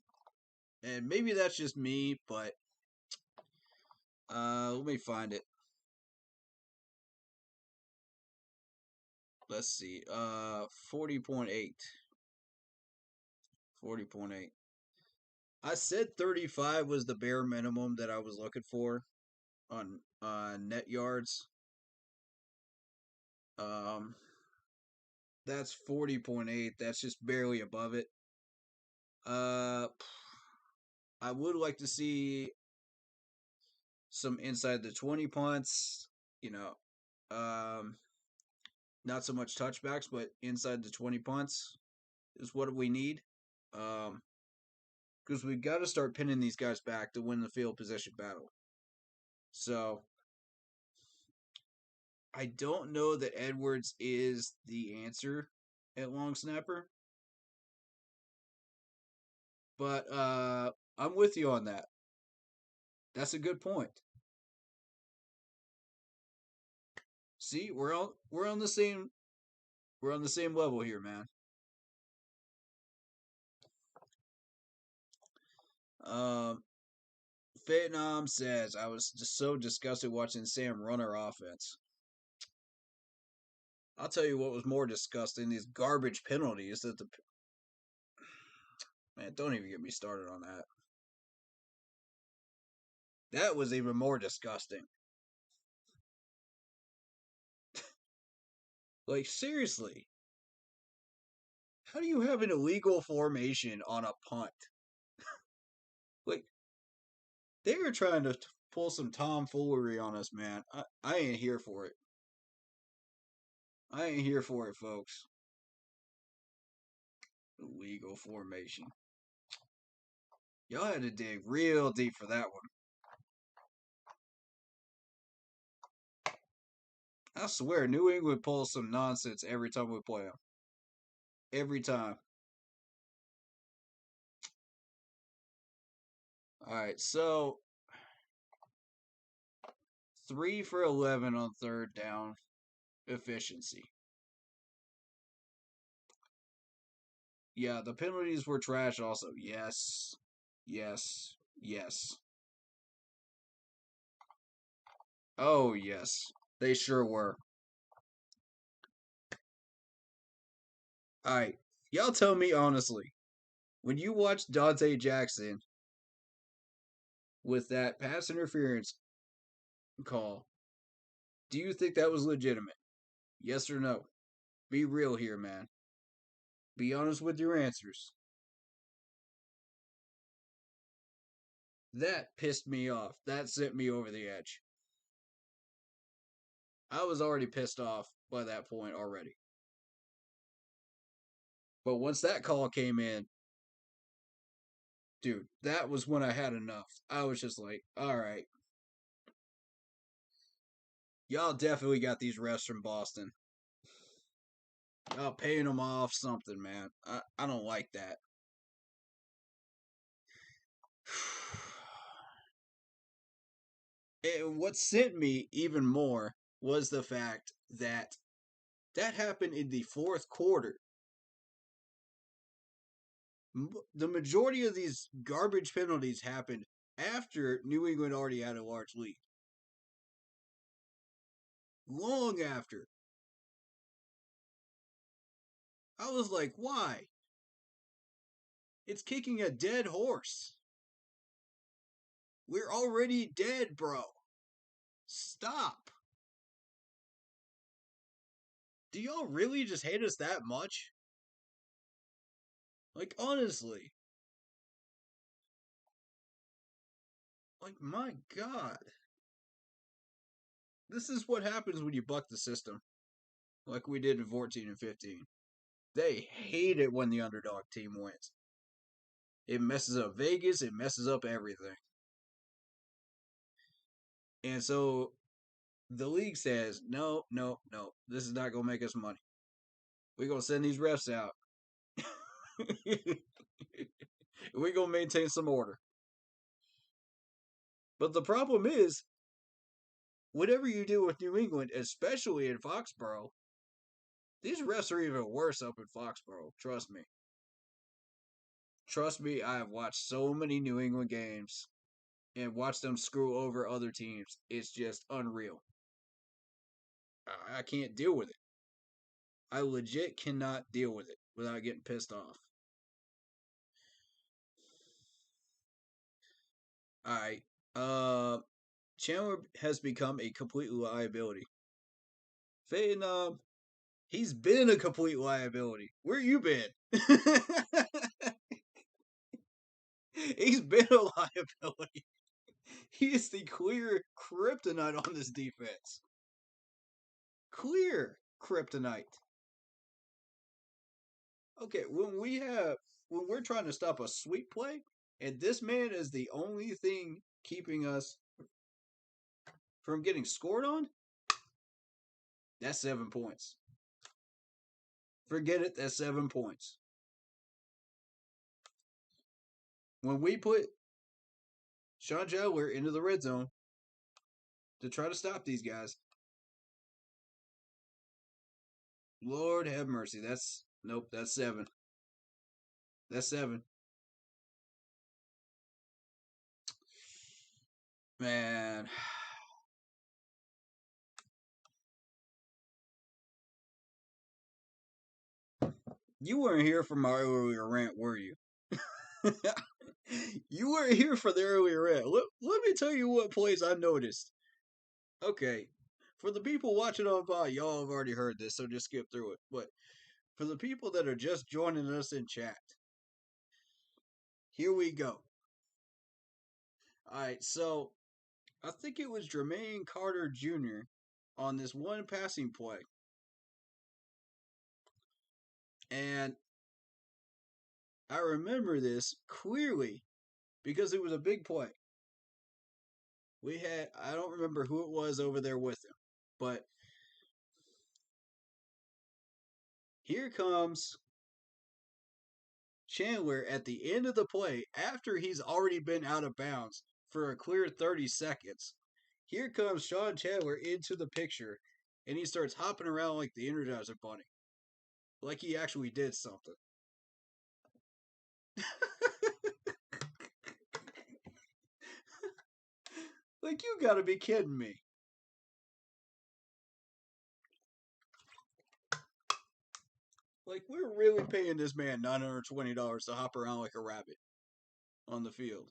Speaker 3: maybe that's just me, but let me find it. Let's see. 40.8. 40.8. I said 35 was the bare minimum that I was looking for on net yards. That's 40.8. That's just barely above it. I would like to see some inside the 20 punts, not so much touchbacks, but inside the 20 punts is what we need. Because we got to start pinning these guys back to win the field position battle. So I don't know that Edwards is the answer at long snapper. But I'm with you on that. That's a good point. See, we're on the same level here, man. Vietnam says, I was just so disgusted watching Sam run our offense. I'll tell you what was more disgusting, these garbage penalties that man, don't even get me started on that. That was even more disgusting. Like, seriously. How do you have an illegal formation on a punt? Like, they were trying to pull some tomfoolery on us, man. I ain't here for it. I ain't here for it, folks. Illegal formation. Y'all had to dig real deep for that one. I swear, New England pulls some nonsense every time we play them. Every time. Alright, so 3 for 11 on third down efficiency. Yeah, the penalties were trash also. Yes. Yes. Yes. Oh, yes. They sure were. Alright. Y'all tell me honestly. When you watch Dante Jackson with that pass interference call, do you think that was legitimate? Yes or no? Be real here, man. Be honest with your answers. That pissed me off. That sent me over the edge. I was already pissed off by that point already. But once that call came in, dude, that was when I had enough. I was just like, all right, y'all definitely got these refs from Boston. Y'all paying them off something, man. I don't like that. And what sent me even more was the fact that that happened in the fourth quarter. The majority of these garbage penalties happened after New England already had a large lead. Long after. I was like, why? It's kicking a dead horse. We're already dead, bro. Stop. Do y'all really just hate us that much? Like, honestly. Like, my God. This is what happens when you buck the system. Like we did in 14 and 15. They hate it when the underdog team wins. It messes up Vegas. It messes up everything. And so the league says, no, no, no. This is not going to make us money. We're going to send these refs out. We're going to maintain some order. But the problem is, whatever you do with New England, especially in Foxborough, these refs are even worse up in Foxborough. Trust me. Trust me, I have watched so many New England games and watched them screw over other teams. It's just unreal. I can't deal with it. I legit cannot deal with it without getting pissed off. Alright. Chandler has become a complete liability. Faye, he's been a complete liability. Where you been? He's been a liability. He is the clear kryptonite on this defense. Clear kryptonite. Okay, when we're trying to stop a sweep play, and this man is the only thing keeping us from getting scored on, that's 7 points. Forget it, that's 7 points. When we put Sean Chandler into the red zone to try to stop these guys, Lord have mercy. That's 7. That's 7. Man. You weren't here for my earlier rant, were you? You weren't here for the earlier rant. Let me tell you what plays I noticed. Okay. For the people watching on pod, y'all have already heard this, so just skip through it. But for the people that are just joining us in chat, here we go. Alright, so I think it was Jermaine Carter Jr. on this one passing play. And I remember this clearly because it was a big play. I don't remember who it was over there with him, but here comes Chandler at the end of the play after he's already been out of bounds for a clear 30 seconds. Here comes Sean Chandler into the picture, and he starts hopping around like the Energizer Bunny. Like he actually did something. Like, you gotta be kidding me. Like, we're really paying this man $920 to hop around like a rabbit on the field.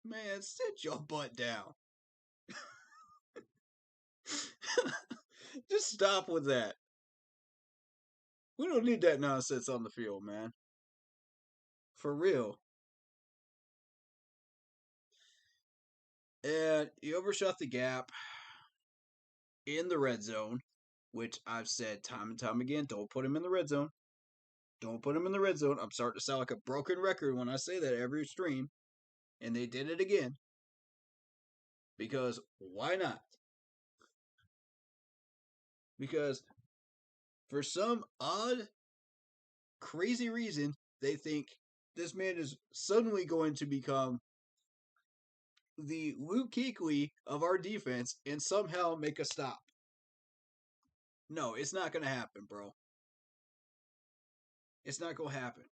Speaker 3: Man, sit your butt down. Just stop with that. We don't need that nonsense on the field, man. For real. And he overshot the gap in the red zone, which I've said time and time again, don't put him in the red zone. Don't put him in the red zone. I'm starting to sound like a broken record when I say that every stream. And they did it again. Because why not? Because for some odd, crazy reason, they think this man is suddenly going to become the Luke Kuechly of our defense and somehow make a stop. No, it's not going to happen, bro. It's not going to happen.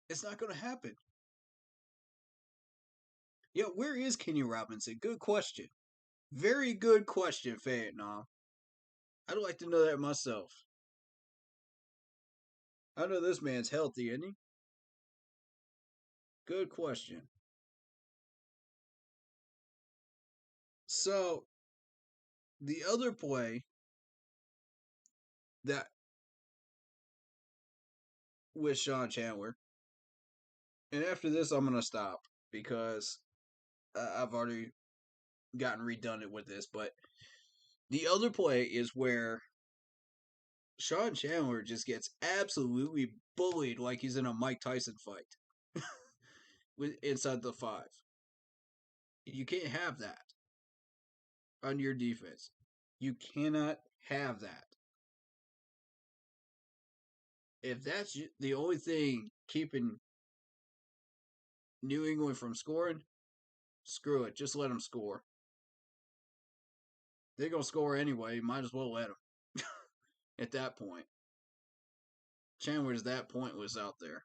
Speaker 3: It's not going to happen. Yeah, where is Kenny Robinson? Good question. Very good question, Vietnam. I'd like to know that myself. I know this man's healthy, isn't he? Good question. So, the other play that with Sean Chandler, and after this, I'm going to stop because I've already gotten redundant with this, but the other play is where Sean Chandler just gets absolutely bullied like he's in a Mike Tyson fight inside the 5. You can't have that on your defense. You cannot have that. If that's the only thing keeping New England from scoring, screw it. Just let them score. They're going to score anyway. Might as well let them. At that point. Chandler's that pointless out there.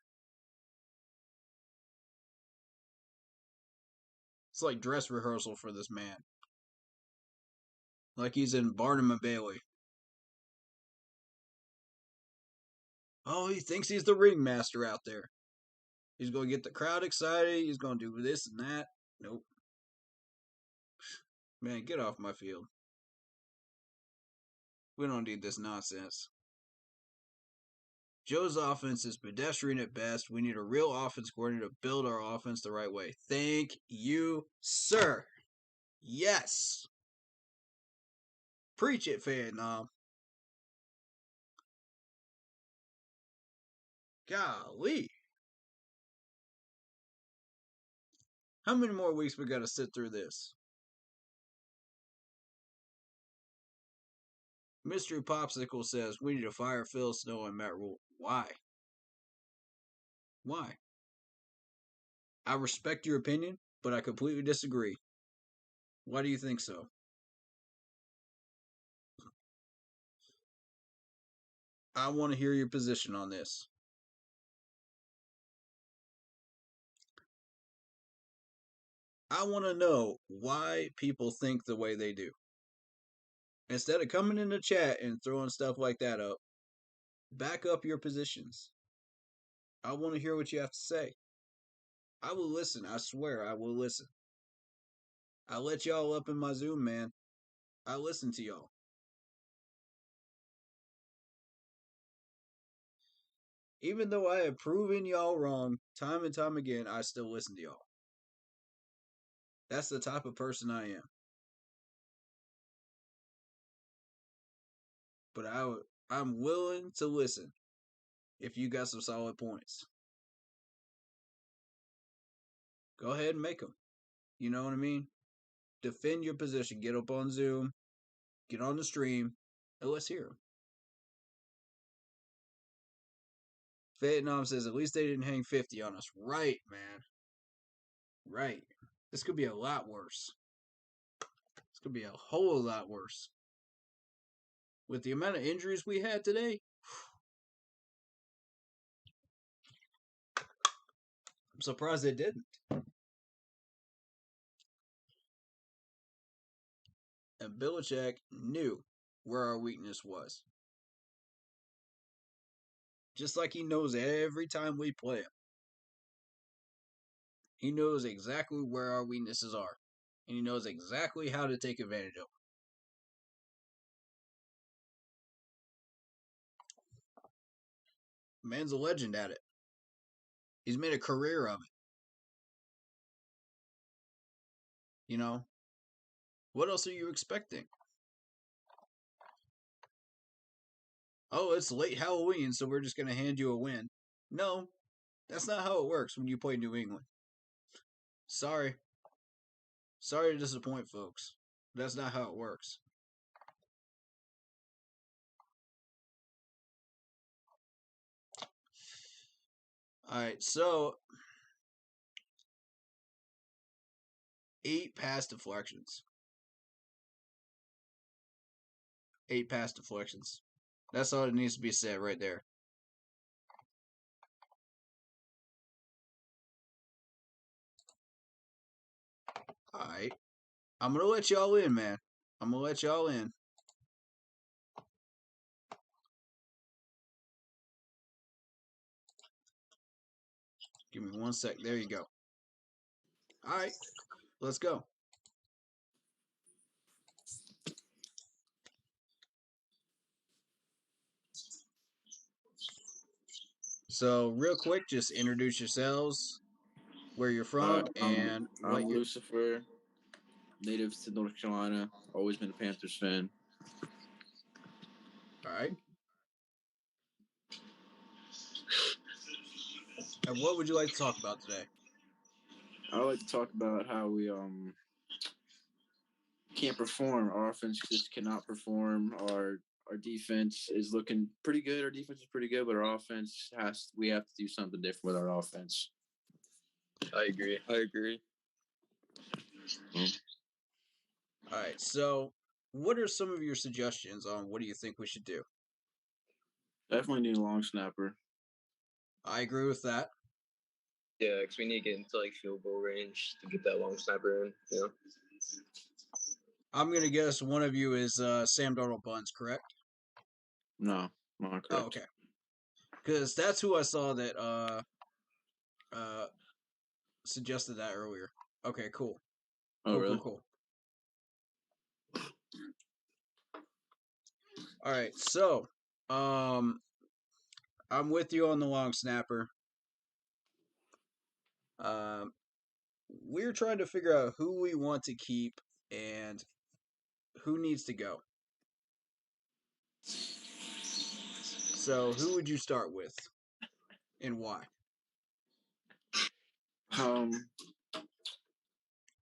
Speaker 3: It's like dress rehearsal for this man. Like he's in Barnum and Bailey. Oh, he thinks he's the ringmaster out there. He's going to get the crowd excited. He's going to do this and that. Nope. Man, get off my field. We don't need this nonsense. Joe's offense is pedestrian at best. We need a real offense coordinator to build our offense the right way. Thank you, sir. Yes. Preach it, Vietnam. Golly. How many more weeks we got to sit through this? Mystery Popsicle says we need to fire Phil Snow and Matt Rule. Why? Why? I respect your opinion, but I completely disagree. Why do you think so? I want to hear your position on this. I want to know why people think the way they do. Instead of coming in the chat and throwing stuff like that up, back up your positions. I want to hear what you have to say. I will listen. I swear I will listen. I let y'all up in my Zoom, man. I listen to y'all. Even though I have proven y'all wrong time and time again, I still listen to y'all. That's the type of person I am. But I'm willing to listen if you got some solid points. Go ahead and make them. You know what I mean? Defend your position. Get up on Zoom. Get on the stream. And let's hear them. Vietnam says, at least they didn't hang 50 on us. Right, man. Right. This could be a lot worse. This could be a whole lot worse. With the amount of injuries we had today, I'm surprised they didn't. And Belichick knew where our weakness was. Just like he knows every time we play him. He knows exactly where our weaknesses are. And he knows exactly how to take advantage of them. Man's a legend at it. He's made a career of it. You know? What else are you expecting? Oh, it's late Halloween, so we're just going to hand you a win. No, that's not how it works when you play New England. Sorry. Sorry to disappoint folks. That's not how it works. Alright, so 8 pass deflections. 8 pass deflections. That's all that needs to be said right there. Alright. I'm going to let y'all in, man. I'm going to let y'all in. Give me 1 sec. There you go. Alright. Let's go. So, real quick, just introduce yourselves, where you're from, and what
Speaker 6: I'm
Speaker 3: you...
Speaker 6: Lucifer, native to North Carolina. Always been a Panthers fan.
Speaker 3: Alright. And what would you like to talk about today?
Speaker 6: I like to talk about how we can't perform. Our offense just cannot perform. Our defense is looking pretty good. Our defense is pretty good, but our offense we have to do something different with our offense.
Speaker 7: I agree.
Speaker 3: Alright, so what are some of your suggestions on what do you think we should do?
Speaker 6: Definitely need a long snapper.
Speaker 3: I agree with that.
Speaker 7: Yeah, because we need to get into like field goal range to get that long snapper in. You know.
Speaker 3: I'm going to guess one of you is Sam Darnold Buns, correct?
Speaker 6: No, not correct.
Speaker 3: Oh, okay. Because that's who I saw that suggested that earlier. Okay, cool.
Speaker 6: Oh,
Speaker 3: Cool,
Speaker 6: really?
Speaker 3: cool. All right, so I'm with you on the long snapper. We're trying to figure out who we want to keep and who needs to go. So, who would you start with, and why?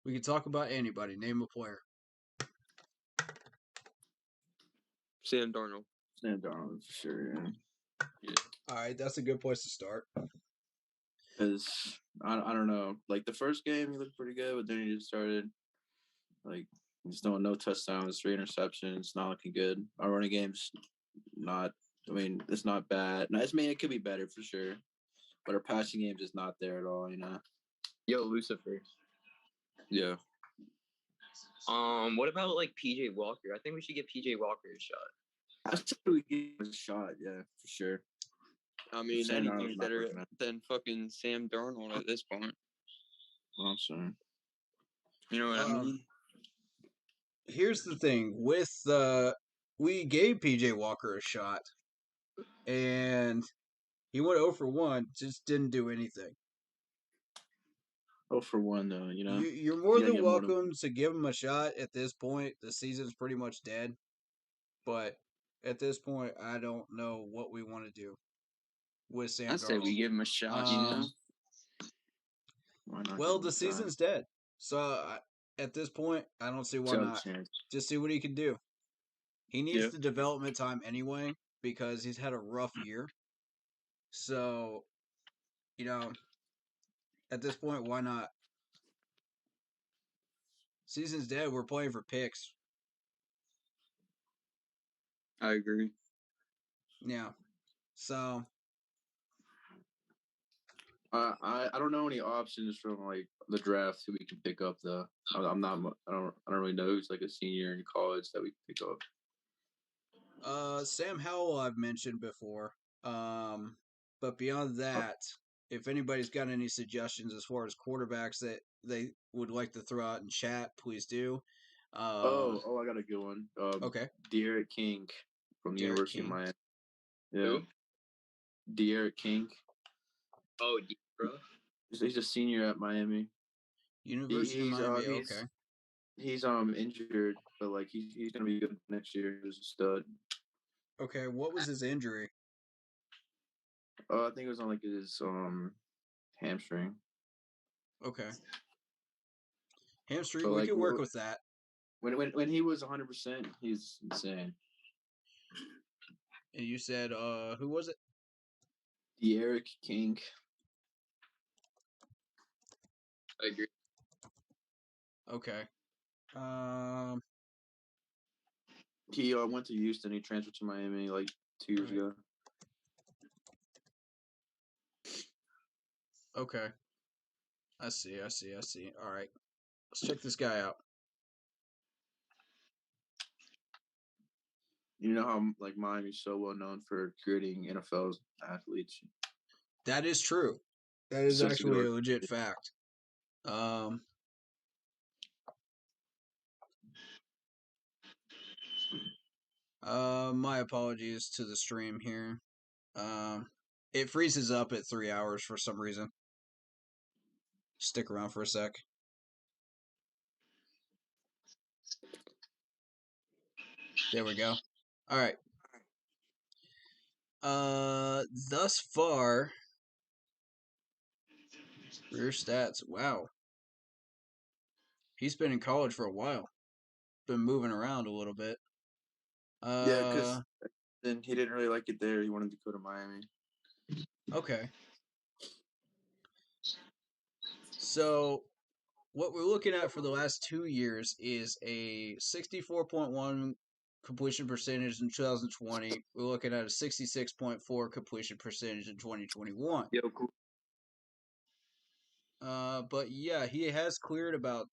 Speaker 3: We can talk about anybody. Name a player.
Speaker 7: Sam Darnold.
Speaker 6: Sam Darnold for sure. Yeah.
Speaker 3: All right, that's a good place to start.
Speaker 6: Because I don't know, like the first game he looked pretty good, but then he just started like just doing no touchdowns, 3 interceptions, not looking good. Our running game's not. I mean, it's not bad. No, it could be better for sure, but our passing game is not there at all. You know.
Speaker 7: Yo, Lucifer.
Speaker 6: Yeah.
Speaker 7: What about like PJ Walker? I think we should give PJ Walker a shot.
Speaker 6: I said we give him a shot. Yeah, for sure.
Speaker 8: I mean,
Speaker 6: Sam Darnold's
Speaker 8: anything's
Speaker 6: not
Speaker 8: better
Speaker 6: working out.
Speaker 8: than fucking Sam Darnold at this point.
Speaker 6: Well, I'm sorry.
Speaker 8: You know what I mean?
Speaker 3: Here's the thing with we gave PJ Walker a shot, and he went 0 for 1, just didn't do anything.
Speaker 6: Oh, for one though, you know.
Speaker 3: You're more
Speaker 6: You gotta
Speaker 3: than
Speaker 6: get more than-
Speaker 3: welcome to give him a shot at this point. The season's pretty much dead, but at this point, I don't know what we want to do with Sam
Speaker 8: I say we
Speaker 3: Darnold.
Speaker 8: give him a shot, you know?
Speaker 6: Why not
Speaker 3: Well,
Speaker 6: give him
Speaker 3: the
Speaker 6: a shot?
Speaker 3: season's dead, so at this point, I don't see why
Speaker 6: Take a
Speaker 3: not.
Speaker 6: chance.
Speaker 3: Just see what he can do. He needs
Speaker 8: Yeah.
Speaker 3: the development time anyway because he's had a rough year. So, you know, at this point, why not? Season's dead. We're playing for picks.
Speaker 8: I agree.
Speaker 3: Yeah. So,
Speaker 6: I don't know any options from like the draft who we can pick up though. I'm not. I don't really know who's like a senior in college that we can pick up.
Speaker 3: Sam Howell I've mentioned before. But beyond that, if anybody's got any suggestions as far as quarterbacks that they would like to throw out in chat, please do.
Speaker 6: I got a good one.
Speaker 3: Okay,
Speaker 6: De'Aaron King from the
Speaker 3: Derek
Speaker 6: University of
Speaker 3: King.
Speaker 6: Miami. Yeah,
Speaker 7: Who?
Speaker 6: De'Aaron King.
Speaker 7: Oh, bro.
Speaker 6: He's a senior at Miami.
Speaker 3: University of Miami. Okay.
Speaker 6: He's injured, but like he's gonna be good next year. He's a stud.
Speaker 3: Okay, what was his injury?
Speaker 6: I think it was on like his hamstring.
Speaker 3: Okay. Hamstring,
Speaker 6: But
Speaker 3: we
Speaker 6: like
Speaker 3: can work with that.
Speaker 6: when he was 100%, he's insane.
Speaker 3: And you said, who was it?
Speaker 6: De'Aaron King.
Speaker 7: I agree.
Speaker 3: Okay.
Speaker 6: He went to Houston. He transferred to Miami like 2 years ago.
Speaker 3: Okay. I see. All right. Let's check this guy out.
Speaker 6: You know how like Miami's so well known for creating NFL athletes.
Speaker 3: That is true. That is
Speaker 6: Such a
Speaker 3: actually
Speaker 6: good
Speaker 3: a legit fact. My apologies to the stream here. It freezes up at 3 hours for some reason. Stick around for a sec. There we go. All right. Thus far, career stats. Wow. He's been in college for a while. Been moving around a little bit.
Speaker 6: Yeah, because then he didn't really like it there. He wanted to go to Miami.
Speaker 3: Okay. So, what we're looking at for the last 2 years is a 64.1 completion percentage in 2020. We're looking at a 66.4 completion percentage in 2021.
Speaker 7: Yo, cool.
Speaker 3: But yeah, he has cleared about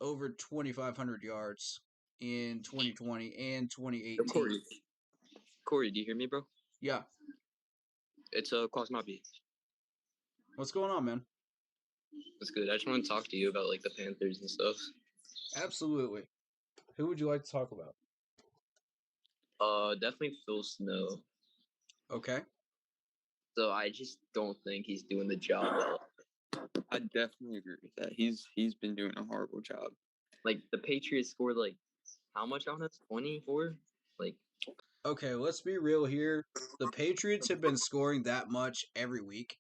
Speaker 3: over 2,500 yards in 2020 and 2018.
Speaker 7: Yo, Corey, do you hear me, bro?
Speaker 3: Yeah.
Speaker 7: It's Klaus Mappy.
Speaker 3: What's going on, man?
Speaker 7: That's good. I just want to talk to you about like the Panthers and stuff.
Speaker 3: Absolutely. Who would you like to talk about?
Speaker 7: Definitely Phil Snow.
Speaker 3: Okay.
Speaker 7: So I just don't think he's doing the job well.
Speaker 8: I definitely agree with that. He's been doing a horrible job.
Speaker 7: Like the Patriots scored like how much on us? 24? Like
Speaker 3: Okay, let's be real here. The Patriots have been scoring that much every week,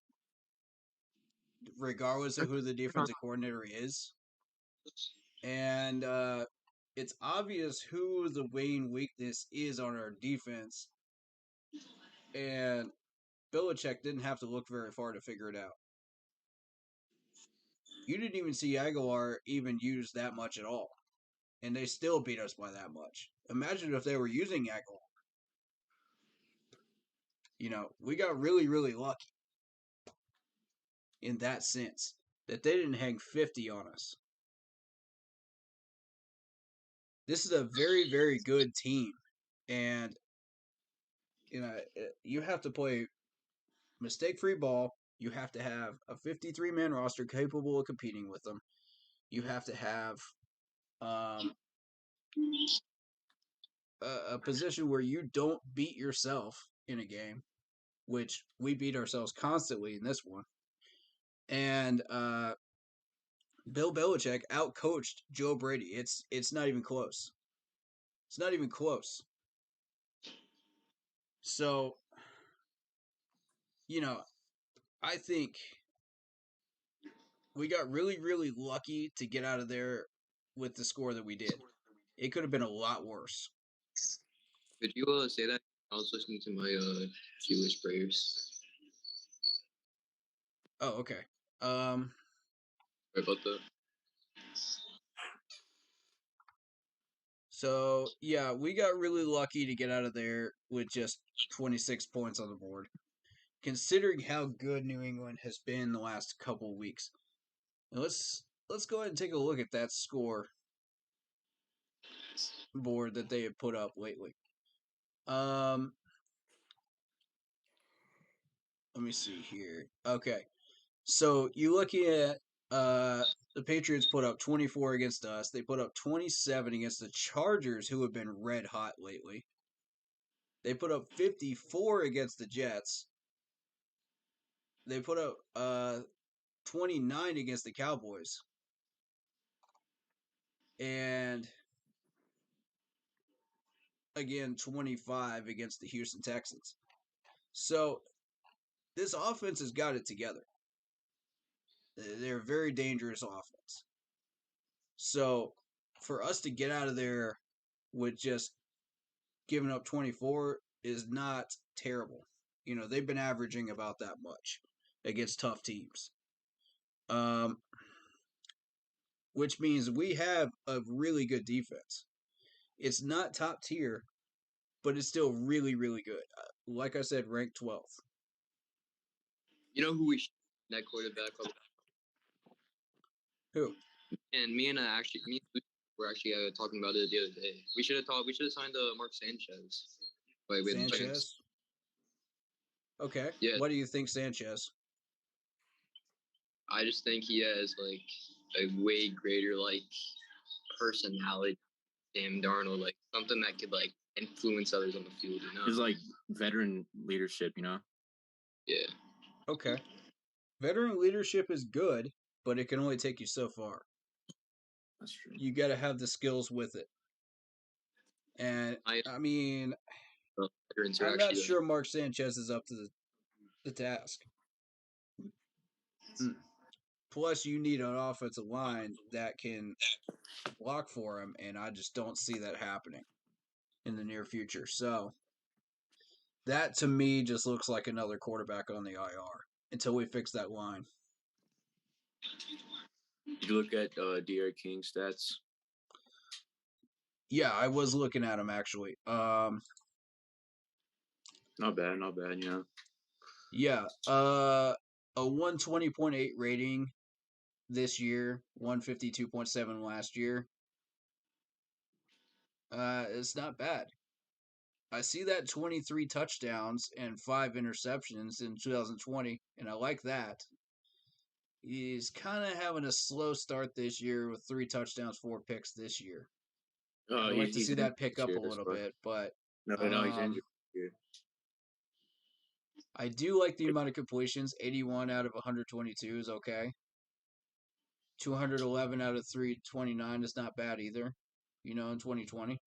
Speaker 3: regardless of who the defensive coordinator is. And it's obvious who the main weakness is on our defense. And Belichick didn't have to look very far to figure it out. You didn't even see Aguilar even used that much at all. And they still beat us by that much. Imagine if they were using Aguilar. You know, we got really, really lucky in that sense that they didn't hang 50 on us. This is a very, very good team. And, you know, you have to play mistake-free ball. You have to have a 53-man roster capable of competing with them. You have to have a position where you don't beat yourself in a game, which we beat ourselves constantly in this one. And Bill Belichick outcoached Joe Brady. It's not even close. It's not even close. So, you know, I think we got really, really lucky to get out of there with the score that we did. It could have been a lot worse.
Speaker 7: could you say that? I was listening to my Jewish prayers.
Speaker 3: Oh, okay.
Speaker 7: Sorry about that.
Speaker 3: So, yeah, we got really lucky to get out of there with just 26 points on the board. considering how good New England has been the last couple weeks. Now let's go ahead and take a look at that score board that they have put up lately. Let me see here. Okay. So you looking at the Patriots put up 24 against us. They put up 27 against the Chargers, who have been red hot lately. They put up 54 against the Jets. They put up 29 against the Cowboys. And again, 25 against the Houston Texans. So this offense has got it together. They're a very dangerous offense. So for us to get out of there with just giving up 24 is not terrible. You know, they've been averaging about that much against tough teams. Which means we have a really good defense. It's not top tier, but it's still really, really good. Like I said, ranked 12th.
Speaker 7: You know who we should that quarterback?
Speaker 3: Who?
Speaker 7: And me and Luke were actually talking about it the other day. We should have signed Mark Sanchez. With
Speaker 3: Sanchez? Okay.
Speaker 7: Yeah.
Speaker 3: What do you think, Sanchez?
Speaker 7: I just think he has like a way greater like personality than Darnold, like something that could like influence others on the field, you know?
Speaker 6: He's like veteran leadership, you know?
Speaker 7: Yeah.
Speaker 3: Okay. Veteran leadership is good, but it can only take you so far.
Speaker 6: That's true.
Speaker 3: You got to have the skills with it. And I mean, I'm not sure Mark Sanchez is up to the task. Plus, you need an offensive line that can block for him, and I just don't see that happening in the near future. So that to me just looks like another quarterback on the IR until we fix that line.
Speaker 6: Did you look at DR King's stats?
Speaker 3: Yeah, I was looking at him actually.
Speaker 6: Not bad, you know.
Speaker 3: Yeah, a 120.8 rating this year, 152.7 last year. It's not bad. I see that 23 touchdowns and 5 interceptions in 2020, and I like that. He's kind of having a slow start this year with 3 touchdowns, 4 picks this year. I'd like to see that pick up a little bit, but
Speaker 6: no, he's injured here.
Speaker 3: I do like the amount of completions. 81 out of 122 is okay. 211 out of 329 is not bad either, you know, in 2020.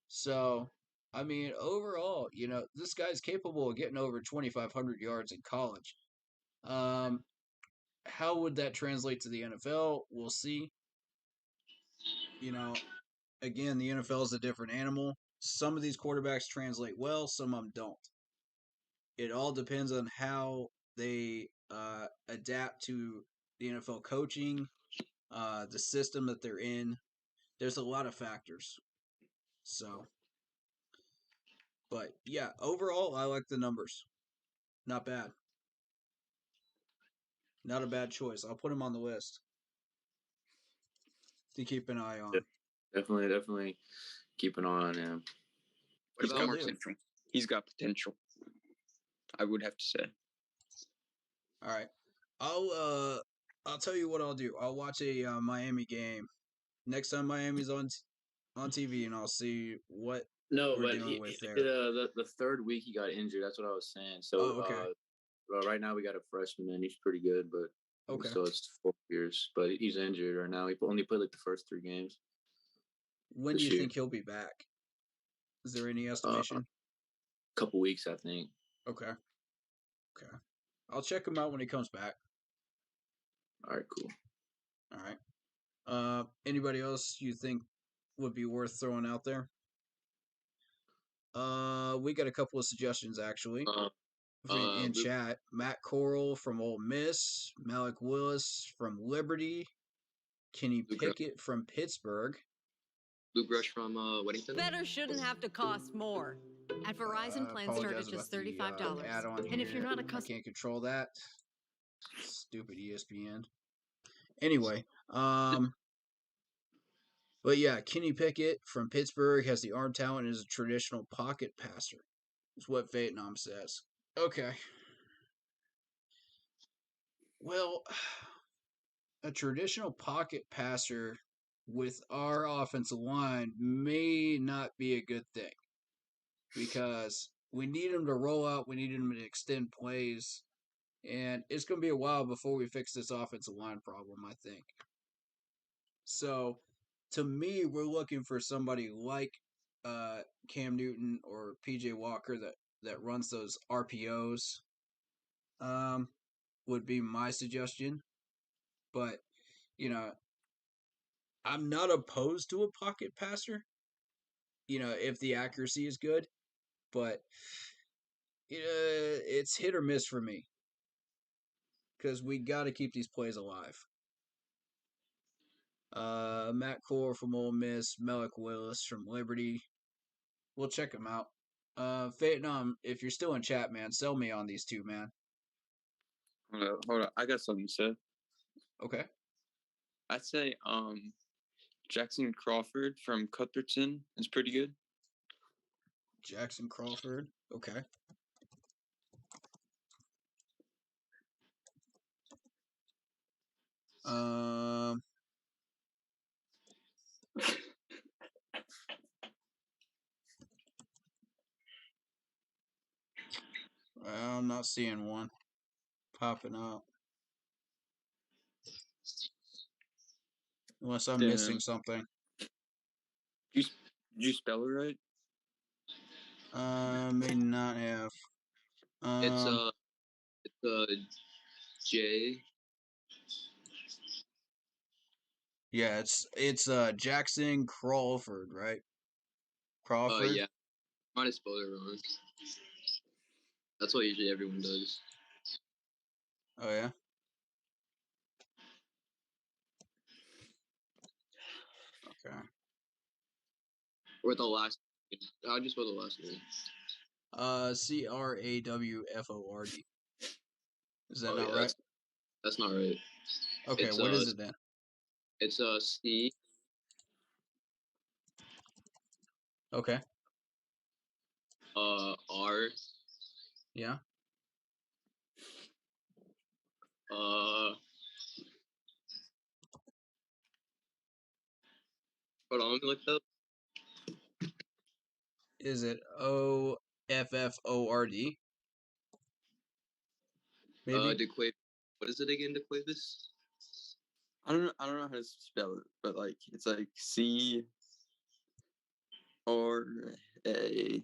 Speaker 3: So, I mean, overall, you know, this guy's capable of getting over 2,500 yards in college. How would that translate to the NFL? We'll see. You know, again, the NFL is a different animal. Some of these quarterbacks translate well, some of them don't. It all depends on how they adapt to the NFL coaching, the system that they're in. There's a lot of factors. So, but yeah, overall, I like the numbers. Not bad. Not a bad choice. I'll put him on the list to keep an eye on.
Speaker 6: Definitely keep an eye on him.
Speaker 8: He's got potential. He's got potential. I would have to say.
Speaker 3: All right. I'll tell you what I'll do. I'll watch a Miami game next time Miami's on TV, and I'll see what we're dealing with there.
Speaker 6: The third week he got injured. That's what I was saying. So right now we got a freshman, and he's pretty good, but so it's 4 years. But he's injured right now. He only played like the first 3 games.
Speaker 3: When do you think he'll be back? Is there any estimation?
Speaker 6: A couple weeks, I think.
Speaker 3: Okay. I'll check him out when he comes back.
Speaker 6: All right, cool.
Speaker 3: All right. Anybody else you think would be worth throwing out there? We got a couple of suggestions actually in chat. Matt Corral from Ole Miss, Malik Willis from Liberty, Kenny Pickett from Pittsburgh,
Speaker 7: Luke Rush from Weddington.
Speaker 9: Better shouldn't have to cost more. At Verizon, plans start
Speaker 3: Apologize
Speaker 9: at
Speaker 3: about
Speaker 9: just
Speaker 3: the
Speaker 9: $35.
Speaker 3: add-on
Speaker 9: And if
Speaker 3: here.
Speaker 9: you're not a
Speaker 3: I
Speaker 9: customer,
Speaker 3: can't control that. Stupid ESPN. Anyway, but yeah, Kenny Pickett from Pittsburgh has the arm talent and is a traditional pocket passer. Is what Vietnam says. Okay. Well, a traditional pocket passer with our offensive line may not be a good thing because we need him to roll out, we need him to extend plays, and it's going to be a while before we fix this offensive line problem, I think. So, to me, we're looking for somebody like Cam Newton or PJ Walker that runs those RPOs. Would be my suggestion, but I'm not opposed to a pocket passer. If the accuracy is good, but it's hit or miss for me because we got to keep these plays alive. Matt Core from Ole Miss, Malik Willis from Liberty. We'll check them out. Vietnam, if you're still in chat, man, sell me on these two, man.
Speaker 8: Hold on. I got something to say.
Speaker 3: Okay.
Speaker 8: I'd say Jackson Crawford from Cuthbertson is pretty good.
Speaker 3: Jackson Crawford. Okay. I'm not seeing one popping up. Unless I'm missing something.
Speaker 8: Did you spell it right?
Speaker 3: May not have.
Speaker 7: It's J.
Speaker 3: Yeah, it's Jackson Crawford, right? Crawford.
Speaker 7: Yeah. Might have spelled it wrong. That's what usually everyone does.
Speaker 3: Oh yeah. Okay.
Speaker 7: Or the last. How'd you spell the last name?
Speaker 3: Crawford. Is that not right?
Speaker 7: That's not right.
Speaker 3: Okay, what is it then?
Speaker 7: It's C.
Speaker 3: Okay.
Speaker 7: R.
Speaker 3: Yeah.
Speaker 7: Hold on, let me look that up.
Speaker 3: Is it Offord? Maybe.
Speaker 7: DeQuav. What is it again, DeQuavis?
Speaker 8: I don't know how to spell it, but like it's like C or A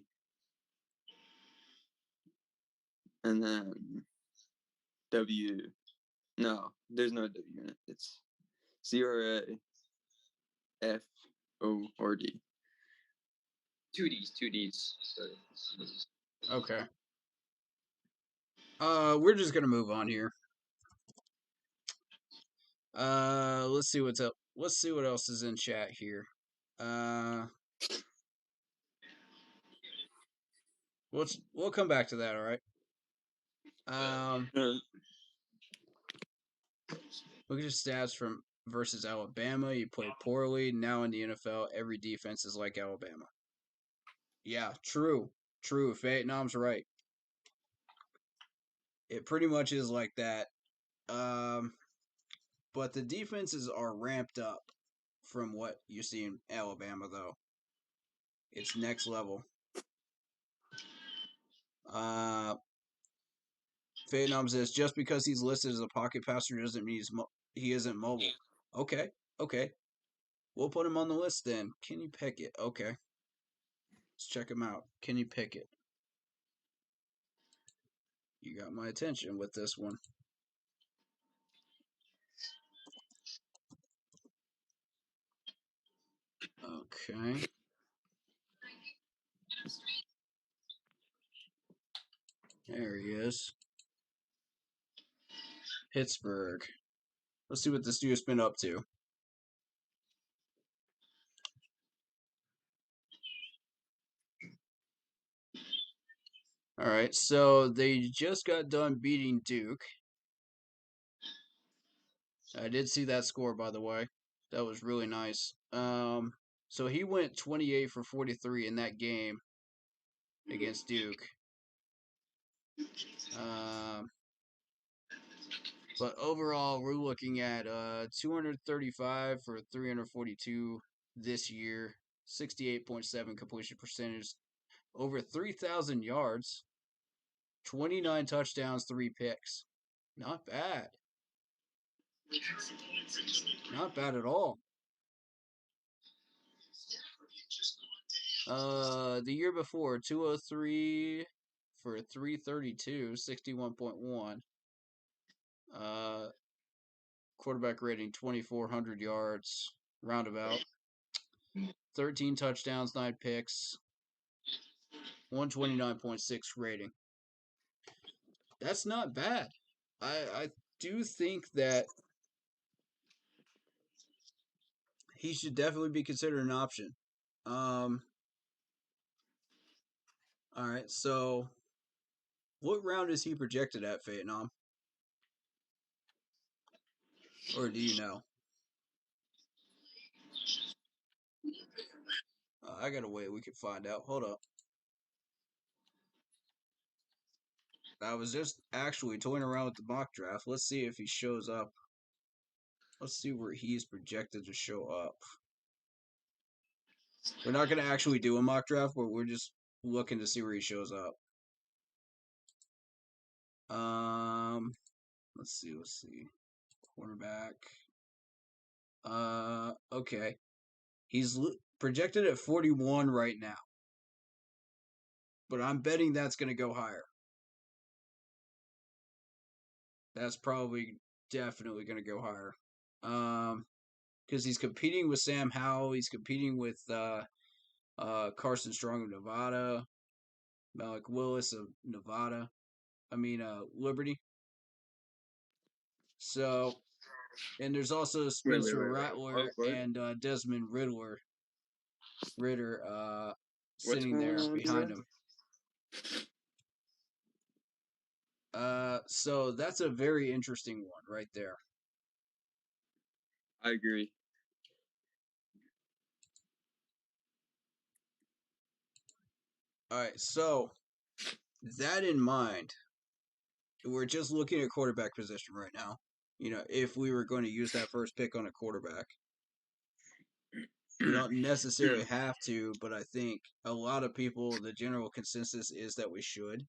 Speaker 8: and then W. No, there's no W in it. It's CRAFORD.
Speaker 7: Two D's. Sorry.
Speaker 3: Okay. We're just gonna move on here. Let's see what's up. Let's see what else is in chat here. We'll come back to that. All right. Look at your stats from versus Alabama. You played poorly. Now in the NFL, every defense is like Alabama. Yeah, true. Vietnam's right. It pretty much is like that. But the defenses are ramped up from what you see in Alabama, though. It's next level. Vietnam says just because he's listed as a pocket passer doesn't mean he isn't mobile. Okay. We'll put him on the list then. Kenny Pickett. Okay. Let's check him out. Kenny Pickett. You got my attention with this one. Okay. There he is. Pittsburgh. Let's see what this dude's been up to. All right, so they just got done beating Duke. I did see that score, by the way. That was really nice. So he went 28 for 43 in that game against Duke. But overall, we're looking at 235 for 342 this year, 68.7 completion percentage, over 3,000 yards, 29 touchdowns, 3 picks. Not bad. Not bad at all. The year before, 203 for 332, 61.1. Quarterback rating 2,400 yards, roundabout. 13 touchdowns, 9 picks, 129.6 rating. That's not bad. I do think that he should definitely be considered an option. All right, so what round is he projected at, Vietnam? Or do you know? I got a way we can find out. Hold up. I was just actually toying around with the mock draft. Let's see if he shows up. Let's see where he's projected to show up. We're not going to actually do a mock draft, but we're just looking to see where he shows up. Let's see. Quarterback. Okay. He's projected at 41 right now. But I'm betting that's going to go higher. That's probably definitely going to go higher. Because he's competing with Sam Howell. He's competing with Carson Strong of Nevada. Malik Willis of Nevada. Liberty. So, and there's also Spencer Rattler and Desmond Ritter sitting there behind him. So that's a very interesting one right there.
Speaker 8: I agree.
Speaker 3: All right, so that in mind, we're just looking at quarterback position right now. If we were going to use that first pick on a quarterback, we don't necessarily have to, but I think a lot of people, the general consensus is that we should.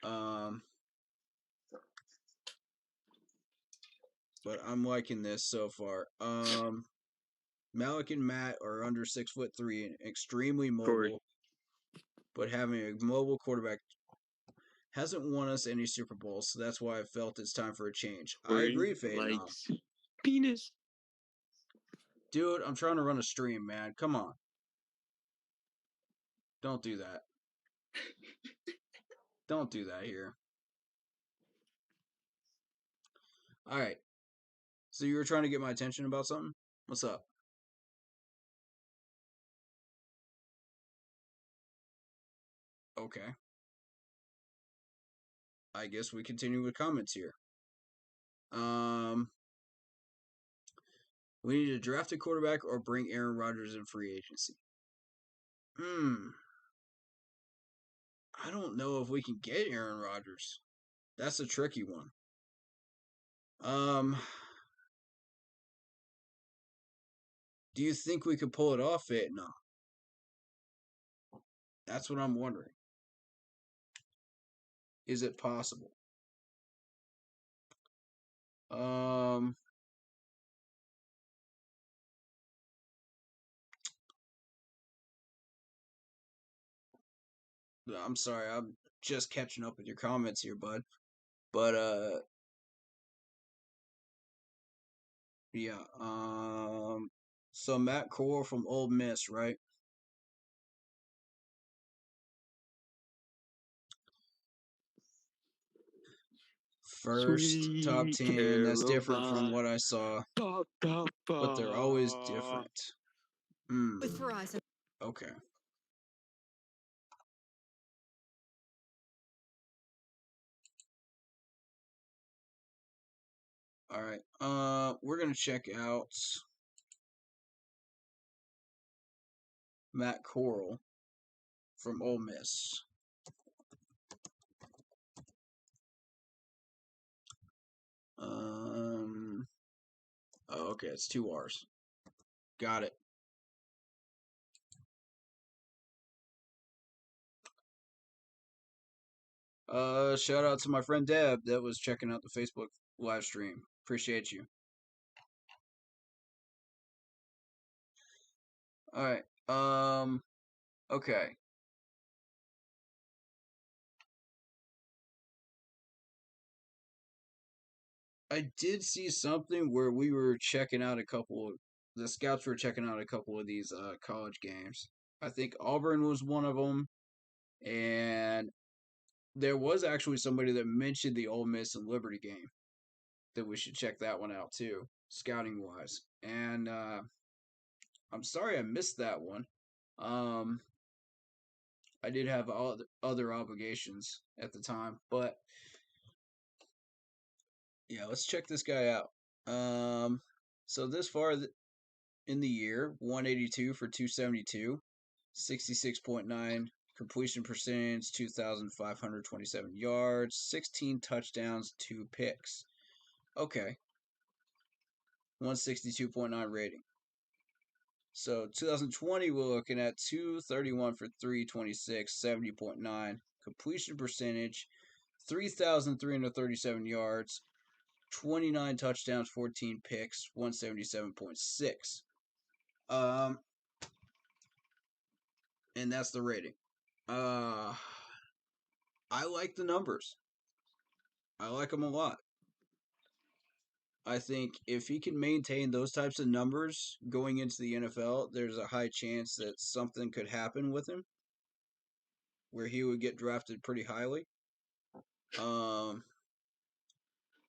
Speaker 3: But I'm liking this so far. Malik and Matt are under 6'3" and extremely mobile.
Speaker 8: Corey.
Speaker 3: But having a mobile quarterback hasn't won us any Super Bowls, so that's why I felt it's time for a change.
Speaker 8: Corey
Speaker 3: I agree, Faye.
Speaker 8: likes penis.
Speaker 3: Dude, I'm trying to run a stream, man. Come on. Don't do that. Don't do that here. All right. So you were trying to get my attention about something? What's up? Okay. I guess we continue with comments here. We need to draft a quarterback or bring Aaron Rodgers in free agency. I don't know if we can get Aaron Rodgers. That's a tricky one. Do you think we could pull it off, Vietnam? That's what I'm wondering. Is it possible? I'm sorry, I'm just catching up with your comments here, bud. But yeah. So Matt Corral from Ole Miss, right? First top 10. That's different from what I saw. But they're always different.
Speaker 5: With Verizon.
Speaker 3: Okay. All right. We're gonna check out Matt Corral from Ole Miss. Oh, okay, it's 2 R's. Got it. Shout out to my friend Deb that was checking out the Facebook live stream. Appreciate you. All right. Okay. I did see something where we were checking out the scouts were checking out a couple of these college games. I think Auburn was one of them, and there was actually somebody that mentioned the Ole Miss and Liberty game that we should check that one out too, scouting wise. And I'm sorry I missed that one. Um, I did have other obligations at the time, but yeah, let's check this guy out. So this far in the year, 182 for 272, 66.9 completion percentage, 2,527 yards, 16 touchdowns, 2 picks. Okay, 162.9 rating. So 2020, we're looking at 231 for 326, 70.9 completion percentage, 3,337 yards, 29 touchdowns, 14 picks, 177.6. And that's the rating. I like the numbers. I like them a lot. I think if he can maintain those types of numbers going into the NFL, there's a high chance that something could happen with him where he would get drafted pretty highly.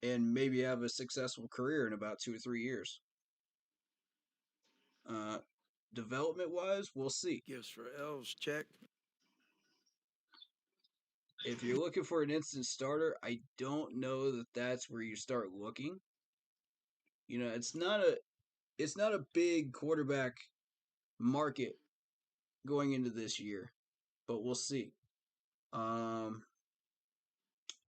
Speaker 3: And maybe have a successful career in about 2 or 3 years. Development wise, we'll see.
Speaker 9: Gifts for elves, check.
Speaker 3: If you're looking for an instant starter, I don't know that that's where you start looking. You know, it's not a big quarterback market going into this year, but we'll see.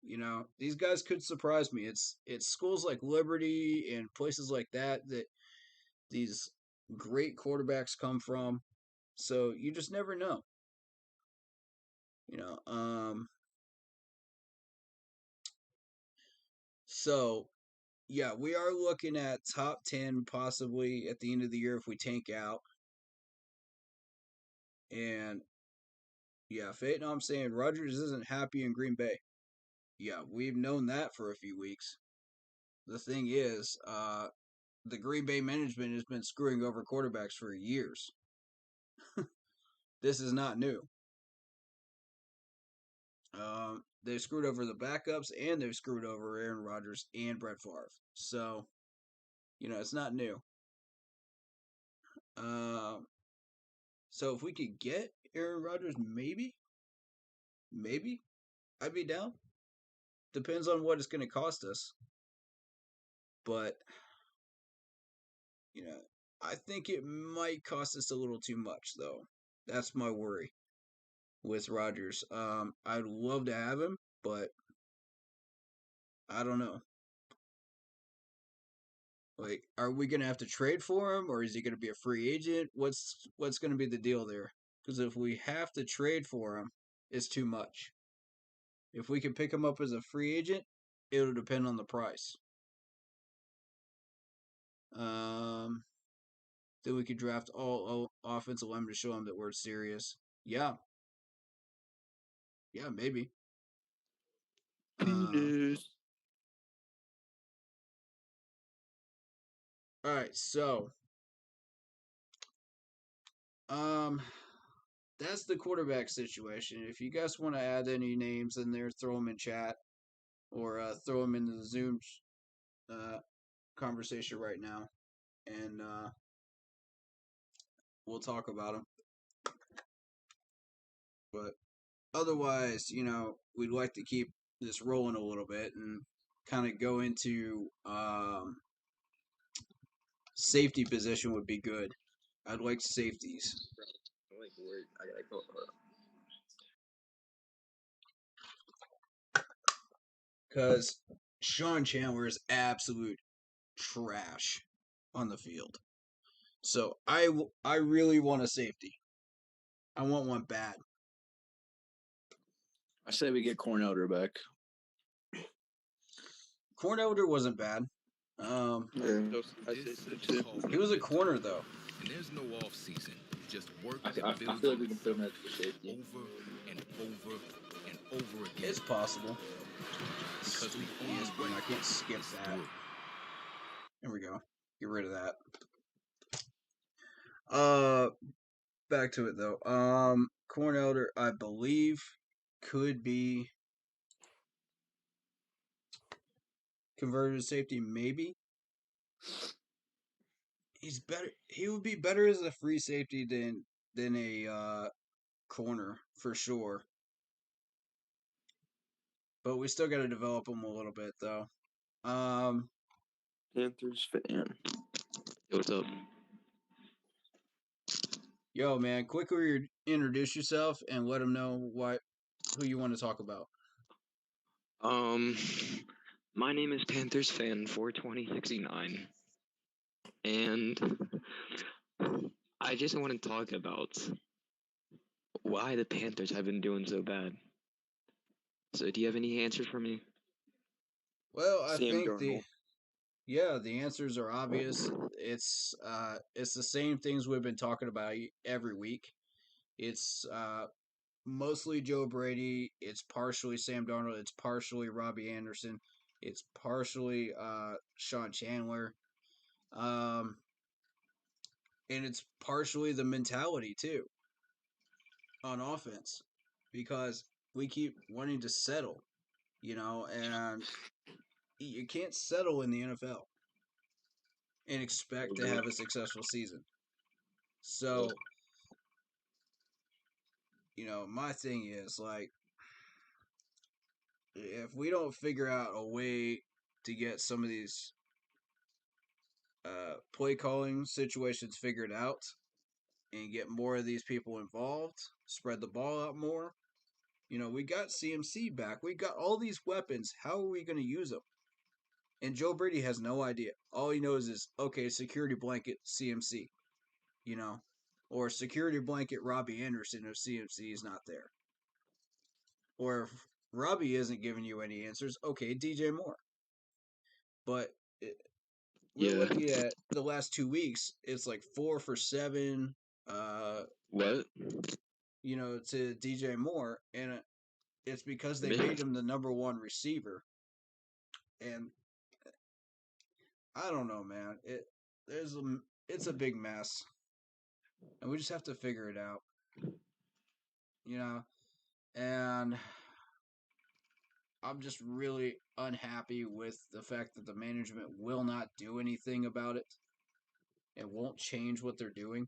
Speaker 3: You know, these guys could surprise me. It's schools like Liberty and places like that these great quarterbacks come from. So you just never know. You know, so yeah, we are looking at top 10 possibly at the end of the year if we tank out. And yeah, Fate, I'm saying Rodgers isn't happy in Green Bay. Yeah, we've known that for a few weeks. The thing is, the Green Bay management has been screwing over quarterbacks for years. This is not new. They've screwed over the backups and they've screwed over Aaron Rodgers and Brett Favre. So, you know, it's not new. So if we could get Aaron Rodgers, maybe I'd be down. Depends on what it's going to cost us. But, you know, I think it might cost us a little too much, though. That's my worry with Rodgers. I'd love to have him, but I don't know. Like, are we going to have to trade for him, or is he going to be a free agent? What's going to be the deal there? Because if we have to trade for him, it's too much. If we can pick him up as a free agent, it'll depend on the price. Then we could draft all offensive linemen to show him that we're serious. Yeah, maybe.
Speaker 8: Penis.
Speaker 3: All right, so that's the quarterback situation. If you guys want to add any names in there, throw them in chat or throw them into the Zoom conversation right now, and we'll talk about them. But otherwise, you know, we'd like to keep this rolling a little bit, and kind of go into safety position would be good. I'd like safeties.
Speaker 7: Like word, I gotta go.
Speaker 3: Because Sean Chandler is absolute trash on the field. So I really want a safety. I want one bad.
Speaker 6: I say we get Cornelder back.
Speaker 3: Cornelder wasn't bad.
Speaker 8: I say so too.
Speaker 3: He was a corner though.
Speaker 1: And there's no offseason. Just work
Speaker 6: I
Speaker 1: and
Speaker 6: feel
Speaker 1: build
Speaker 6: like we can put him at the safety.
Speaker 1: over and over and over again.
Speaker 3: It's possible.
Speaker 1: Because
Speaker 3: Stupid
Speaker 1: the only
Speaker 3: ESPN,
Speaker 1: way
Speaker 3: I can't skip
Speaker 1: is
Speaker 3: that.
Speaker 1: through.
Speaker 3: There we go. Get rid of that. Back to it though. Cornelder, I believe, could be converted to safety. Maybe he's better. He would be better as a free safety than a corner for sure. But we still got to develop him a little bit though.
Speaker 8: Panthers fan.
Speaker 7: What's up?
Speaker 3: Yo, man, quickly introduce yourself and let them know who you want to talk about.
Speaker 7: My name is Panthers fan 42069, and I just want to talk about why the Panthers have been doing so bad. So, do you have any answers for me?
Speaker 3: Well, I
Speaker 8: Sam
Speaker 3: think
Speaker 8: Darnold.
Speaker 3: the answers are obvious. It's the same things we've been talking about every week. It's mostly Joe Brady. It's partially Sam Darnold. It's partially Robbie Anderson. It's partially Sean Chandler. And it's partially the mentality too on offense because we keep wanting to settle, and you can't settle in the NFL and expect to have a successful season. So, my thing is like if we don't figure out a way to get some of these play calling situations figured out and get more of these people involved, spread the ball out more. We got CMC back. We got all these weapons. How are we going to use them? And Joe Brady has no idea. All he knows is, okay, security blanket CMC, or security blanket Robbie Anderson if CMC is not there. Or if Robbie isn't giving you any answers, okay, DJ Moore. But we're looking at the last 2 weeks. It's like 4 for 7.
Speaker 7: What?
Speaker 3: To DJ Moore, and it's because they made him the number 1 receiver. And I don't know, man. It's a big mess, and we just have to figure it out. And I'm just really unhappy with the fact that the management will not do anything about it and won't change what they're doing.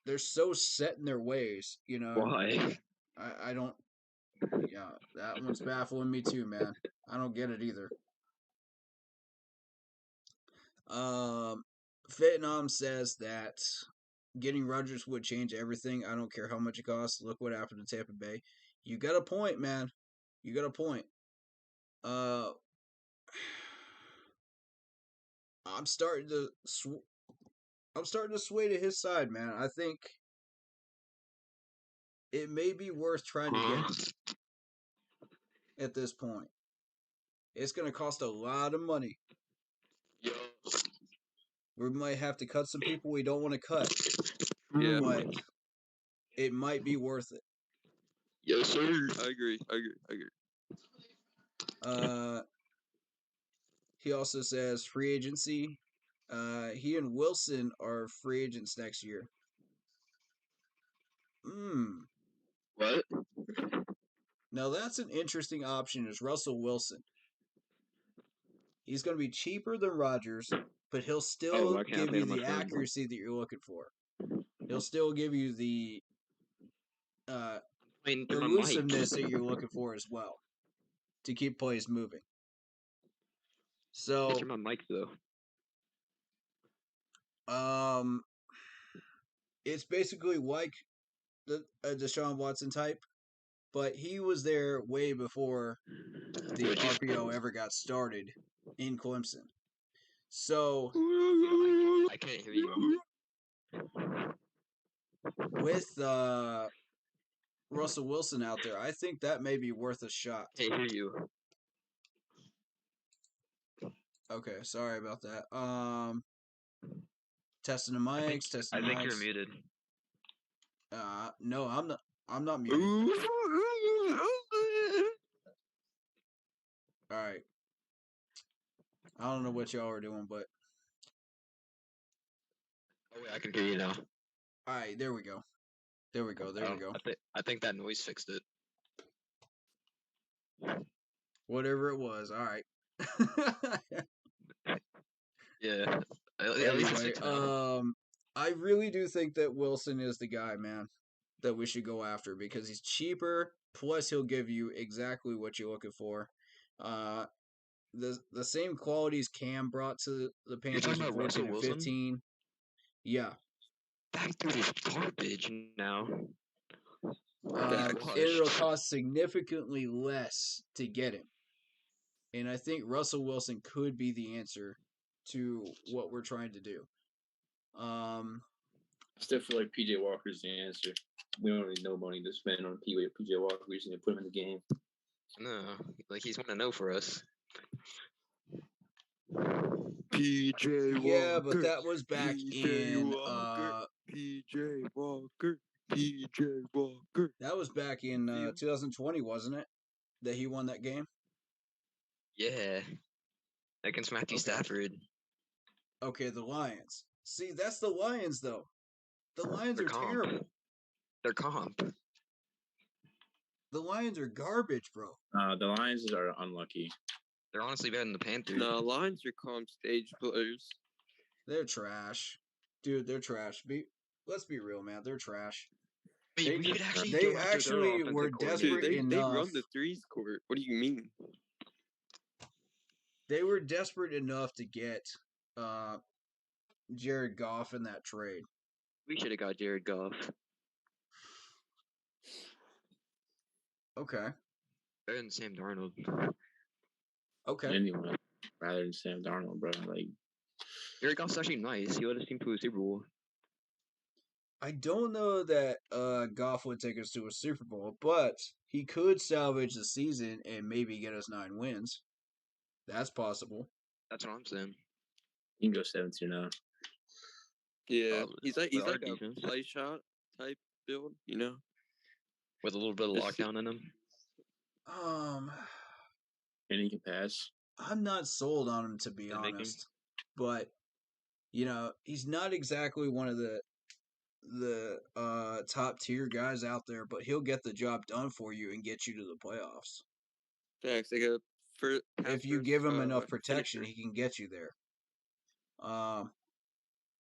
Speaker 3: They're so set in their ways.
Speaker 7: Why?
Speaker 3: I don't. Yeah, that one's baffling me too, man. I don't get it either. Vietnam says that getting Rodgers would change everything. I don't care how much it costs. Look what happened to Tampa Bay. You got a point, man. You got a point. I'm starting to sway to his side, man. I think it may be worth trying to get him at this point. It's going to cost a lot of money.
Speaker 7: Yo.
Speaker 3: We might have to cut some people we don't want to cut.
Speaker 8: Yeah.
Speaker 3: But it might be worth it.
Speaker 7: Yes, sir.
Speaker 8: I agree.
Speaker 3: He also says free agency. He and Wilson are free agents next year.
Speaker 7: What?
Speaker 3: Now that's an interesting option. Is Russell Wilson? He's going to be cheaper than Rodgers, but he'll still give you the accuracy that you're looking for. He'll still give you the elusiveness that you're looking for as well. to keep plays moving. So,
Speaker 7: Answer my mic though.
Speaker 3: it's basically like a Deshaun Watson type, but he was there way before the
Speaker 7: Would you-
Speaker 3: RPO ever got started in Clemson. So,
Speaker 7: I can't hear you.
Speaker 3: with Russell Wilson out there, I think that may be worth a shot.
Speaker 7: I can't hear you.
Speaker 3: Okay, sorry about that. Testing the
Speaker 7: I think,
Speaker 3: mics, testing the
Speaker 7: I think you're
Speaker 3: mics.
Speaker 7: muted.
Speaker 3: No, I'm not. I'm not muted. All right. I don't know what y'all are doing, but
Speaker 7: Oh wait, I can hear you now.
Speaker 3: all right, there we go. There we go. There we go.
Speaker 7: I think that noise fixed it.
Speaker 3: Whatever it was. All right.
Speaker 7: Yeah. At least it's
Speaker 3: Anyway,
Speaker 7: fixed now.
Speaker 3: I really do think that Wilson is the guy, man, that we should go after because he's cheaper. Plus, he'll give you exactly what you're looking for. The same qualities Cam brought to the
Speaker 7: You're
Speaker 3: Panthers
Speaker 7: talking
Speaker 3: in
Speaker 7: about
Speaker 3: 14
Speaker 7: Russell
Speaker 3: and
Speaker 7: Wilson?
Speaker 3: 15. Yeah.
Speaker 7: That dude is garbage now.
Speaker 3: It'll cost significantly less to get him. And I think Russell Wilson could be the answer to what we're trying to do.
Speaker 6: I still feel like PJ Walker's the answer. We don't really know money to spend on PJ Walker. We just need to put him in the game.
Speaker 7: No, like he's 1-0 for us.
Speaker 8: PJ Walker.
Speaker 3: Yeah, but that was back in
Speaker 8: PJ Walker. PJ Walker.
Speaker 3: that was back in 2020, wasn't it? That he won that game?
Speaker 7: Yeah. Against Matthew
Speaker 3: Okay.
Speaker 7: Stafford.
Speaker 3: Okay, the Lions. See, that's the Lions though. The Lions
Speaker 7: They're
Speaker 3: are
Speaker 7: comp.
Speaker 3: terrible.
Speaker 7: They're comp.
Speaker 3: The Lions are garbage, bro.
Speaker 6: The Lions are unlucky.
Speaker 7: They're honestly better than the Panthers.
Speaker 8: No, Lions are comp stage players.
Speaker 3: They're trash. Dude, they're trash. Let's be real, man. They're trash.
Speaker 7: Wait, we should actually
Speaker 3: they
Speaker 7: go after their
Speaker 3: actually
Speaker 7: offensive
Speaker 3: were
Speaker 7: coordinator.
Speaker 3: desperate
Speaker 8: Dude, they
Speaker 3: enough.
Speaker 8: run the threes court. What do you mean?
Speaker 3: They were desperate enough to get Jared Goff in that trade.
Speaker 7: We should have got Jared Goff.
Speaker 3: Okay.
Speaker 7: Better than Sam Darnold.
Speaker 3: Okay.
Speaker 6: Anyone rather than Sam Darnold, bro. Like
Speaker 7: Jared Goff's actually nice. He led his team to a Super Bowl.
Speaker 3: I don't know that Goff would take us to a Super Bowl, but he could salvage the season and maybe get us 9 wins. That's possible.
Speaker 7: That's what I'm saying.
Speaker 6: you can go 17-0.
Speaker 8: Yeah, he's like
Speaker 7: our
Speaker 8: a
Speaker 7: defense.
Speaker 8: play shot type build, you know.
Speaker 7: With a little bit of
Speaker 8: Just-
Speaker 7: lockdown in him.
Speaker 6: And he can pass.
Speaker 3: I'm not sold on him, to be
Speaker 7: Playmaking.
Speaker 3: honest. But he's not exactly one of the top tier guys out there, but he'll get the job done for you and get you to the playoffs.
Speaker 8: Facts, like a
Speaker 3: If you give him enough protection, he can get you there.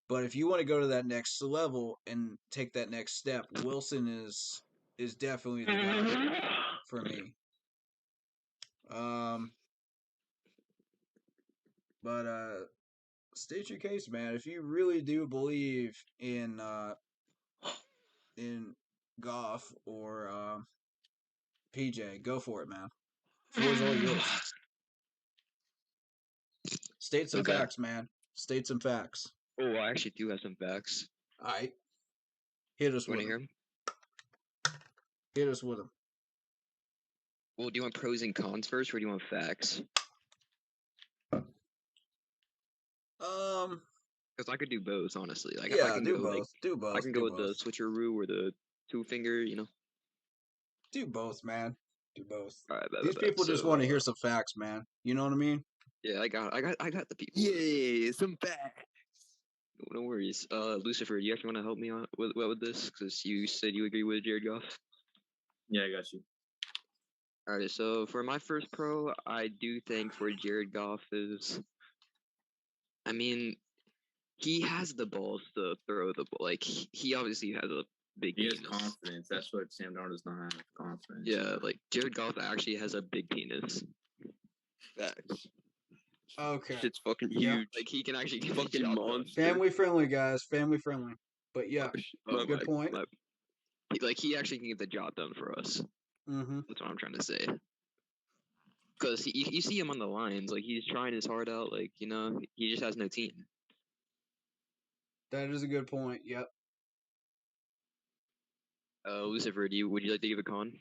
Speaker 3: But if you want to go to that next level and take that next step, Wilson is definitely the guy for me. But state your case, man. If you really do believe in Goff or PJ, go for it, man. Floor's all yours. State some
Speaker 7: Okay.
Speaker 3: facts, man. State some facts.
Speaker 7: Oh, I actually do have some facts.
Speaker 3: All right. Hit us
Speaker 7: Want
Speaker 3: with
Speaker 7: to hear
Speaker 3: them.
Speaker 7: them?
Speaker 3: Hit us with them.
Speaker 7: Well, do you want pros and cons first, or do you want facts? Because I could do both, honestly. Like,
Speaker 3: yeah,
Speaker 7: I can
Speaker 3: do
Speaker 7: go,
Speaker 3: both.
Speaker 7: like,
Speaker 3: do both.
Speaker 7: I can
Speaker 3: do
Speaker 7: go with
Speaker 3: both.
Speaker 7: the switcheroo or the 2-finger, you know.
Speaker 3: Do both, man. Do both.
Speaker 7: All right,
Speaker 3: These people just want to hear some facts, man. You know what I mean?
Speaker 7: Yeah, I got the people.
Speaker 8: Yeah, some facts.
Speaker 7: No worries. Lucifer, do you actually want to help me out with this? Because you said you agree with Jared Goff.
Speaker 6: Yeah, I got you.
Speaker 7: All right, so for my first pro, I do think for Jared Goff is, I mean, he has the balls to throw the ball. Like, he obviously has a big
Speaker 6: He has
Speaker 7: penis.
Speaker 6: confidence. That's what Sam Darnold does not have, confidence.
Speaker 7: Yeah, like Jared Goff actually has a big penis.
Speaker 8: Facts.
Speaker 3: Okay.
Speaker 8: Shit's fucking
Speaker 3: Yeah.
Speaker 8: huge.
Speaker 7: Like he can actually get the
Speaker 8: Fucking
Speaker 7: job done.
Speaker 8: monster.
Speaker 3: Family friendly, guys. Family friendly. But yeah,
Speaker 7: Oh,
Speaker 3: good point.
Speaker 7: Like he actually can get the job done for us.
Speaker 3: Mm-hmm.
Speaker 7: That's what I'm trying to say. Because you see him on the lines, like he's trying his heart out. Like he just has no team.
Speaker 3: That is a good point. Yep.
Speaker 7: Lucifer, would you like to give a con?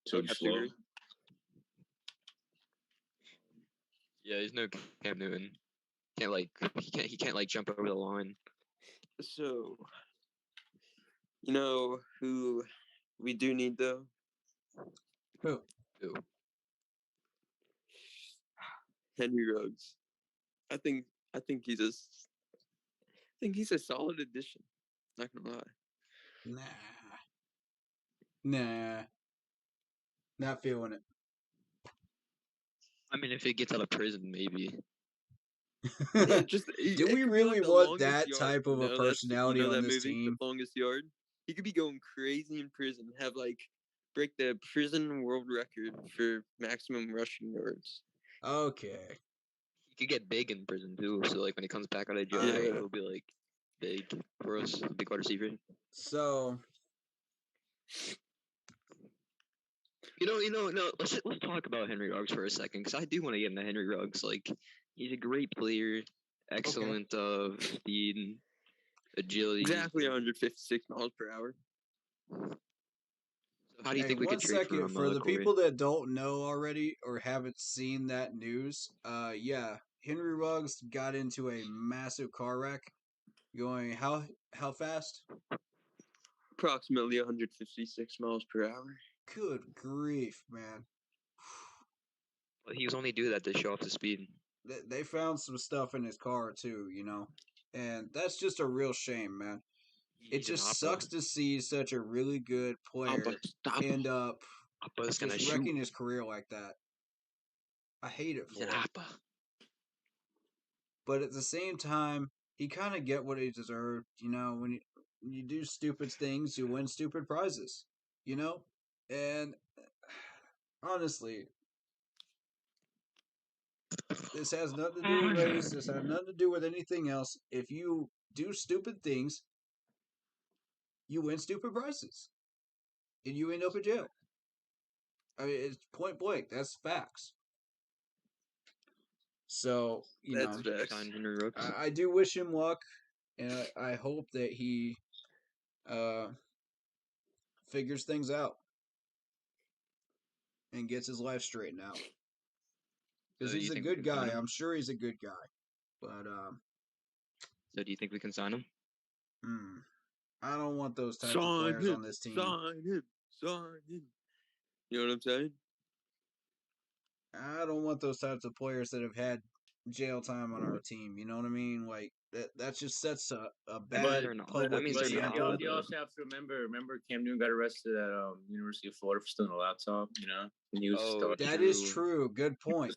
Speaker 6: So slow.
Speaker 7: Yeah, he's no Cam Newton. He can't like jump over the line.
Speaker 8: So, you know who we do need though?
Speaker 3: Who?
Speaker 8: Henry Ruggs. I think he's a solid addition. Not gonna lie.
Speaker 3: Nah. Not feeling it.
Speaker 7: I mean, if he gets out of prison, maybe.
Speaker 8: Yeah,
Speaker 3: Do we really want that type of a personality on
Speaker 8: that
Speaker 3: this
Speaker 8: movie,
Speaker 3: team?
Speaker 8: The Longest Yard? He could be going crazy in prison, have break the prison world record for maximum rushing yards.
Speaker 3: Okay.
Speaker 7: He could get big in prison too. So like when he comes back out of jail,
Speaker 8: Yeah.
Speaker 7: he'll be like big for us, big wide receiver.
Speaker 3: So
Speaker 7: no. Let's talk about Henry Ruggs for a second, because I do want to get into Henry Ruggs. Like he's a great player, excellent speed, and agility.
Speaker 8: Exactly 156 miles per hour.
Speaker 7: So how do you think we
Speaker 3: one
Speaker 7: could trade
Speaker 3: second
Speaker 7: for him,
Speaker 3: the
Speaker 7: Corey?
Speaker 3: people that don't know already or haven't seen that news. Yeah, Henry Ruggs got into a massive car wreck. Going how fast?
Speaker 8: Approximately 156 miles per hour.
Speaker 3: Good grief, man.
Speaker 7: But he was only do that to show off the speed.
Speaker 3: They found some stuff in his car too, and that's just a real shame, man. It just sucks to see such a really good player end up just wrecking his career like that. I hate it for him. But at the same time, he kind of get what he deserved. When you do stupid things, you win stupid prizes. And honestly, this has nothing to do with race. This has nothing to do with anything else. If you do stupid things, you win stupid prizes, and you end up in jail. I mean, it's point blank. That's facts. So I do wish him luck, and I hope that he figures things out and gets his life straightened out. Because he's a good guy. I'm sure he's a good guy. But
Speaker 7: so do you think we can sign him?
Speaker 3: I don't want those types of players on this team.
Speaker 8: Sign him. You know what I'm saying?
Speaker 3: I don't want those types of players that have had jail time on our team. You know what I mean? Like that just sets a bad public example.
Speaker 6: You also have to remember Cam Newton got arrested at University of Florida for stealing a laptop. And he was
Speaker 3: that is true. Good point.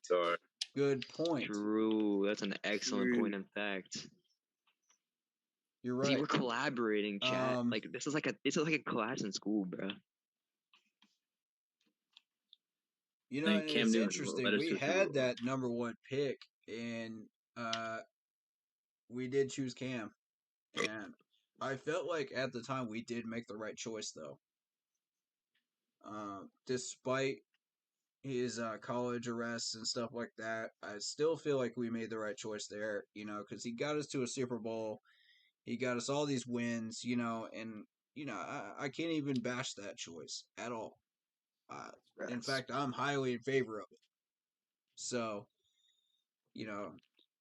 Speaker 3: Good point.
Speaker 7: True. That's an excellent point. In fact,
Speaker 3: you're right.
Speaker 7: See, we're collaborating, chat. Like this is like a class in school, bro.
Speaker 3: It's interesting. We had that number 1 pick, and we did choose Cam. And I felt like at the time we did make the right choice, though. Despite his college arrests and stuff like that, I still feel like we made the right choice there, because he got us to a Super Bowl. He got us all these wins, and, I can't even bash that choice at all. In fact, I'm highly in favor of it. So,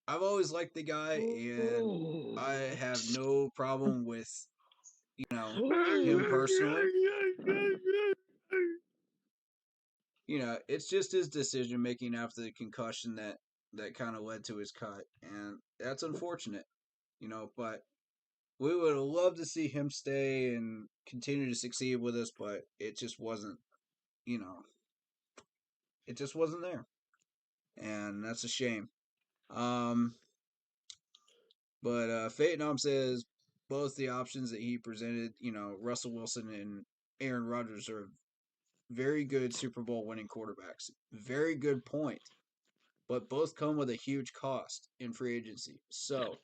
Speaker 3: I've always liked the guy, and I have no problem with, him personally. It's just his decision making after the concussion that kind of led to his cut, and that's unfortunate. But we would have loved to see him stay and continue to succeed with us, but it just wasn't. It just wasn't there, and that's a shame. But Phaeton says both the options that he presented, Russell Wilson and Aaron Rodgers are very good Super Bowl winning quarterbacks. Very good point. But both come with a huge cost in free agency. So,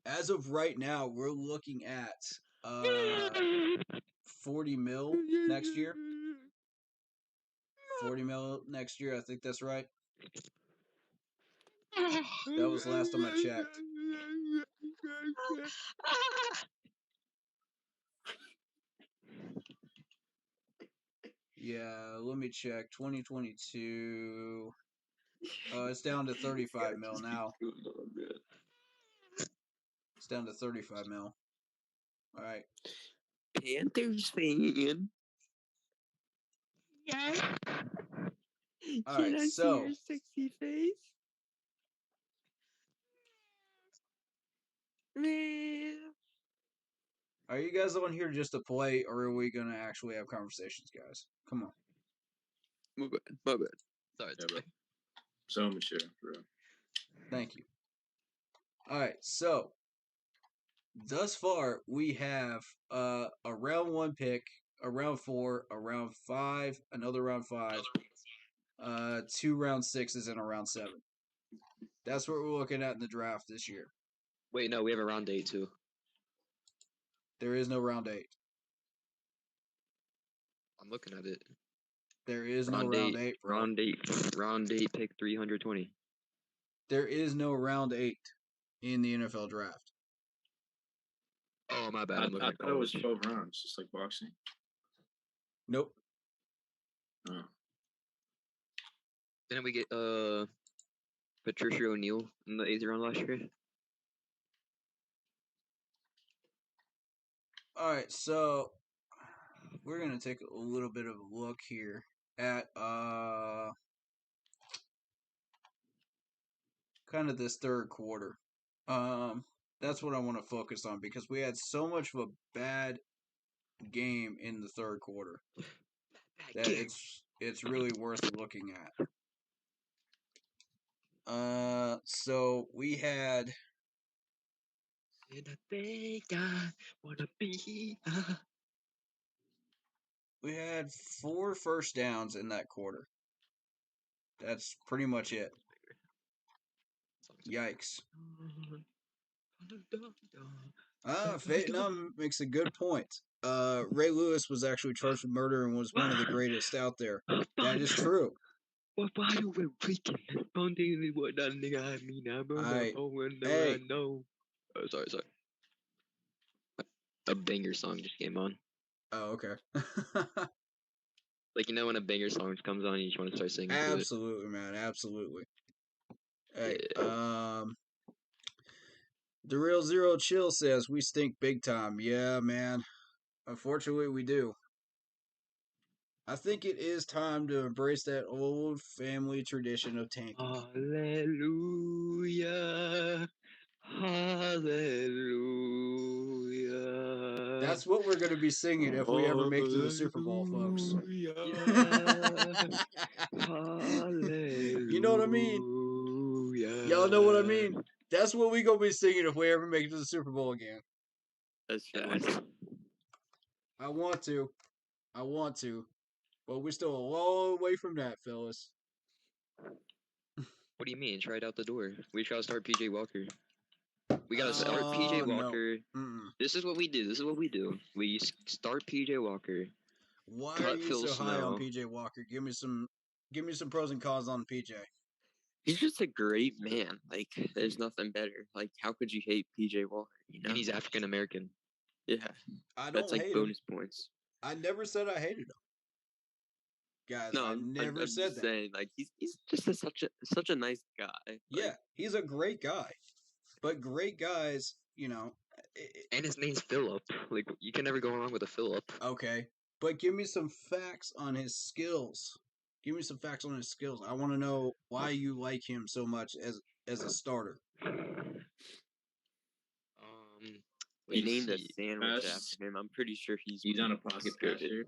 Speaker 3: as of right now, we're looking at 40 mil next year. 40 mil next year. I think that's right. That was the last time I checked. Yeah, let me check. 2022. It's down to 35 mil now. It's down to 35 mil. All right.
Speaker 8: Panthers fan.
Speaker 5: Yeah.
Speaker 3: All
Speaker 8: Can
Speaker 3: right,
Speaker 8: I see
Speaker 3: so
Speaker 8: your sexy face? Man.
Speaker 3: are you guys on here just to play, or are we gonna actually have conversations, guys? Come on.
Speaker 8: My bad. My bad.
Speaker 7: Sorry, it's
Speaker 6: Yeah,
Speaker 7: okay.
Speaker 6: So mature, bro.
Speaker 3: Thank you. All right, so thus far we have a round 1 pick, a round 4, a round 5, another round 5, 2 round 6s, and a round 7. That's what we're looking at in the draft this year.
Speaker 7: Wait, no, we have a round 8 too.
Speaker 3: There is no round 8.
Speaker 7: I'm looking at it.
Speaker 3: There is no
Speaker 7: Round
Speaker 3: round
Speaker 7: 8,
Speaker 3: 8, bro.
Speaker 7: round 8, pick 320.
Speaker 3: There is no round 8 in the NFL draft.
Speaker 7: Oh, my bad.
Speaker 6: I
Speaker 7: I'm looking at
Speaker 6: thought it was
Speaker 7: college.
Speaker 6: 12 rounds, just like boxing.
Speaker 3: Nope.
Speaker 6: Oh.
Speaker 7: Didn't we get Patricia O'Neal in the 8th round last year?
Speaker 3: All right, so we're gonna take a little bit of a look here at kind of this third quarter. That's what I want to focus on because we had so much of a bad game in the third quarter that it's really worth looking at. So we had
Speaker 7: And I think I wanna be.
Speaker 3: we had 4 first downs in that quarter. That's pretty much it. Yikes. Vietnam makes a good point. Ray Lewis was actually charged with murder and was one of the greatest out there. That is true.
Speaker 7: Why you were freaking? Don't tell me what that nigga I mean. I know. Oh, sorry. A banger song just came on.
Speaker 3: Oh, okay.
Speaker 7: Like, when a banger song comes on, you just want to start singing to it.
Speaker 3: Absolutely, man. Absolutely. Hey,
Speaker 7: Yeah.
Speaker 3: The Real Zero Chill says we stink big time. Yeah, man. Unfortunately, we do. I think it is time to embrace that old family tradition of tanking.
Speaker 7: Hallelujah. Hallelujah.
Speaker 3: That's what we're going to be singing if we ever make it to the Super Bowl, folks.
Speaker 7: Hallelujah.
Speaker 3: You know what I mean? Y'all know what I mean? That's what we going to be singing if we ever make it to the Super Bowl again.
Speaker 8: That's right.
Speaker 3: I want to. But we're still a long way from that, fellas.
Speaker 7: What do you mean? It's right out the door. We gotta start PJ Walker. We gotta start PJ Walker.
Speaker 3: No.
Speaker 7: This is what we do. We start PJ Walker.
Speaker 3: Why
Speaker 7: cut
Speaker 3: are you
Speaker 7: Phil
Speaker 3: so high on
Speaker 7: Snow.
Speaker 3: PJ Walker? Give me some pros and cons on PJ.
Speaker 8: He's just a great man. Like, there's nothing better. Like, how could you hate PJ Walker? You know?
Speaker 7: And he's African American.
Speaker 8: Yeah.
Speaker 3: I don't
Speaker 8: That's like
Speaker 3: hate
Speaker 8: bonus
Speaker 3: him.
Speaker 8: points.
Speaker 3: I never said I hated him. Guys,
Speaker 8: No,
Speaker 3: I
Speaker 8: I'm
Speaker 3: never said
Speaker 8: just
Speaker 3: that.
Speaker 8: saying, like, he's just such a nice guy. Like,
Speaker 3: Yeah, he's a great guy. But great guys,
Speaker 7: And his name's Philip. Like, you can never go wrong with a Philip.
Speaker 3: okay. But give me some facts on his skills. I want to know why you like him so much as a starter.
Speaker 8: He named a
Speaker 7: see.
Speaker 8: sandwich
Speaker 6: Best.
Speaker 8: after him. I'm pretty sure he's
Speaker 6: on a pocket
Speaker 8: good.
Speaker 6: passer.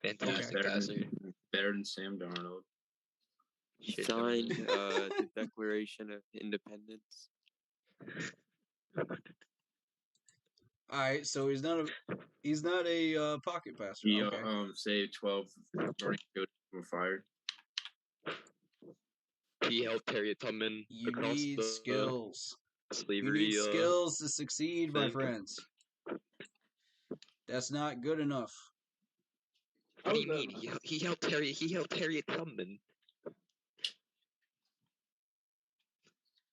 Speaker 7: Fantastic
Speaker 6: better
Speaker 7: passer.
Speaker 6: better than Sam Darnold.
Speaker 7: Shit,
Speaker 8: signed
Speaker 7: Jones.
Speaker 8: the Declaration of Independence.
Speaker 3: All right, so he's not a pocket passer.
Speaker 6: He
Speaker 3: Okay.
Speaker 6: saved 12 running coaches from fire.
Speaker 7: He helped Harriet Tubman
Speaker 3: You
Speaker 7: across
Speaker 3: need
Speaker 7: the
Speaker 3: skills.
Speaker 7: slavery.
Speaker 3: You need skills to succeed, my
Speaker 7: thing.
Speaker 3: friends. That's not good enough.
Speaker 7: What do you mean? He helped Harriet Tubman.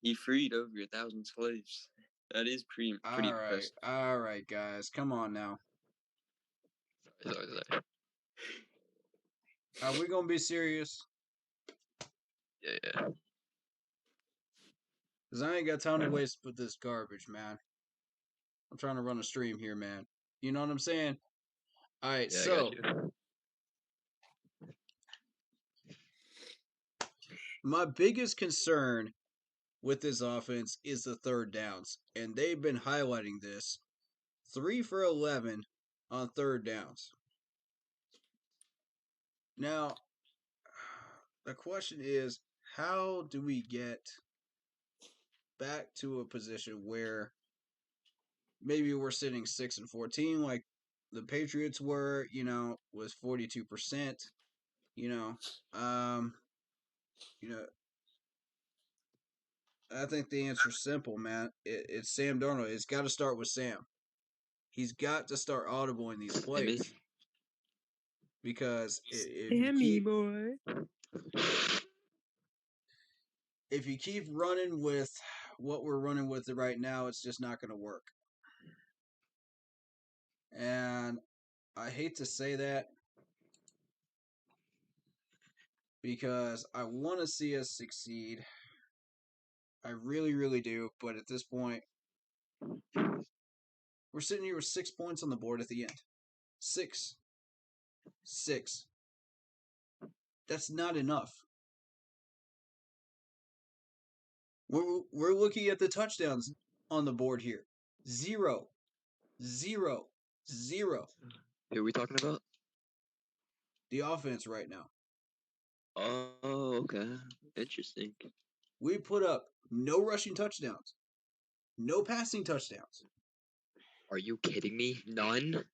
Speaker 8: He freed over 1,000 slaves. That is pretty impressive.
Speaker 3: All right, guys, come on now.
Speaker 7: Sorry.
Speaker 3: Are we gonna be serious?
Speaker 7: Yeah.
Speaker 3: Cause I ain't got time to waste with this garbage, man. I'm trying to run a stream here, man. You know what I'm saying? All right,
Speaker 7: Yeah, I
Speaker 3: so
Speaker 7: got you.
Speaker 3: my biggest concern with this offense is the third downs, and they've been highlighting this. 3 for 11 on third downs. Now, the question is, how do we get back to a position where maybe we're sitting 6-14 like the Patriots were, was 42%, um, I think the answer's simple, man. It's Sam Darnold. It's got to start with Sam. He's got to start audibling these plays because if you keep running with what we're running with right now, it's just not going to work. And I hate to say that because I want to see us succeed. I really, really do. But at this point, we're sitting here with 6 points on the board at the end. 6. That's not enough. We're looking at the touchdowns on the board here. 0, 0, 0.
Speaker 7: Who are we talking about?
Speaker 3: The offense right now.
Speaker 7: Oh, okay. Interesting.
Speaker 3: We put up no rushing touchdowns, no passing touchdowns.
Speaker 7: Are you kidding me? None?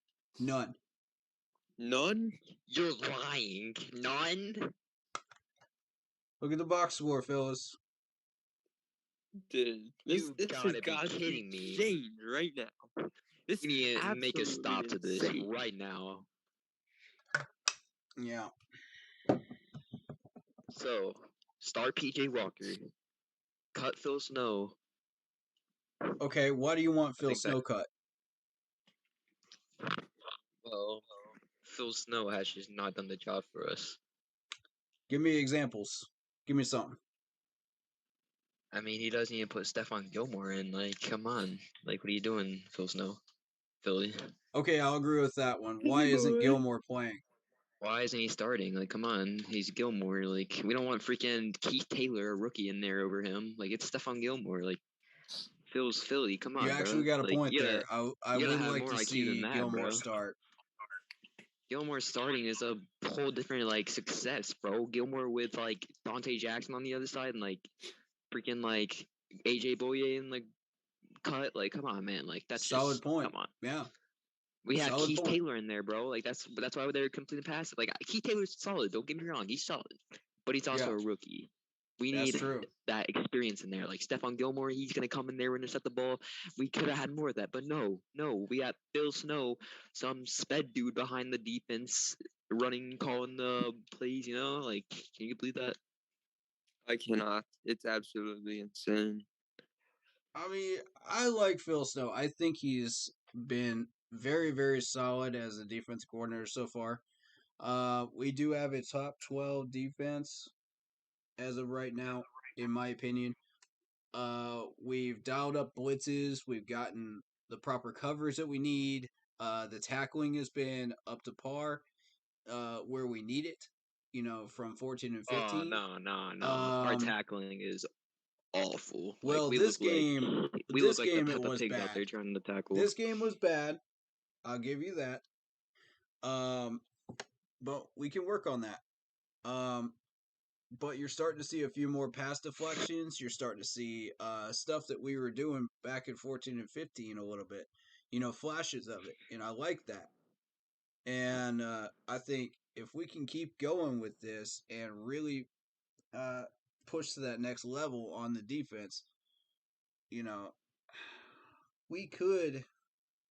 Speaker 3: None.
Speaker 8: None?
Speaker 7: You're lying. None?
Speaker 3: Look at the box score, fellas.
Speaker 8: Dude, this
Speaker 7: You
Speaker 8: has
Speaker 7: gotta be
Speaker 8: got to
Speaker 7: kidding me.
Speaker 8: change right now. This
Speaker 7: You need
Speaker 8: is
Speaker 7: to make a stop to
Speaker 8: absolutely
Speaker 7: this
Speaker 8: insane.
Speaker 7: right now.
Speaker 3: Yeah.
Speaker 7: So, start PJ Walker. Cut Phil Snow.
Speaker 3: Okay, why do you want Phil
Speaker 7: think that-
Speaker 3: Snow cut?
Speaker 7: Well, Phil Snow has just not done the job for us.
Speaker 3: Give me examples. Give me something.
Speaker 7: I mean, he doesn't even put Stephon Gilmore in. Like, come on. Like, what are you doing, Phil Snow? Philly?
Speaker 3: Okay, I'll agree with that one. Why isn't Gilmore playing?
Speaker 7: Why isn't he starting? Like, come on. He's Gilmore. Like, we don't want freaking Keith Taylor, a rookie, in there over him. Like, it's Stephon Gilmore. Like, Phil's Philly. Come on,
Speaker 3: You actually got a
Speaker 7: like,
Speaker 3: point there. I
Speaker 7: you gotta
Speaker 3: would
Speaker 7: have
Speaker 3: like
Speaker 7: more
Speaker 3: to
Speaker 7: IQ
Speaker 3: see
Speaker 7: than that,
Speaker 3: Gilmore
Speaker 7: bro.
Speaker 3: start.
Speaker 7: Gilmore starting is a whole different, like, success, bro. Gilmore with, like, Dante Jackson on the other side and, like, freaking, like, AJ Boye and, like, cut. Like, come on, man. Like, that's
Speaker 3: Solid
Speaker 7: just,
Speaker 3: point.
Speaker 7: come on.
Speaker 3: Yeah.
Speaker 7: We have
Speaker 3: Solid
Speaker 7: Keith
Speaker 3: point.
Speaker 7: Taylor in there, bro. Like, that's why they're completely passive. Like, Keith Taylor's solid. Don't get me wrong. He's solid. But he's also a rookie. We
Speaker 3: That's
Speaker 7: need
Speaker 3: true.
Speaker 7: that experience in there. Like, Stephon Gilmore, he's going to come in there and intercept the ball. We could have had more of that. But no. We got Phil Snow, some sped dude behind the defense, running, calling the plays, Like, can you believe that?
Speaker 8: I cannot. It's absolutely insane.
Speaker 3: I mean, I like Phil Snow. I think he's been very, very solid as a defense coordinator so far. We do have a top 12 defense as of right now, in my opinion. We've dialed up blitzes. We've gotten the proper coverage that we need. The tackling has been up to par, where we need it. From 14 and 15.
Speaker 7: Oh, no. Our tackling is awful.
Speaker 3: Well,
Speaker 7: like, we
Speaker 3: this
Speaker 7: look
Speaker 3: game,
Speaker 7: like we
Speaker 3: this
Speaker 7: look like the
Speaker 3: game it
Speaker 7: Peppa
Speaker 3: was
Speaker 7: Pigs out
Speaker 3: bad.
Speaker 7: there trying to tackle.
Speaker 3: This game was bad. I'll give you that. But we can work on that. but you're starting to see a few more pass deflections. You're starting to see stuff that we were doing back in 14 and 15 a little bit. Flashes of it, and I like that. And I think if we can keep going with this and really push to that next level on the defense, you know, we could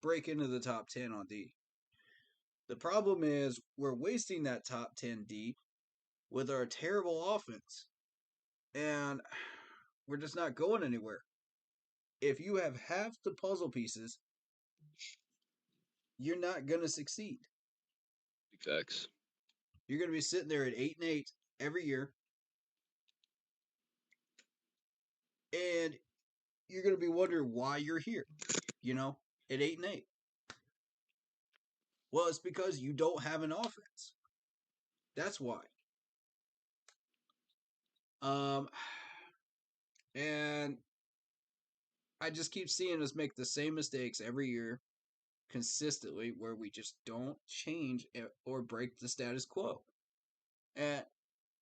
Speaker 3: break into the top 10 on D. The problem is we're wasting that top 10 D with our terrible offense. And we're just not going anywhere. If you have half the puzzle pieces, you're not going to succeed.
Speaker 7: Facts.
Speaker 3: You're going to be sitting there at 8-8 every year. And you're going to be wondering why you're here, at 8-8. Well, it's because you don't have an offense. That's why. And I just keep seeing us make the same mistakes every year consistently where we just don't change or break the status quo. And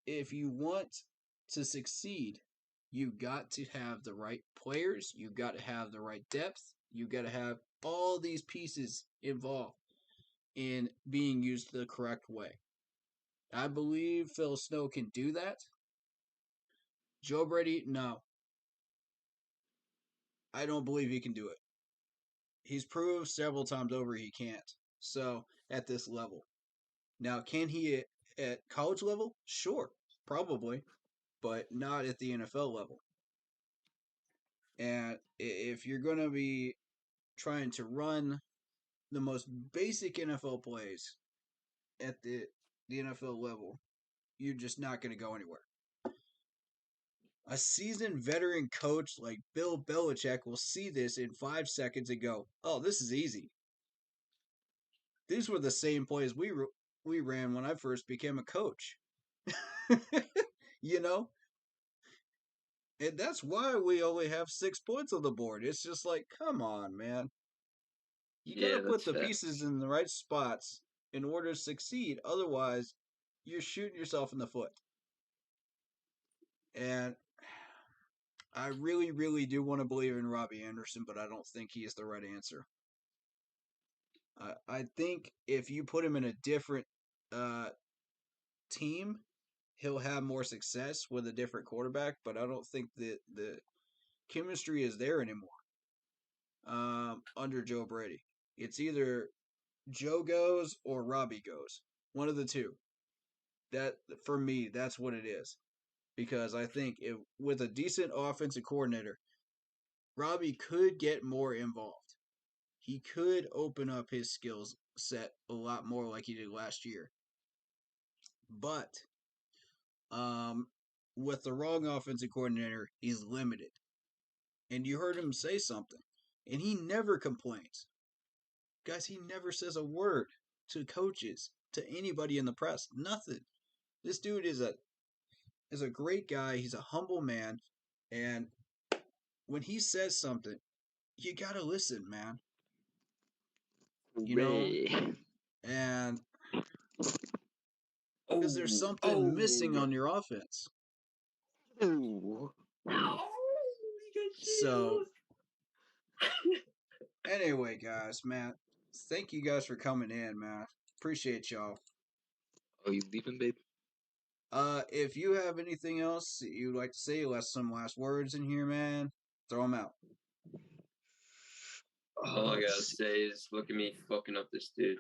Speaker 3: if you want to succeed, you got to have the right players, you got to have the right depth, you got to have all these pieces involved in being used the correct way. I believe Phil Snow can do that. Joe Brady, no. I don't believe he can do it. He's proved several times over he can't. So, at this level. Now, can he at college level? Sure, probably, but not at the NFL level. And if you're going to be trying to run the most basic NFL plays at the NFL level, you're just not going to go anywhere. A seasoned veteran coach like Bill Belichick will see this in 5 seconds and go, "Oh, this is easy." These were the same plays we ran when I first became a coach. you know? And that's why we only have 6 points on the board. It's just like, come on, man. You got to put the pieces in the right spots in order to succeed. Otherwise, you're shooting yourself in the foot. And I really, really do want to believe in Robbie Anderson, but I don't think he is the right answer. I think if you put him in a different team, he'll have more success with a different quarterback, but I don't think that the chemistry is there anymore under Joe Brady. It's either Joe goes or Robbie goes. One of the two. That, for me, that's what it is. Because I think with a decent offensive coordinator, Robbie could get more involved. He could open up his skills set a lot more like he did last year. But with the wrong offensive coordinator, he's limited. And you heard him say something. And he never complains. Guys, he never says a word to coaches, to anybody in the press. Nothing. This dude is a great guy. He's a humble man. And when he says something, you got to listen, man. And because there's something missing on your offense. So, anyway, guys, man, thank you guys for coming in, man. Appreciate y'all.
Speaker 7: Oh, you leaving, babe?
Speaker 3: If you have anything else that you'd like to say, some last words in here, man, throw them out.
Speaker 8: All I gotta say is look at me fucking up this dude.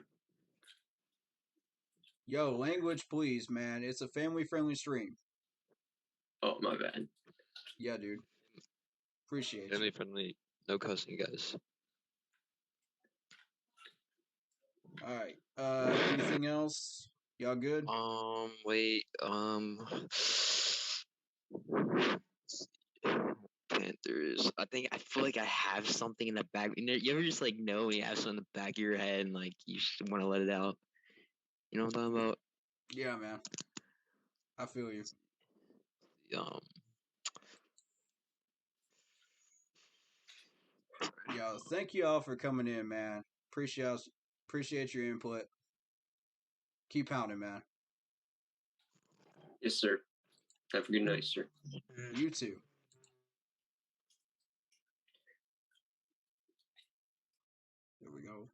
Speaker 3: Yo, language, please, man. It's a family-friendly stream.
Speaker 8: Oh, my bad.
Speaker 3: Yeah, dude. Appreciate you.
Speaker 7: Family friendly, no cussing, guys.
Speaker 3: All right. Anything else? Y'all good?
Speaker 7: Wait. Panthers. I feel like I have something in the back. You ever just know when you have something in the back of your head and you just want to let it out? You know what I'm talking about?
Speaker 3: Yeah, man. I feel you. Yo, thank you all for coming in, man. Appreciate your input. Keep pounding, man.
Speaker 8: Yes, sir.
Speaker 9: Have a good night, sir.
Speaker 3: You too. There we go.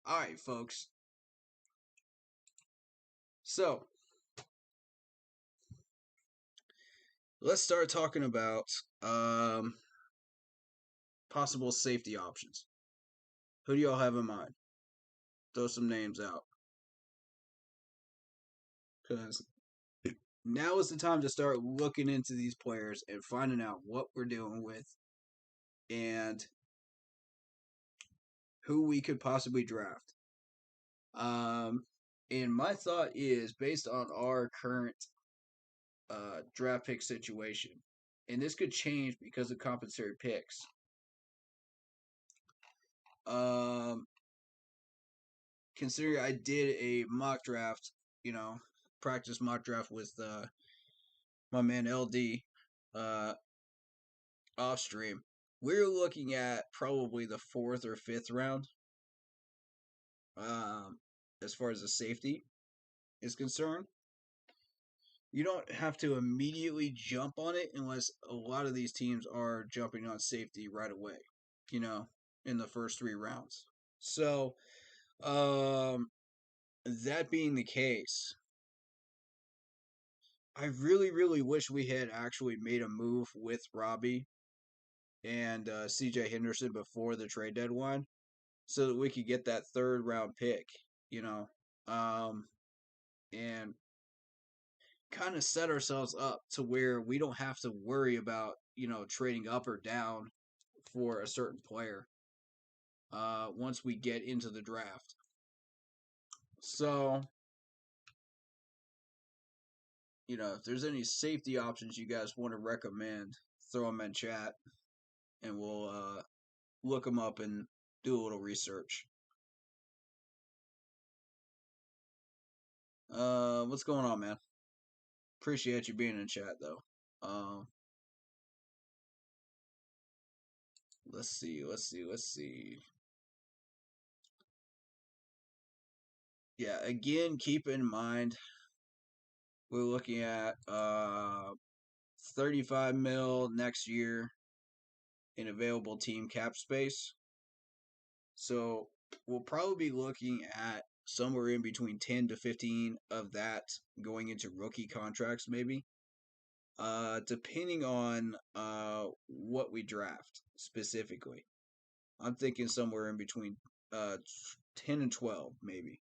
Speaker 3: All right, folks. So, let's start talking about possible safety options. Who do y'all have in mind? Throw some names out. Because now is the time to start looking into these players and finding out what we're dealing with and who we could possibly draft. And my thought is based on our current draft pick situation, and this could change because of compensatory picks. Considering I did a mock draft, practice mock draft with my man LD off stream. We're looking at probably the 4th or 5th round. As far as the safety is concerned, you don't have to immediately jump on it unless a lot of these teams are jumping on safety right away, in the first 3 rounds. So, that being the case, I really, really wish we had actually made a move with Robbie and CJ Henderson before the trade deadline so that we could get that 3rd round pick, and kind of set ourselves up to where we don't have to worry about, trading up or down for a certain player once we get into the draft. So, if there's any safety options you guys want to recommend, throw them in chat and we'll look them up and do a little research. What's going on, man? Appreciate you being in chat, though. Let's see. Yeah, again, keep in mind we're looking at 35 mil next year in available team cap space. So we'll probably be looking at somewhere in between 10 to 15 of that going into rookie contracts, maybe. Depending on what we draft specifically. I'm thinking somewhere in between 10 and 12, maybe,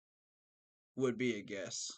Speaker 3: would be a guess,